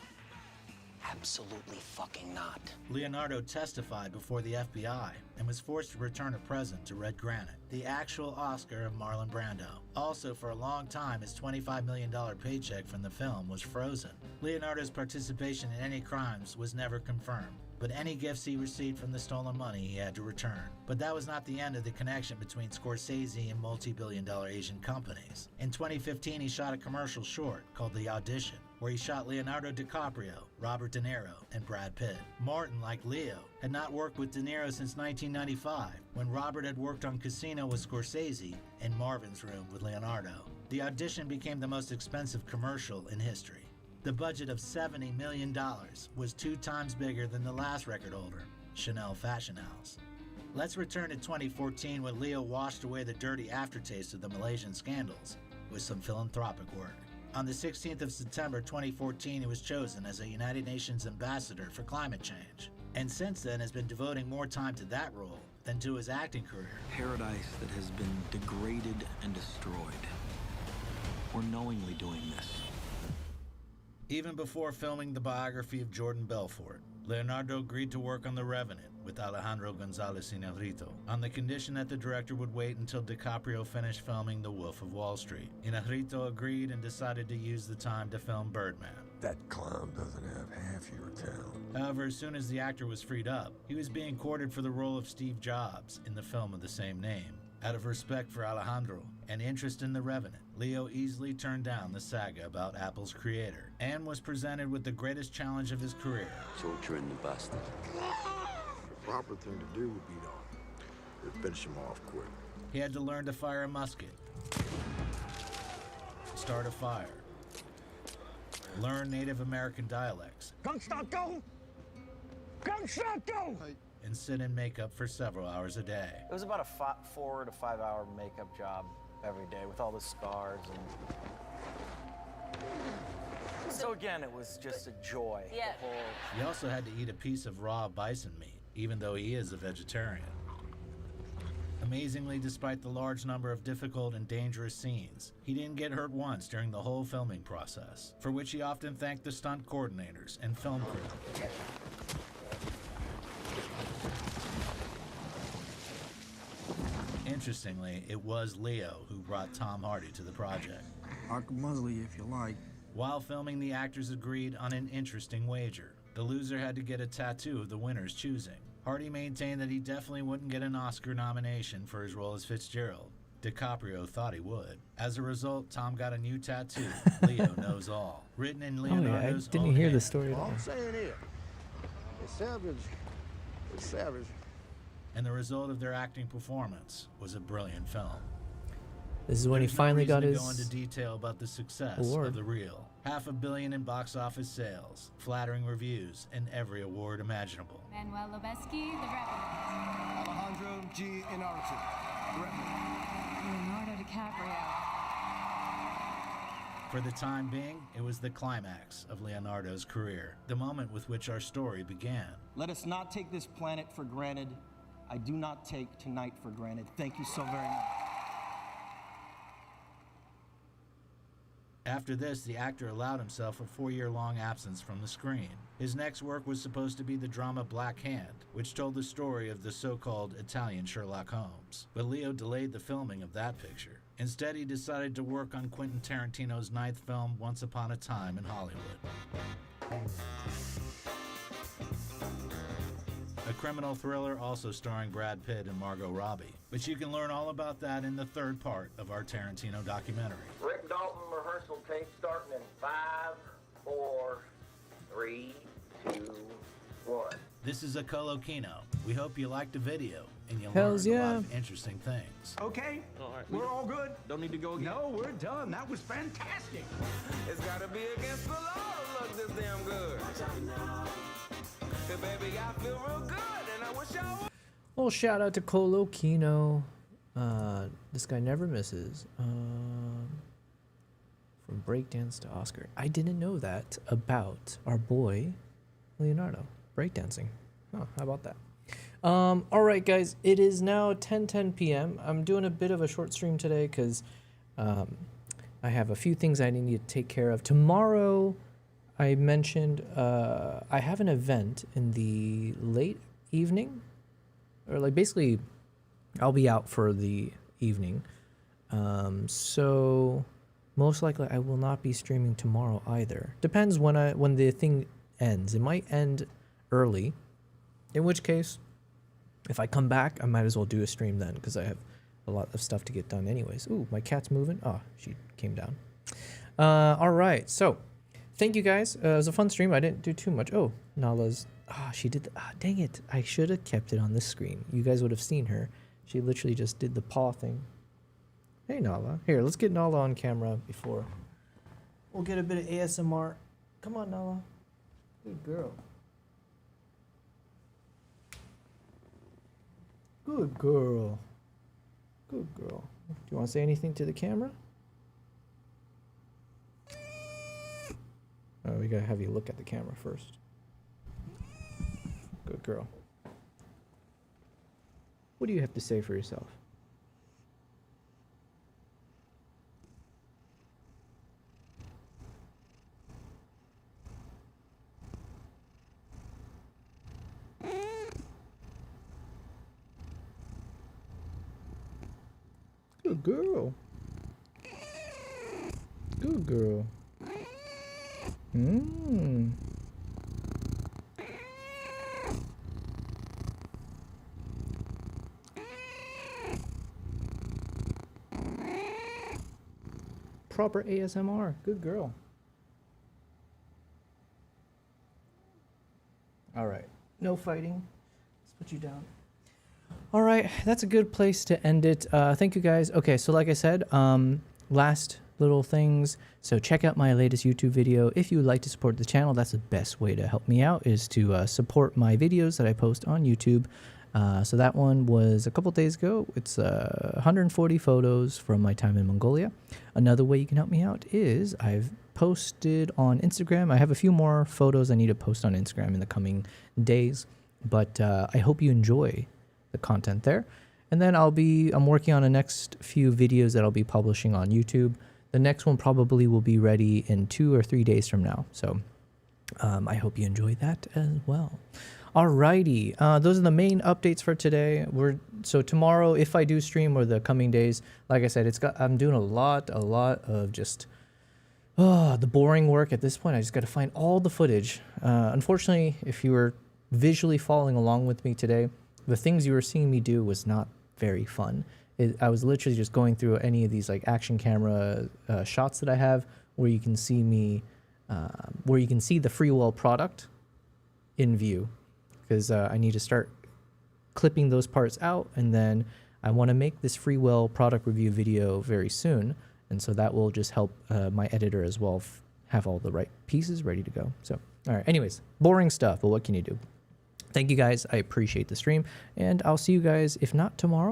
Absolutely fucking not. Leonardo testified before the FBI and was forced to return a present to Red Granite, the actual Oscar of Marlon Brando. Also, for a long time, his $25 million paycheck from the film was frozen. Leonardo's participation in any crimes was never confirmed, but any gifts he received from the stolen money he had to return. But that was not the end of the connection between Scorsese and multi-billion-dollar Asian companies. In 2015, he shot a commercial short called The Audition, where he shot Leonardo DiCaprio, Robert De Niro, and Brad Pitt. Martin, like Leo, had not worked with De Niro since 1995, when Robert had worked on Casino with Scorsese and Marvin's Room with Leonardo. The Audition became the most expensive commercial in history. The budget of $70 million was 2 times bigger than the last record holder, Chanel Fashion House. Let's return to 2014, when Leo washed away the dirty aftertaste of the Malaysian scandals with some philanthropic work. On the 16th of September 2014, he was chosen as a United Nations ambassador for climate change, and since then has been devoting more time to that role than to his acting career. Paradise that has been degraded and destroyed. We're knowingly doing this. Even before filming the biography of Jordan Belfort, Leonardo agreed to work on The Revenant with Alejandro González Iñárritu, on the condition that the director would wait until DiCaprio finished filming The Wolf of Wall Street. Iñárritu agreed and decided to use the time to film Birdman. That clown doesn't have half your talent. However, as soon as the actor was freed up, he was being courted for the role of Steve Jobs in the film of the same name. Out of respect for Alejandro and interest in The Revenant, Leo easily turned down the saga about Apple's creator and was presented with the greatest challenge of his career. Torturing the bastard. proper thing to do would be to finish him off quick. He had to learn to fire a musket, start a fire, learn Native American dialects, and sit in makeup for several hours a day. It was about a 4 to 5 hour makeup job every day with all the scars and. So again, it was just a joy. Yeah. The whole... He also had to eat a piece of raw bison meat, even though he is a vegetarian. Amazingly, despite the large number of difficult and dangerous scenes, he didn't get hurt once during the whole filming process, for which he often thanked the stunt coordinators and film crew. Interestingly, it was Leo who brought Tom Hardy to the project. I could muzzle you if you like. While filming, the actors agreed on an interesting wager. The loser had to get a tattoo of the winner's choosing. Hardy maintained that he definitely wouldn't get an Oscar nomination for his role as Fitzgerald. DiCaprio thought he would. As a result, Tom got a new tattoo, Leo Knows All, written in Leonardo's I didn't own hear hand. the story at all. All I'm saying is, it's savage. It's savage. And the result of their acting performance was a brilliant film. This is when he There's finally no got reason his to go into detail about the success award. of The Reel. $500 million in box office sales, flattering reviews, and every award imaginable. Manuel Lubezki, the Revenant. Alejandro G. Inarritu, the Revenant. Leonardo DiCaprio. For the time being, it was the climax of Leonardo's career, the moment with which our story began. Let us not take this planet for granted. I do not take tonight for granted. Thank you so very much. After this, the actor allowed himself a 4-year-long absence from the screen. His next work was supposed to be the drama Black Hand, which told the story of the so-called Italian Sherlock Holmes. But Leo delayed the filming of that picture. Instead, he decided to work on Quentin Tarantino's 9th film, Once Upon a Time in Hollywood. A criminal thriller also starring Brad Pitt and Margot Robbie. But you can learn all about that in the 3rd part of our Tarantino documentary. Rick Dalton rehearsal tape starting in 5, 4, 3, 2, 1. This is a Colo Kino. We hope you liked the video and you Hells learned a yeah. lot of interesting things. Okay, we're all good. Don't need to go again. No, we're done. That was fantastic. It's gotta be against the law to look this damn good. Hey, baby, I feel real good, and I wish I would. Well, shout out to Colo Kino. This guy never misses. From breakdance to Oscar. I didn't know that about our boy Leonardo. Breakdancing. Oh, how about that? All right, guys. It is now 10:10 p.m. I'm doing a bit of a short stream today because I have a few things I need to take care of. Tomorrow, I mentioned I have an event in the late evening. Or like basically, I'll be out for the evening. So most likely I will not be streaming tomorrow either. Depends when the thing ends. It might end early, in which case, if I come back, I might as well do a stream then because I have a lot of stuff to get done anyways. Ooh, my cat's moving. Oh, she came down. All right, so thank you guys. It was a fun stream. I didn't do too much. Oh, Nala's. She did. Dang it! I should have kept it on this screen. You guys would have seen her. She literally just did the paw thing. Hey, Nala. Here, let's get Nala on camera before we'll get a bit of ASMR. Come on, Nala. Good girl. Good girl. Good girl. Do you want to say anything to the camera? Oh, we gotta have you look at the camera first. Good girl. What do you have to say for yourself? Good girl. Good girl. Proper ASMR. Good girl. All right. No fighting. Put you down. All right, that's a good place to end it. Thank you guys. Okay, so like I said, last little things. So check out my latest YouTube video. If you would like to support the channel, that's the best way to help me out, is to support my videos that I post on YouTube. So that one was a couple days ago. It's 140 photos from my time in Mongolia. Another way you can help me out is I've posted on Instagram. I have a few more photos I need to post on Instagram in the coming days, but I hope you enjoy the content there. And then I'm working on the next few videos that I'll be publishing on YouTube. The next one probably will be ready in 2 or 3 days from now. So I hope you enjoy that as well. Alrighty, those are the main updates for today. So tomorrow, if I do stream, or the coming days, like I said, I'm doing a lot of just the boring work at this point. I just got to find all the footage. Unfortunately, if you were visually following along with me today, the things you were seeing me do was not very fun. I was literally just going through any of these like action camera shots that I have, where you can see me, where you can see the freewell product in view, because I need to start clipping those parts out, and then I want to make this freewell product review video very soon, and so that will just help my editor as well have all the right pieces ready to go. So, all right, anyways, boring stuff, but what can you do? Thank you guys. I appreciate the stream, and I'll see you guys, if not tomorrow,